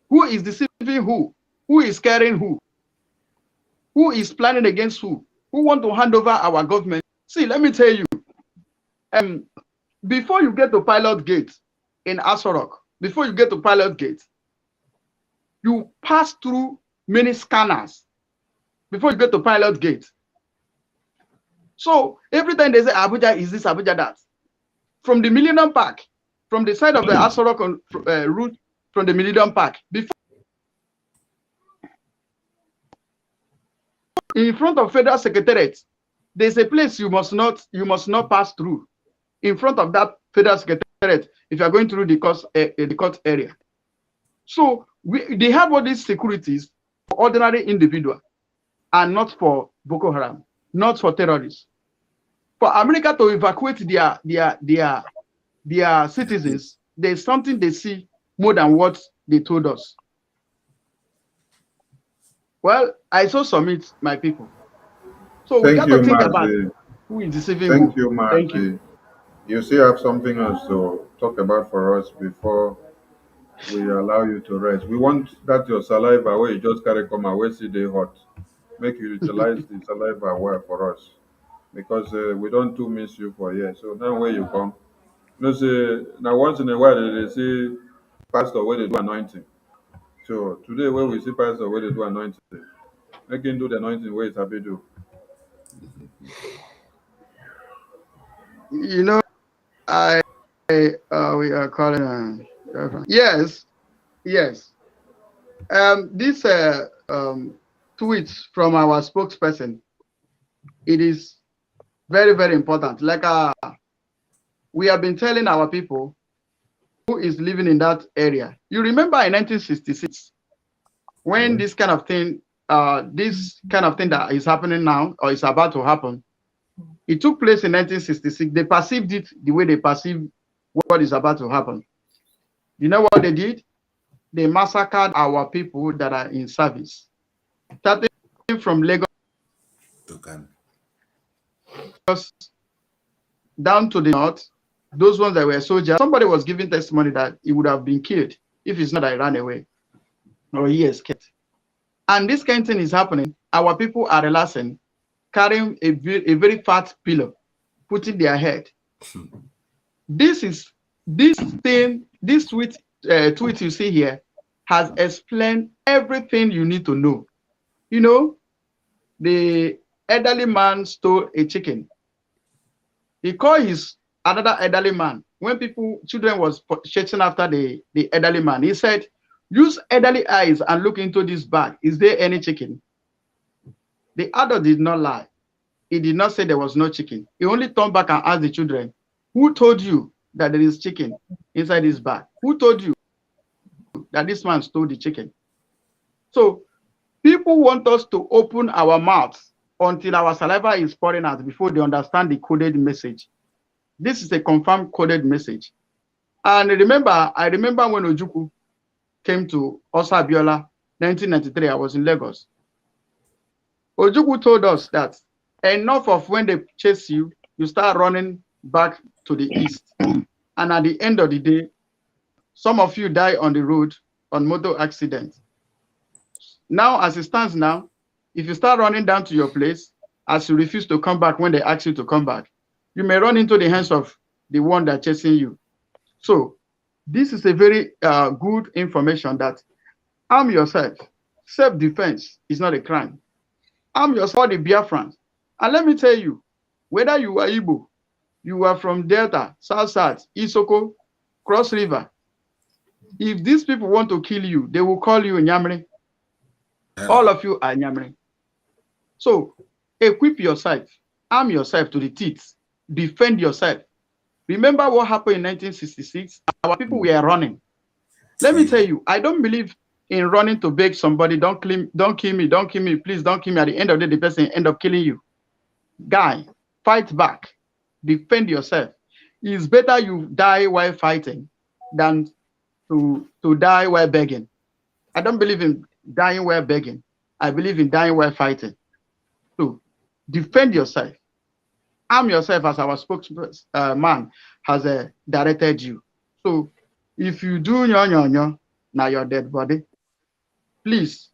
Who is deceiving who? Who is scaring who? Who is planning against who? Who want to hand over our government? See, let me tell you, before you get to Pilot Gate in Asorok, before you get to Pilot Gate, you pass through many scanners before you get to Pilot Gate. So every time they say Abuja is this, Abuja that, from the Millennium Park, from the side of the Asorok route, from the Millennium Park, before in front of Federal Secretariat, there's a place you must not pass through. In front of that Federal Secretariat, if you are going through the court area. So they have all these securities for ordinary individual and not for Boko Haram, not for terrorists. For America to evacuate their citizens, there's something they see more than what they told us. Well, I so submit my people. So we got to think about who is deceiving who. Thank you, Mazi. Thank you. You still have something else to talk about for us before we allow you to rest. We want that your saliva where you just carry come away see they hot. Make you utilize the saliva well for us. Because we don't too miss you for here. So now where you come. You know, say now once in a while they see pastor where they do anointing. So today where we see pastor where they do anointing, make him do the anointing where it's happy do. You know, we are calling yes. This tweet from our spokesperson, it is very, very important. Like we have been telling our people who is living in that area. You remember in 1966, when this kind of thing that is happening now or is about to happen, it took place in 1966. They perceived it the way they perceive what is about to happen. You know what they did? They massacred our people that are in service. Starting from Lagos down to the north, those ones that were soldiers, somebody was giving testimony that he would have been killed if it's not that he ran away or he escaped. And this kind of thing is happening. Our people are relaxing, carrying a very fat pillow, putting their head. This tweet you see here has explained everything you need to know. You know, the elderly man stole a chicken. He called his another elderly man. When children was chasing after the elderly man, he said, use elderly eyes and look into this bag. Is there any chicken? The adult did not lie. He did not say there was no chicken. He only turned back and asked the children, who told you that there is chicken inside this bag? Who told you that this man stole the chicken? So people want us to open our mouths until our saliva is pouring out before they understand the coded message. This is a confirmed coded message. And I remember when Ojukwu came to Osa Abiola, 1993, I was in Lagos. Ojukwu told us that enough of when they chase you, you start running back to the east. And at the end of the day, some of you die on the road, on motor accidents. Now, as it stands now, if you start running down to your place, as you refuse to come back when they ask you to come back, you may run into the hands of the one that's chasing you. So this is a very good information that arm yourself. Self-defense is not a crime. Arm yourself, the Biafrans. And let me tell you, whether you are Igbo, you are from Delta, South, Isoko, Cross River, if these people want to kill you, they will call you Nyamre. All of you are Nyamre. So equip yourself, arm yourself to the teeth, defend yourself. Remember what happened in 1966? Our people were running. Let me tell you, I don't believe in running to beg somebody, don't kill me, please don't kill me. At the end of the day, the person end up killing you. Guy, fight back, defend yourself. It's better you die while fighting than to die while begging. I don't believe in dying while begging. I believe in dying while fighting. So defend yourself. Arm yourself, as our spokesman has directed you. So if you do now your dead body, please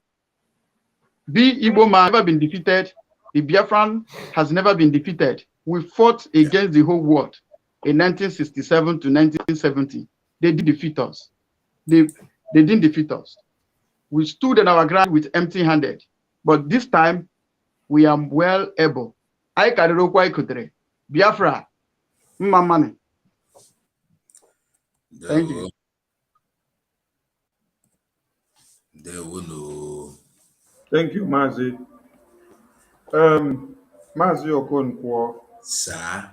be Igbo man, never been defeated. The Biafran has never been defeated. We fought against the whole world in 1967 to 1970. They did defeat us. They didn't defeat us. We stood on our ground with empty-handed. But this time, we are well able. I Kadirokwa Ikutere, Biafra, Mmamane. Thank you. Thank you, Mazi. Mazi Okonkwo. Sir.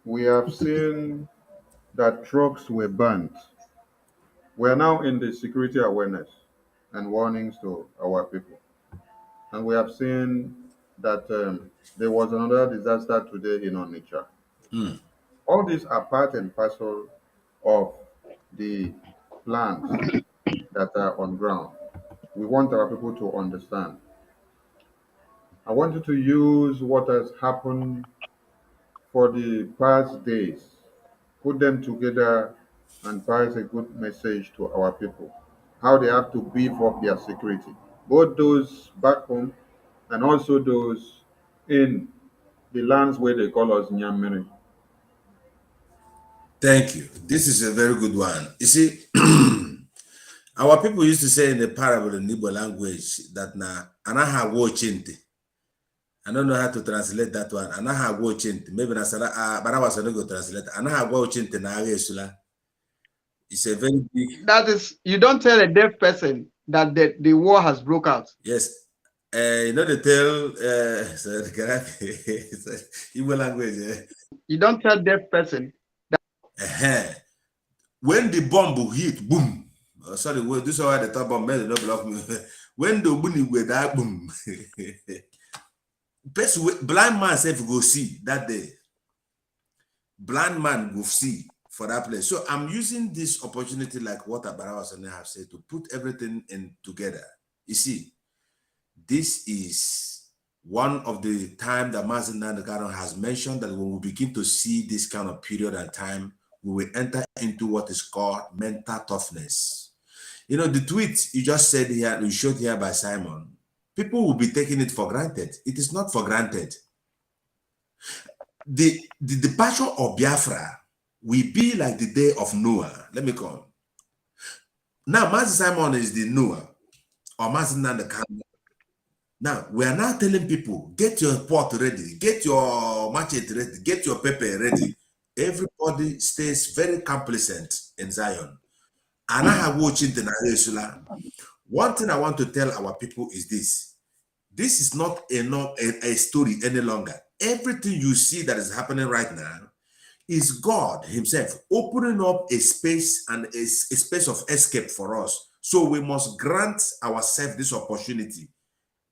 We have seen that trucks were burnt. We are now in the security awareness and warnings to our people. And we have seen that there was another disaster today in Onitsha. All these are part and parcel of the plans that are on ground. We want our people to understand. I want you to use what has happened for the past days, put them together and pass a good message to our people, how they have to beef up their security, both those back home and also those in the lands where they call us Nyamere. Thank you. This is a very good one. You see, our people used to say in the parable in Igbo language that na anaha wochinte. I don't know how to translate that one. Anaha wochinte. Maybe nasara but I was going to translate. Anaha wochinte na agesula. It's a very big. That is, you don't tell a deaf person that the war has broke out. Yes. You know they tell Igbo language. You don't tell deaf person that when the bomb hit, boom. Sorry, this is why the top bomb made no block me. When the bunny were that boom. Blind man self go see that day. Blind man go see for that place. So I'm using this opportunity, like what Abarawa Sane have said, to put everything in together. You see, this is one of the time that Mazi Nnamdi Kanu has mentioned that when we begin to see this kind of period and time, we will enter into what is called mental toughness. You know, the tweet you just said here, you showed here by Simon, people will be taking it for granted. It is not for granted. The departure of Biafra will be like the day of Noah. Let me come. Now, Mazi Simon is the Noah, or Mazi Nnamdi Kanu. Now, we are now telling people, get your pot ready, get your machete ready, get your pepper ready. Everybody stays very complacent in Zion. And I have watching the Naresula. One thing I want to tell our people is this. This is not a story any longer. Everything you see that is happening right now is God himself opening up a space and a space of escape for us. So we must grant ourselves this opportunity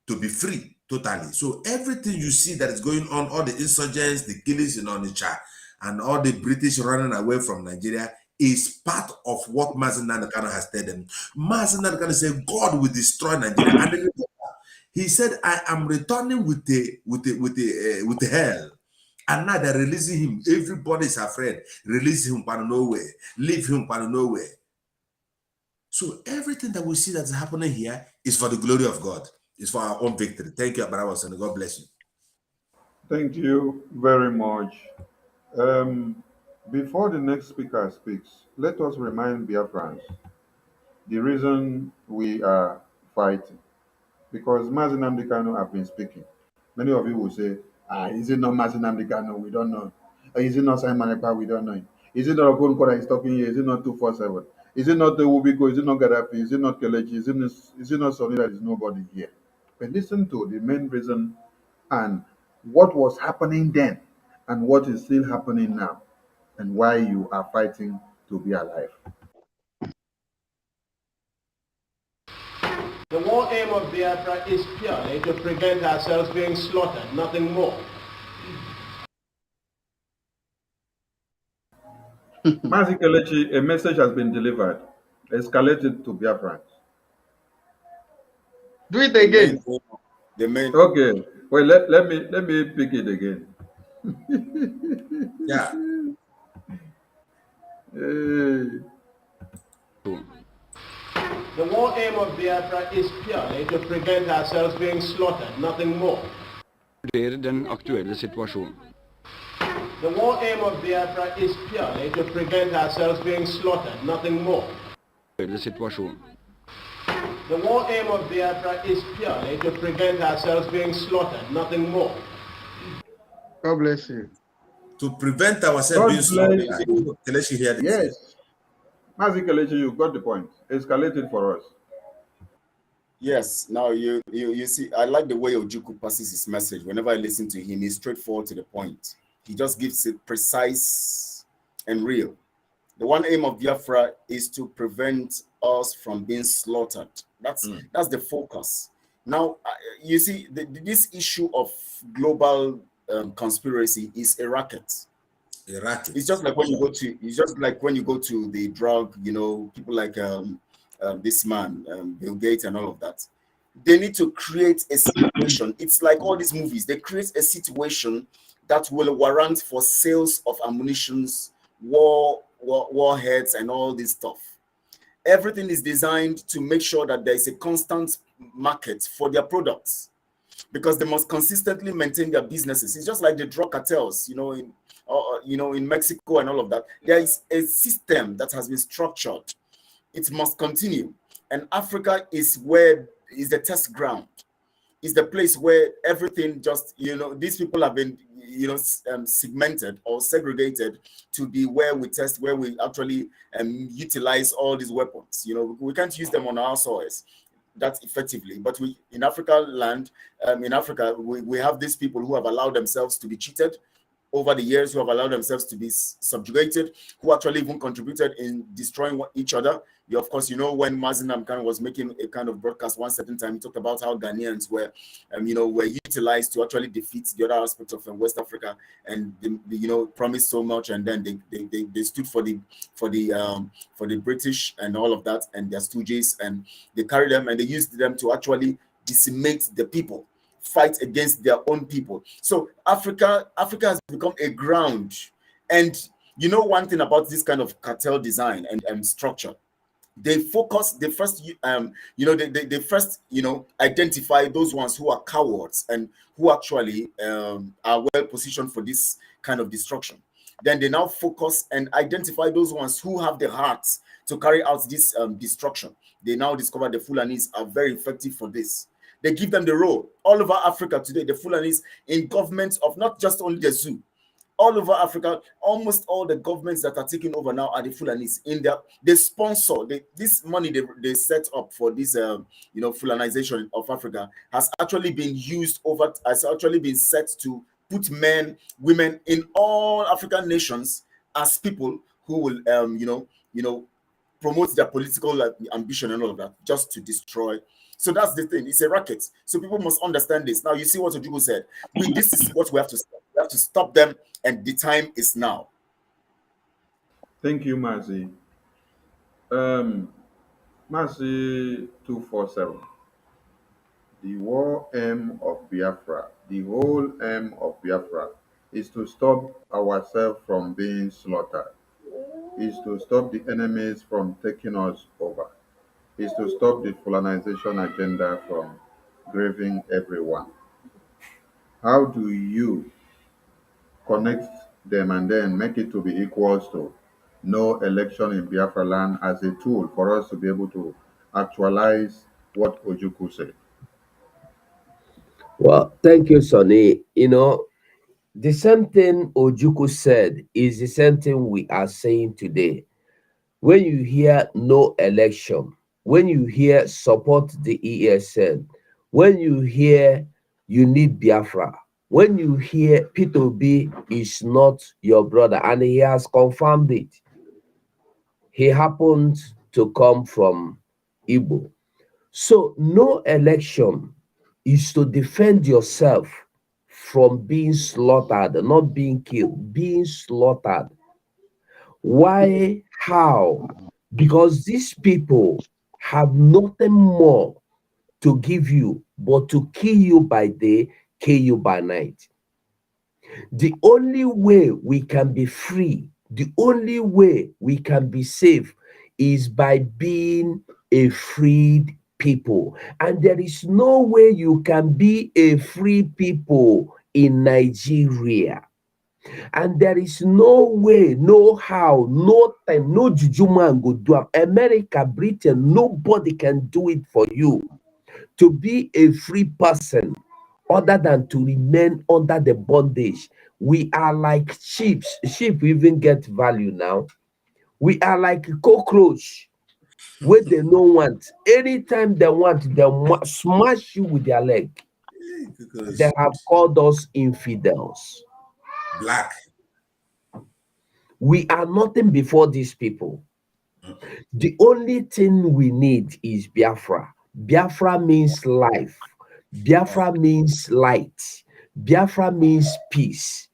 to be free totally. So everything you see that is going on, all the insurgents, the killings in Onitsha, and all the British running away from Nigeria is part of what Mazi Nnamdi Kanu has told them. Mazi Nnamdi Kanu said, God will destroy Nigeria. And he said, I am returning with the hell. And now they're releasing him. Everybody is afraid. Release him from nowhere. Leave him from nowhere. So everything that we see that's happening here is for the glory of God. It's for our own victory. Thank you, Abraham, and God bless you. Thank you very much. Before the next speaker speaks, let us remind Biafrans the reason we are fighting. Because Mazi Nnamdi Kanu have been speaking. Many of you will say, is it not Mazi Nnamdi Kanu? We don't know. Is it not Simon Ekpa? We don't know. Is it not Okonkwo that is talking here? Is it not 247? Is it not the Biko? Is it not Gaddafi? Is it not Kelechi? Is it not Sonny that is nobody here? But listen to the main reason and what was happening then and what is still happening now and why you are fighting to be alive. The war aim of Biafra is purely to prevent ourselves being slaughtered, nothing more. Mazi Kelechi, a message has been delivered. Escalated to Biafrans. Do it again. The main. Okay. Well, let me pick it again. Yeah. The war aim of Biafra is purely to prevent ourselves being slaughtered, nothing more. Den aktuelle situasjonen. The war aim of Biafra is purely to prevent ourselves being slaughtered, nothing more. Situasjonen. The war aim of Biafra is purely to prevent ourselves being slaughtered, nothing more. God bless you. To prevent ourselves being slaughtered. Yes. Mazi Kelechi, you got the point. Escalated for us. Yes. Now you see, I like the way Ojukwu passes his message. Whenever I listen to him, he's straightforward to the point. He just gives it precise and real. The one aim of Biafra is to prevent us from being slaughtered. That's the focus. Now, you see, this issue of global conspiracy is a racket. It's just like when you go to. It's just like when you go to the drug. You know, people like this man, Bill Gates, and all of that. They need to create a situation. It's like all these movies. They create a situation that will warrant for sales of ammunitions, warheads, and all this stuff. Everything is designed to make sure that there is a constant market for their products, because they must consistently maintain their businesses. It's just like the drug cartels, in Mexico and all of that. There is a system that has been structured. It must continue, and Africa is the test ground. Is the place where everything just, these people have been, segmented or segregated to be where we test, where we actually utilize all these weapons. We can't use them on our soils that effectively, but in Africa, we have these people who have allowed themselves to be cheated over the years, who have allowed themselves to be subjugated, who actually even contributed in destroying each other. Of course, when Mazi Nnamdi Kanu was making a kind of broadcast one certain time, he talked about how Ghanaians were utilized to actually defeat the other aspects of West Africa, and they promised so much, and then they stood for the British and all of that, and their stooges, and they carried them and they used them to actually decimate the people, fight against their own people. So Africa has become a ground. And one thing about this kind of cartel design and structure, they first identify those ones who are cowards and who actually are well positioned for this kind of destruction. Then they now focus and identify those ones who have the hearts to carry out this destruction. They now discover the Fulanis are very effective for this. They give them the role. All over Africa today, the Fulanis in governments of not just only the zoo, all over Africa, almost all the governments that are taking over now are the Fulanis. They sponsor this money they set up for this Fulanization of Africa has actually been set to put men, women in all African nations as people who will promote their political ambition and all of that, just to destroy. So that's the thing. It's a racket. So people must understand this. Now you see what Ojukwu said. This is what we have to stop. We have to stop them, and the time is now. Thank you, Mazi. Mazi 247. The war aim of Biafra, the whole aim of Biafra, is to stop ourselves from being slaughtered, is to stop the enemies from taking us over. is to stop the Fulanization agenda from graving everyone. How do you connect them and then make it to be equals to no election in Biafra land as a tool for us to be able to actualize what Ojukwu said? Well, thank you, Sonny. You know, the same thing Ojukwu said is the same thing we are saying today. When you hear no election, when you hear support the ESN, when you hear you need Biafra, when you hear Peter B is not your brother, and he has confirmed it, he happened to come from Igbo. So no election is to defend yourself from being slaughtered, not being killed, being slaughtered. Why? How? Because these people have nothing more to give you but to kill you by day, kill you by night. The only way we can be free, the only way we can be safe is by being a freed people. And there is no way you can be a free people in Nigeria. And there is no way, no how, no time, no juju man go do am. America, Britain, nobody can do it for you. To be a free person, other than to remain under the bondage. We are like sheep. Sheep even get value now. We are like cockroach, where they don't want. Anytime they want, they smash you with their leg. They have called us infidels. Black. We are nothing before these people. The only thing we need is Biafra. Biafra means life. Biafra means light. Biafra means peace.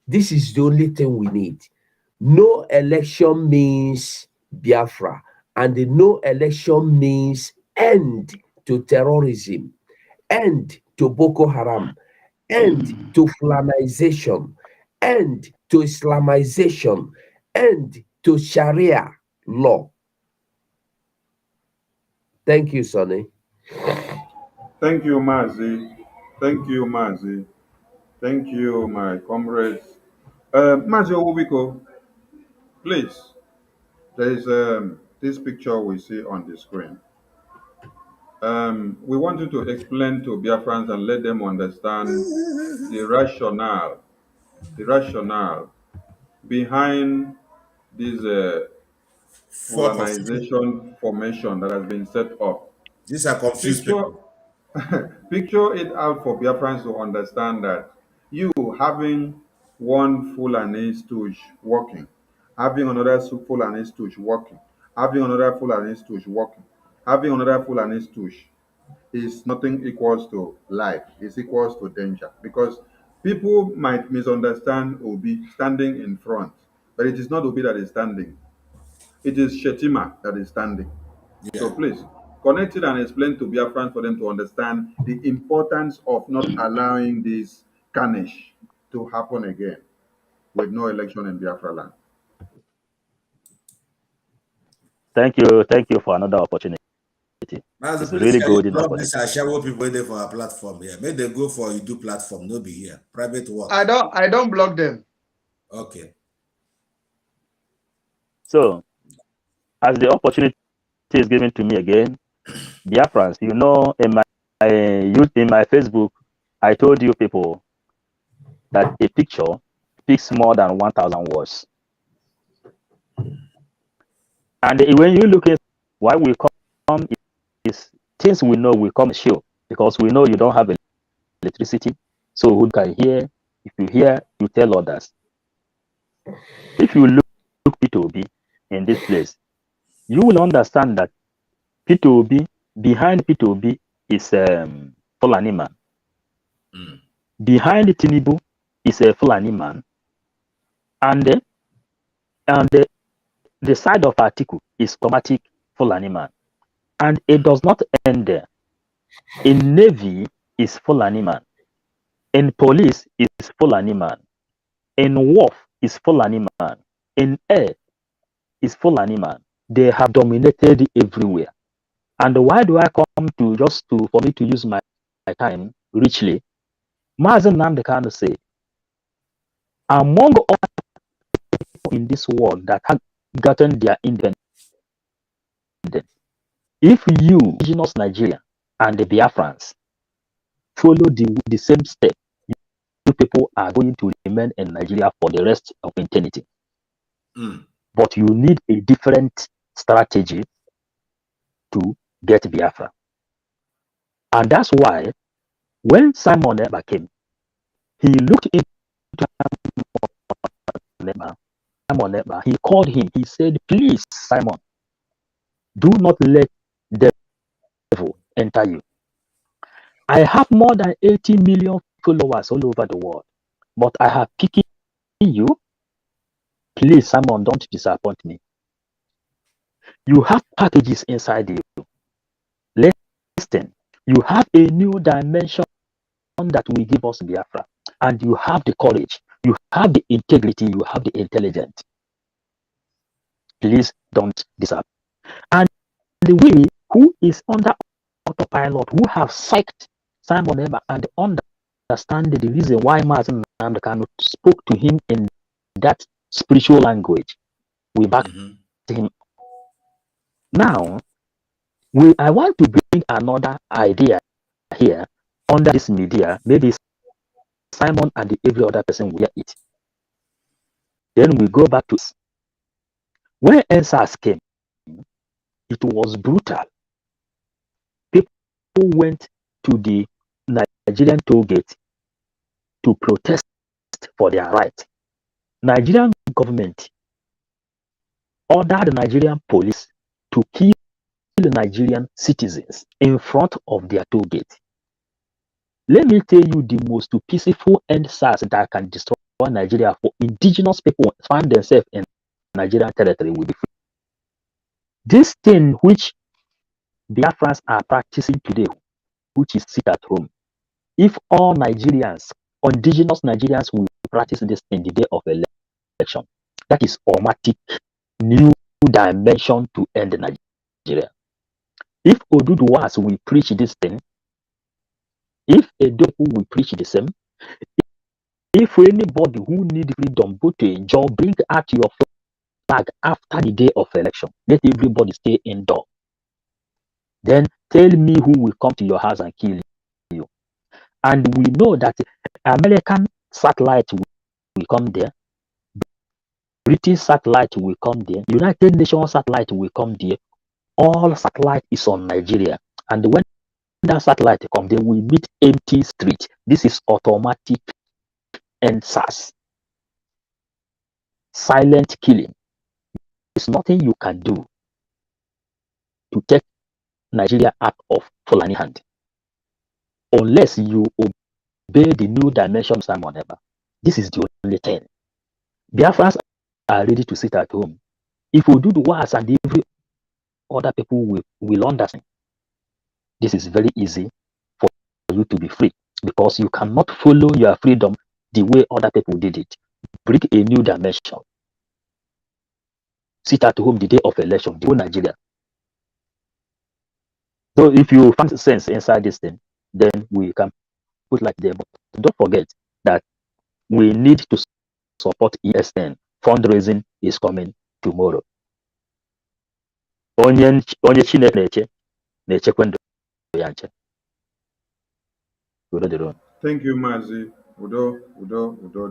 This is the only thing we need. No election means Biafra. And the no election means end to terrorism, end to Boko Haram, end to Fulanization, end to Islamization, end to Sharia law. Thank you, Sonny. Thank you, Mazi. Thank you, Mazi. Thank you, my comrades. Mazi Owubiko, please, there is this picture we see on the screen. We want you to explain to Biafrans and let them understand the rationale behind this Fulanization formation that has been set up. These are confused people. Picture it out for Biafrans to understand that you having one Fulani stooge working, having another Fulani stooge working, having another Fulani stooge working, having another Fulani stooge is nothing equals to life. It's equals to danger because people might misunderstand Obi standing in front, but it is not Obi that is standing. It is Shetima that is standing. Yeah. So please connect it and explain to Biafrans for them to understand the importance of not allowing this carnage to happen again with no election in Biafra land. Thank you for another opportunity. Mazi, It's please, really can good you enough. drop this Ashawo people there for our platform here? May they go for you do platform, no be here. Private work. I don't block them. Okay. So, as the opportunity is given to me again, Biafrans, you know, in my Facebook, I told you people that a picture speaks more than 1,000 words. And when you look at why we come is things we know will come show because we know you don't have electricity. So who can hear? If you hear, you tell others. If you look P2B in this place, you will understand that P2B, behind P2B is Fulani man. Behind Tinubu is a Fulani man. And the side of Atiku is Chromatic Fulani man. And it does not end there. In Navy is Fulani man. In police is Fulani man. In wharf is Fulani man. In air is Fulani man. They have dominated everywhere. And why do I come to for me to use my time richly? Mazi Nnamdi Kanu said, among all people in this world that have gotten their independence, if you, indigenous Nigeria and the Biafrans, follow the same step, you people are going to remain in Nigeria for the rest of eternity. But you need a different strategy to get Biafra. And that's why when Simon Ekpa came, he looked into Simon Ekpa, he called him, he said, please, Simon, do not let the devil enter you. I have more than 80 million followers all over the world, but I have picked you. Please, Simon, don't disappoint me. You have packages inside you. Listen, you have a new dimension that will give us Biafra, and you have the courage, you have the integrity, you have the intelligence. Please don't disappoint. And the way who is under autopilot, who have psyched Simon Ekpa and understand the reason why Mazi Nnamdi Kanu spoke to him in that spiritual language, we back to him. Now, I want to bring another idea here under this media. Maybe Simon and every other person will hear it. Then we go back to when NSAS came, it was brutal. People went to the Nigerian toll gate to protest for their right. Nigerian government ordered the Nigerian police to kill the Nigerian citizens in front of their toll gate. Let me tell you the most peaceful NSAS that can destroy Nigeria for indigenous people find themselves in Nigerian territory will be free. This thing which Biafrans are practicing today, which is sit at home, if all Nigerians, indigenous Nigerians will practice this in the day of election, that is automatic new dimension to end Nigeria. If Oduduwas will preach this thing, if Edoku will preach the same, if anybody who need freedom go to enjoy, bring out your flag after the day of election, let everybody stay indoor. Then tell me who will come to your house and kill you. And we know that American satellite will come there, British satellite will come there, United Nations satellite will come there. All satellite is on Nigeria. And when that satellite comes, they will meet empty street. This is automatic NSAS. Silent killing. There's nothing you can do to take Nigeria out of Fulani hand unless you obey the new dimension Simon Ekpa. This is the only thing. Biafrans are ready to sit at home. If we do the worst and every other people will understand, this is very easy for you to be free because you cannot follow your freedom the way other people did it. Bring a new dimension. Sit at home the day of election, the whole Nigeria. So if you find sense inside this thing, then we can put like there. But don't forget that we need to support ESN. Fundraising is coming tomorrow. Onye Chineke na-echekwa ndụ ya nche. Thank you, Mazi. Udo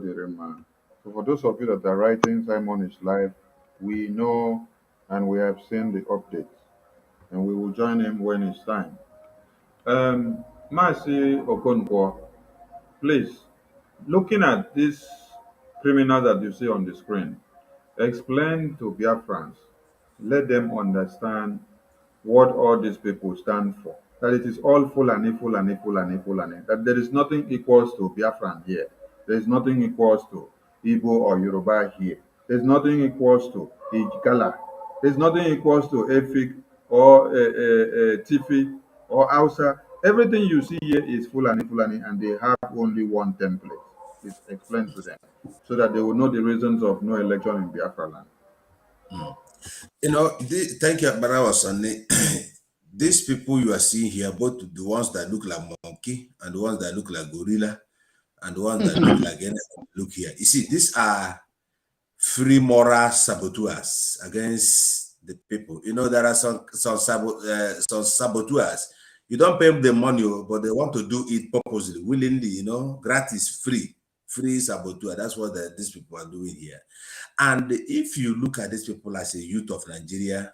Direma. So for those of you that are writing, Simon is live. We know and we have seen the updates, and we will join him when it's time. Mazi Okonkwo, please, looking at this criminal that you see on the screen, explain to Biafrans, let them understand what all these people stand for. That it is all Fulani. That there is nothing equals to Biafran here. There is nothing equals to Igbo or Yoruba here. There is nothing equals to Igala. There is nothing equals to Efik or Tifi or Hausa. Everything you see here is Fulani, and they have only one template. Please explain to them so that they will know the reasons of no election in Biafra land. You know, thank you, Barawa Sunday. These people you are seeing here, both the ones that look like monkey and the ones that look like gorilla and the ones that look like anything, look here. You see, these are free moral saboteurs against the people. You know, there are some saboteurs. You don't pay them the money, but they want to do it purposely, willingly, you know, gratis, free saboteur. That's what these people are doing here. And if you look at these people as a youth of Nigeria,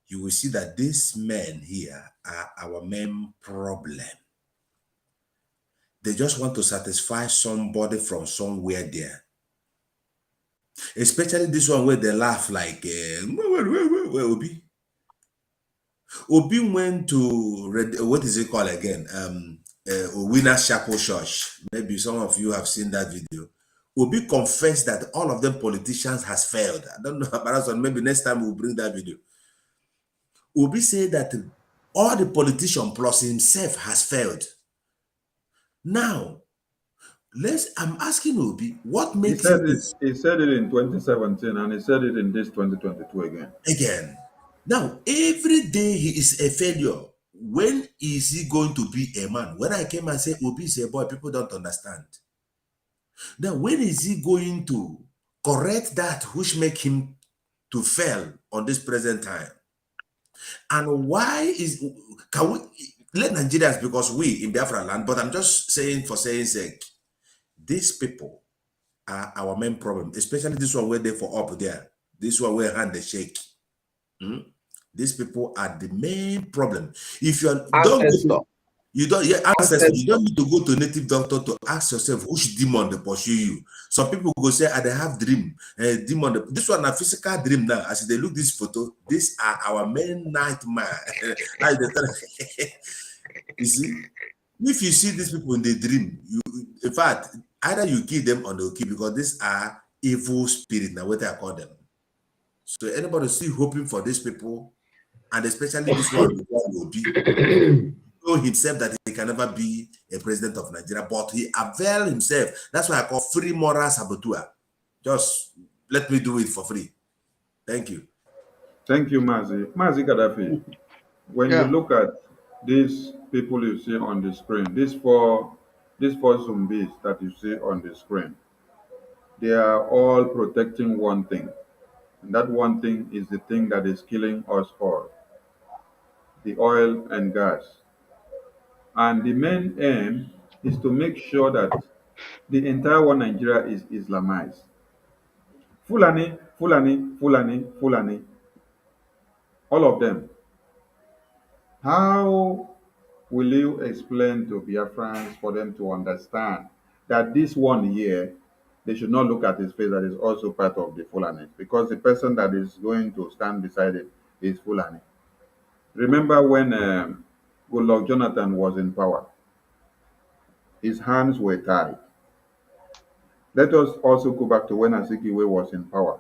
you will see that these men here are our main problem. They just want to satisfy somebody from somewhere there. Especially this one where they laugh like, where Obi? Obi went to, what is it called again? Owina Chapel Church. Maybe some of you have seen that video. Obi confessed that all of them politicians has failed. I don't know about that, maybe next time we'll bring that video. Obi said that all the politicians plus himself has failed. Now, I'm asking Obi, what makes he said it in 2017 and he said it in this 2022 again. Now, every day he is a failure. When is he going to be a man? When I came and said Obi is a boy, people don't understand. Now, when is he going to correct that which make him to fail on this present time? And why can we let Nigerians, because we in Biafra land, but I'm just saying for saying sake, these people are our main problem, especially this one where they for up there, this one where hand they shake. These people are the main problem. If you don't you don't need to go to native doctor to ask yourself which demon they pursue you. Some people go say, I have dream, demon. This one a physical dream now. As they look this photo, these are our main nightmare. You see, if you see these people in the dream, in fact, either you kill them or they'll kill, because these are evil spirits. Now, what I call them. So anybody still hoping for these people, and especially this one will be know himself that he can never be a president of Nigeria, but he availed himself. That's why I call free moral saboteur. Just let me do it for free. Thank you. Thank you, Mazi. Mazi Gaddafi, when you look at these people you see on the screen, these four zombies that you see on the screen, they are all protecting one thing. And that one thing is the thing that is killing us all, the oil and gas. And the main aim is to make sure that the entire one Nigeria is Islamized. Fulani, Fulani, Fulani, Fulani. All of them. How will you explain to Biafrans for them to understand that this one here, they should not look at his face that is also part of the Fulani, because the person that is going to stand beside it is Fulani. Remember when Goodluck Jonathan was in power, his hands were tied. Let us also go back to when Azikiwe was in power.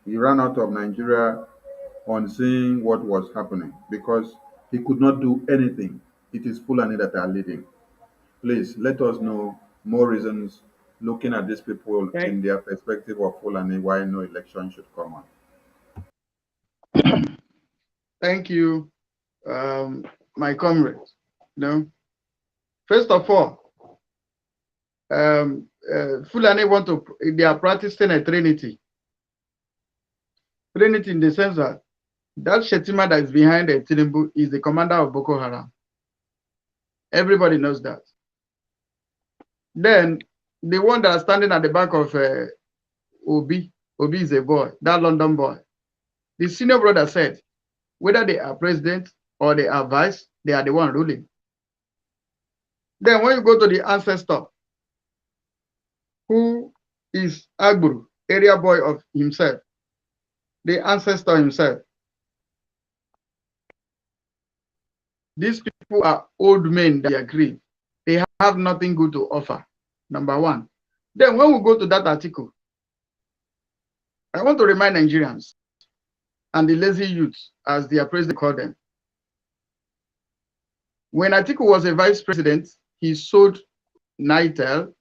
He ran out of Nigeria on seeing what was happening because he could not do anything. It is Fulani that are leading. Please let us know more reasons, looking at these people in their perspective of Fulani, why no election should come on. Thank you, my comrades. First of all, Fulani they are practicing a trinity. Trinity in the sense that Shetima that is behind the Tinubu is the commander of Boko Haram. Everybody knows that. Then the one that is standing at the back of Obi is a boy, that London boy. The senior brother said, whether they are president or they are vice, they are the one ruling. Then when you go to the ancestor, who is Agburu, area boy of himself, the ancestor himself. These people are old men that agree. They have nothing good to offer, number one. Then when we go to that article, I want to remind Nigerians and the lazy youths, as their president called them. When Atiku was a vice president, he sold Nitel.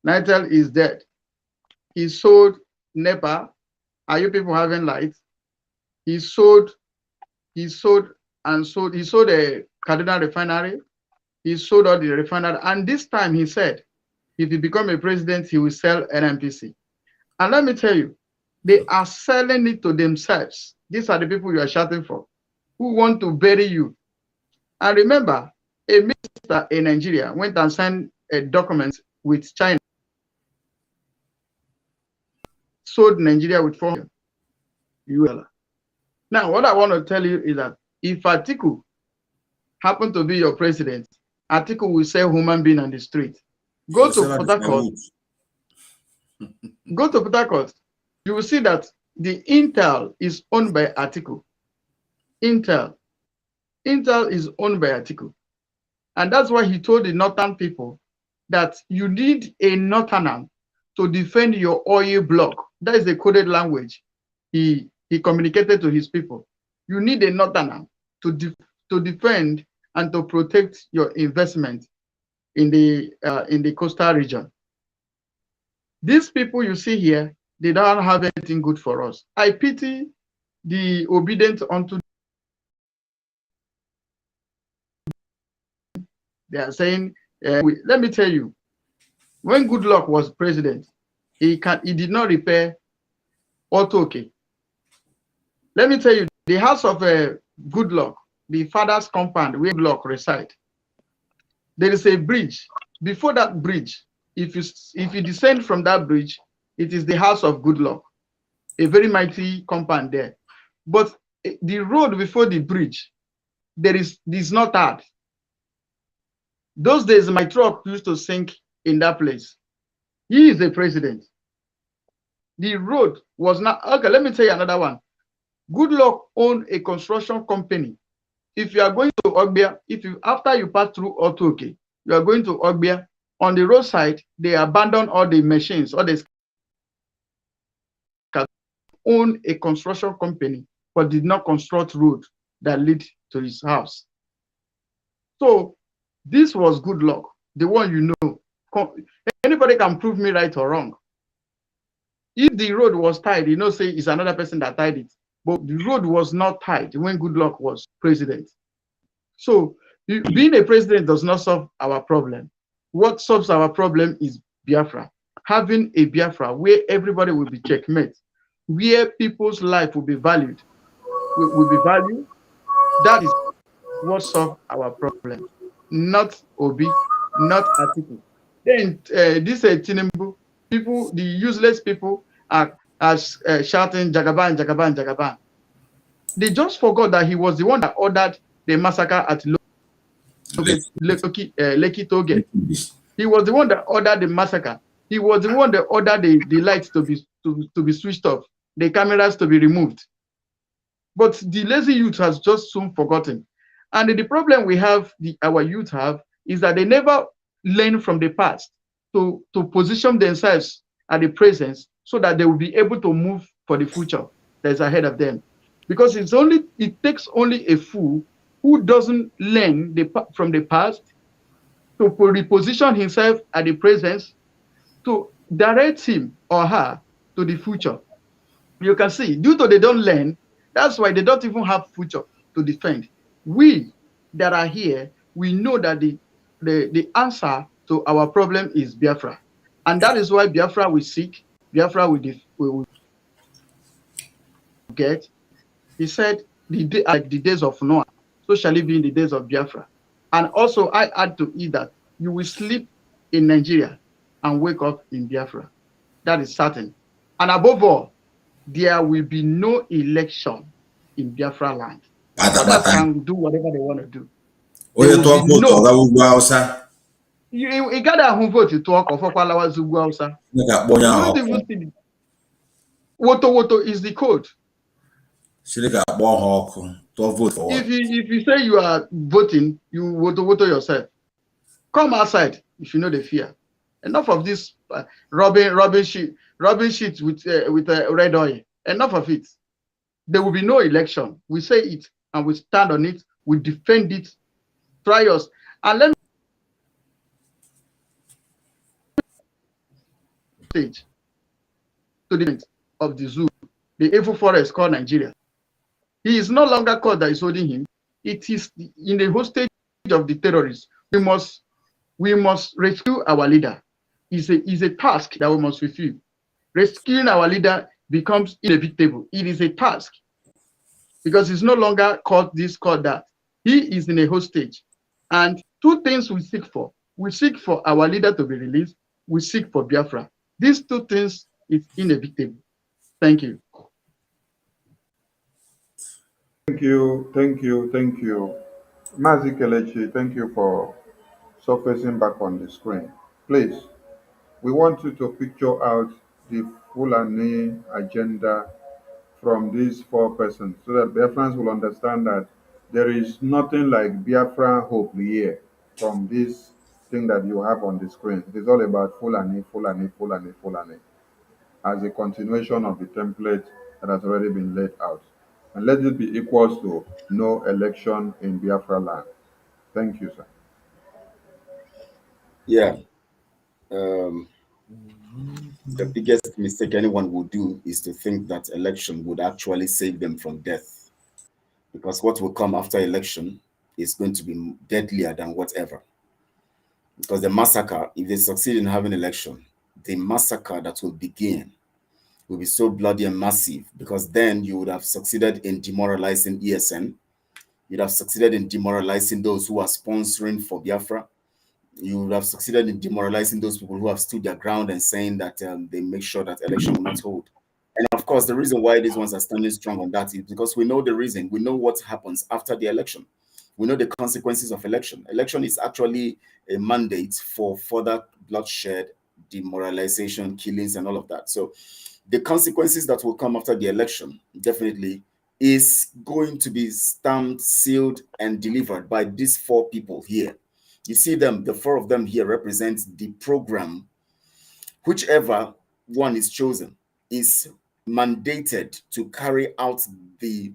Nitel is dead. He sold NEPA. Are you people having lights? He sold a Kaduna refinery. He sold all the refinery. And this time he said, if he become a president, he will sell NNPC. And let me tell you, they are selling it to themselves. These are the people you are shouting for, who want to bury you. And remember, a minister in Nigeria went and signed a document with China, sold Nigeria with $400 million. Now, what I want to tell you is that if Atiku happen to be your president, Atiku will sell human being on the street. Go to Port Harcourt. Go to Port Harcourt. You will see that the Intel is owned by Atiku. Intel is owned by Atiku. And that's why he told the northern people that you need a northerner to defend your oil block. That is the coded language he communicated to his people. You need a northerner to defend and to protect your investment in the coastal region. These people you see here, they don't have anything good for us. I pity the obedient unto. They are saying, let me tell you, when Goodluck was president, he did not repair Otoke. Let me tell you, the house of Goodluck, the father's compound where Goodluck reside, there is a bridge. Before that bridge, if you descend from that bridge, it is the house of Goodluck, a very mighty compound there. But the road before the bridge, is not hard. Those days, my truck used to sink in that place. He is the president. The road was not okay. Let me tell you another one. Goodluck owned a construction company. If you are going to Ogbia, after you pass through Otoke, you are going to Ogbia, on the roadside, they abandon all the machines, all the own a construction company, but did not construct road that lead to his house. So this was Goodluck, the one you know. Anybody can prove me right or wrong. If the road was tied, you know, say it's another person that tied it. But the road was not tied when Goodluck was president. So being a president does not solve our problem. What solves our problem is Biafra. Having a Biafra where everybody will be checkmate, where people's life will be valued, that is what solves our problem. Not Obi, not Atiku. Then this Tinubu, people, the useless people are shouting Jagaban, Jagaban, Jagaban. They just forgot that he was the one that ordered the massacre at Lekki Toge. He was the one that ordered the massacre. He was the one that ordered the lights to be switched off, the cameras to be removed. But the lazy youth has just soon forgotten. And the problem we have, our youth have, is that they never learn from the past to position themselves at the present so that they will be able to move for the future that is ahead of them. Because it takes only a fool who doesn't learn from the past to reposition himself at the present to direct him or her to the future. You can see, due to they don't learn, that's why they don't even have future to defend. We that are here, we know that the answer to our problem is Biafra. And that is why Biafra we seek, Biafra we get. He said, like the days of Noah, so shall it be in the days of Biafra. And also I add to it that you will sleep in Nigeria and wake up in Biafra. That is certain. And above all, there will be no election in Biafra land. Others can do whatever they want to do. You gather who vote to talk of Okwalawa Zugwu Hausa. You don't even see. Woto is the code. If you say you are voting, you woto yourself. Come outside if you know the fear. Enough of this rubbing shit with red oil. Enough of it. There will be no election. We say it and we stand on it. We defend it. Try us. And let me stage to the end of the zoo, the evil forest called Nigeria. He is no longer court that is holding him. It is in the hostage of the terrorists. We must rescue our leader. Is a task that we must fulfill. Rescuing our leader becomes inevitable. It is a task because it's no longer called this, called that. He is in a hostage. And two things we seek for. We seek for our leader to be released. We seek for Biafra. These two things is inevitable. Thank you. Thank you, thank you, thank you. Mazi Kelechi, thank you for surfacing back on the screen. Please, we want you to picture out the Fulani agenda from these four persons so that Biafrans will understand that there is nothing like Biafra hope here from this thing that you have on the screen. It is all about Fulani, Fulani, Fulani, Fulani, as a continuation of the template that has already been laid out. And let it be equals to no election in Biafra land. Thank you, sir. Yeah. The biggest mistake anyone would do is to think that election would actually save them from death. Because what will come after election is going to be deadlier than whatever. Because the massacre, if they succeed in having election, the massacre that will begin will be so bloody and massive, because then you would have succeeded in demoralizing ESN. You'd have succeeded in demoralizing those who are sponsoring for Biafra. You would have succeeded in demoralizing those people who have stood their ground and saying that they make sure that election will not hold. And of course, the reason why these ones are standing strong on that is because we know the reason. We know what happens after the election. We know the consequences of election. Election is actually a mandate for further bloodshed, demoralization, killings, and all of that. So the consequences that will come after the election definitely is going to be stamped, sealed, and delivered by these four people here. You see them, the four of them here represent the program. Whichever one is chosen is mandated to carry out the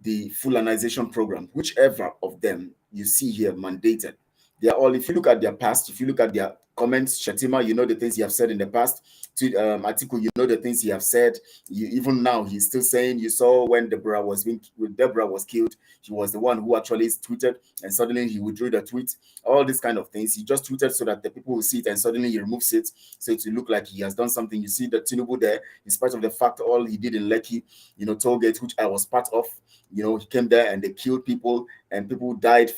Fulanization program. Whichever of them you see here mandated. They are all, if you look at their past, if you look at their comments, Shatima, you know the things he have said in the past. To Atiku, you know the things he have said. Even now, he's still saying. You saw when Deborah was killed, he was the one who actually tweeted, and suddenly he withdrew the tweet. All these kind of things. He just tweeted so that the people will see it, and suddenly he removes it, so it will look like he has done something. You see the Tinubu there, in spite of the fact all he did in Lekki, Tollgate, which I was part of. He came there and they killed people, and people died.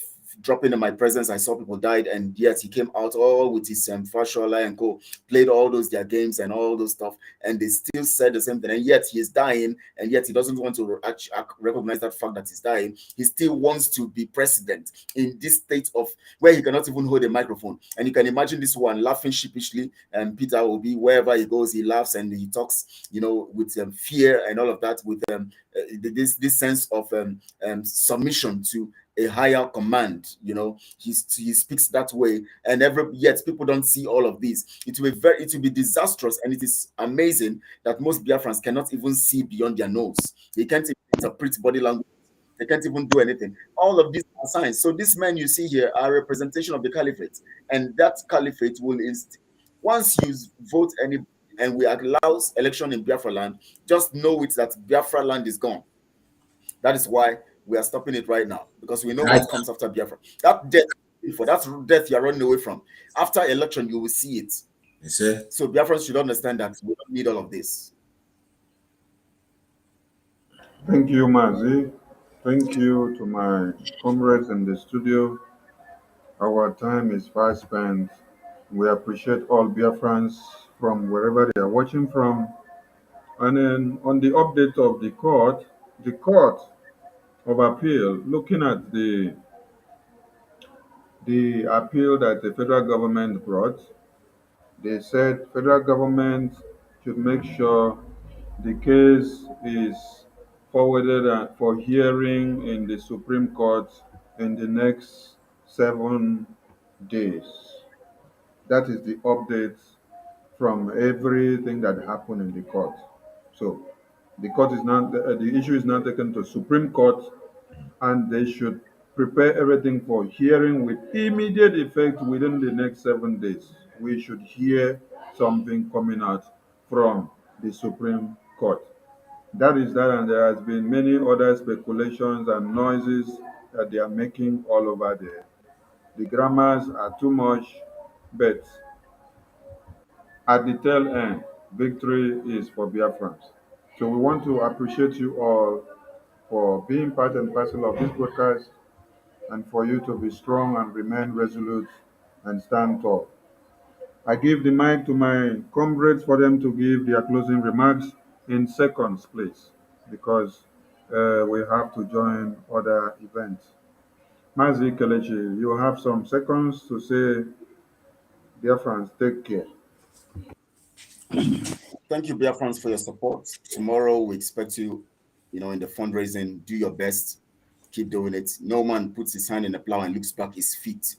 Dropping in my presence, I saw people died, and yet he came out all with his Fashola and co, played all those their games and all those stuff, and they still said the same thing. And yet he is dying, and yet he doesn't want to recognize that fact that he's dying. He still wants to be president in this state of where he cannot even hold a microphone. And you can imagine this one laughing sheepishly, and Peter will be wherever he goes, he laughs and he talks, with fear and all of that, with this sense of submission to a higher command. He speaks that way, and yet people don't see all of this. It will be disastrous, and it is amazing that most Biafrans cannot even see beyond their nose. They can't even interpret body language. They can't even do anything. All of these are signs. So these men you see here are a representation of the caliphate, and that caliphate will once you vote and we allow election in Biafra land, just know it that Biafra land is gone. That is why we are stopping it right now, because we know what comes after Biafra. That death you are running away from. After election, you will see it. So Biafrans should understand that we don't need all of this. Thank you, Mazi. Thank you to my comrades in the studio. Our time is fast spent. We appreciate all Biafrans from wherever they are watching from. And then on the update of the Court of Appeal, looking at the appeal that the federal government brought, they said federal government should make sure the case is forwarded for hearing in the Supreme Court in the next 7 days. That is the update from everything that happened in the court. So the court is not the issue is now taken to Supreme Court, and they should prepare everything for hearing with immediate effect within the next 7 days. We should hear something coming out from the Supreme Court. That is that, and there has been many other speculations and noises that they are making all over there. The grammars are too much, but at the tail end, victory is for Biafrans. So we want to appreciate you all for being part and parcel of this broadcast and for you to be strong and remain resolute and stand tall. I give the mic to my comrades for them to give their closing remarks in seconds, please, because we have to join other events. Mazi Kelechi, you have some seconds to say, dear friends, take care. Thank you, Biafrans, for your support. Tomorrow we expect you, in the fundraising. Do your best. Keep doing it. No man puts his hand in the plow and looks back his feet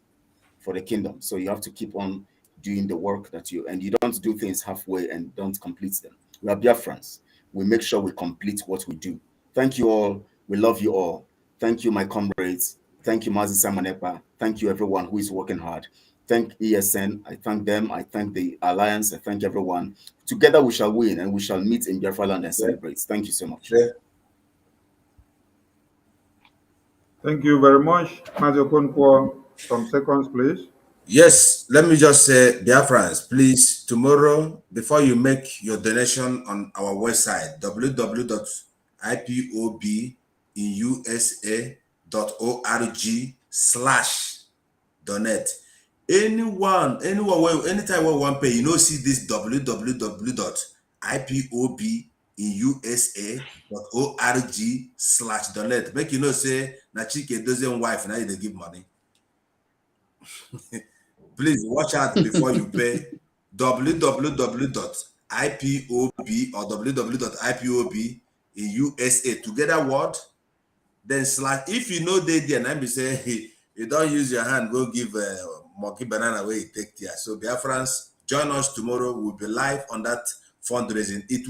for the kingdom. So you have to keep on doing the work and you don't do things halfway and don't complete them. We are Biafrans. We make sure we complete what we do. Thank you all. We love you all. Thank you, my comrades. Thank you, Mazi Samanepa. Thank you, everyone who is working hard. Thank ESN. I thank them. I thank the Alliance. I thank everyone. Together we shall win and we shall meet in Biafraland and celebrate. Thank you so much. Thank you very much. Mazi Okonkwo, some seconds, please. Yes, let me just say, Biafrans, please, tomorrow, before you make your donation on our website, www.ipobinUSA.org/donate. Anytime we want pay, see this www.ipobinUSA.org/donate. Make say, na Chike doesn't wife, now they give money. Please watch out before you pay. www.ipob or www.ipob together word, then / if you know they there and be say you don't use your hand, go give monkey banana away, take care. So Biafrans, join us tomorrow. We'll be live on that fundraising. It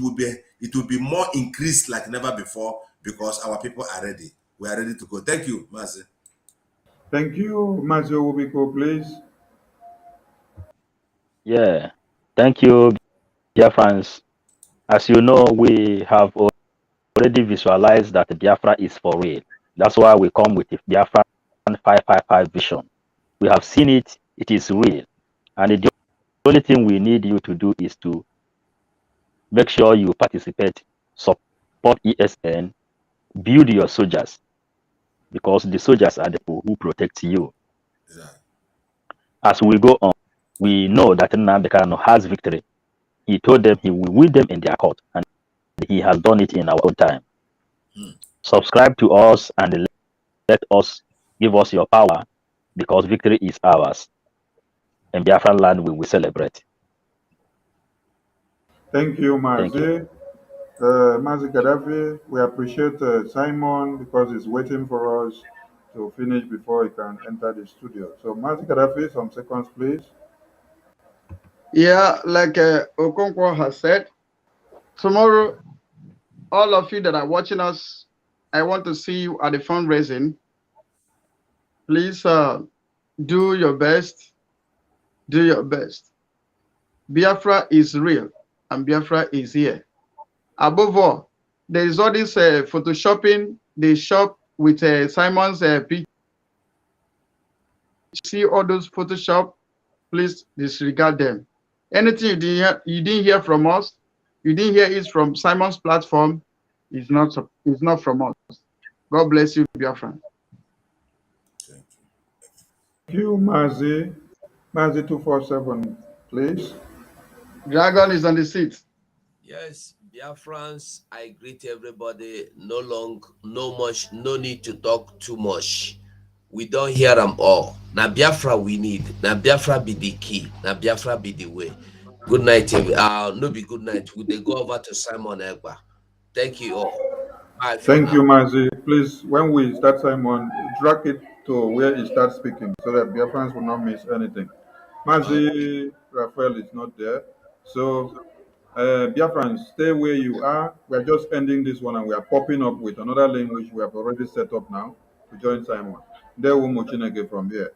will be more increased like never before because our people are ready. We are ready to go. Thank you, Mazi. Thank you, Mazi Biko, please. Yeah. Thank you, Biafrans. As you know, we have already visualized that Biafra is for real. That's why we come with the Biafra 555 vision. We have seen it. It is real. And the only thing we need you to do is to make sure you participate, support ESN, build your soldiers, because the soldiers are the people who protect you. Yeah. As we go on, we know that Nnamdi Kanu has victory. He told them he will win them in their court, and he has done it in our own time. Subscribe to us and let us give us your power, because victory is ours. And Biafraland we will celebrate. Thank you, Mazi. Thank you. Mazi Gaddafi, we appreciate Simon because he's waiting for us to finish before he can enter the studio. So, Mazi Gaddafi, some seconds, please. Yeah, like Okonkwo has said, tomorrow, all of you that are watching us, I want to see you at the fundraising. Please do your best. Do your best. Biafra is real and Biafra is here. Above all, there is all this photoshopping. They shop with Simon's picture. See all those Photoshop, please disregard them. Anything you didn't hear from us, you didn't hear it from Simon's platform, is not from us. God bless you, Biafra. Thank you, Mazi. Mazi 247, please. Dragon is on the seat. Yes, Biafrans, I greet everybody. No need to talk too much. We don't hear them all. Now Biafra we need. Now Biafra be the key. Now Biafra be the way. Good night, no be good night. Would they go over to Simon Egba? Thank you all. Bye for Thank now. you, Mazi. Please, when we start Simon, drag it to where he starts speaking so that Biafrans will not miss anything. Mazi Raphael is not there. So, Biafrans, stay where you are. We're just ending this one and we are popping up with another link which we have already set up now to join Simon. There will Mochineke from here.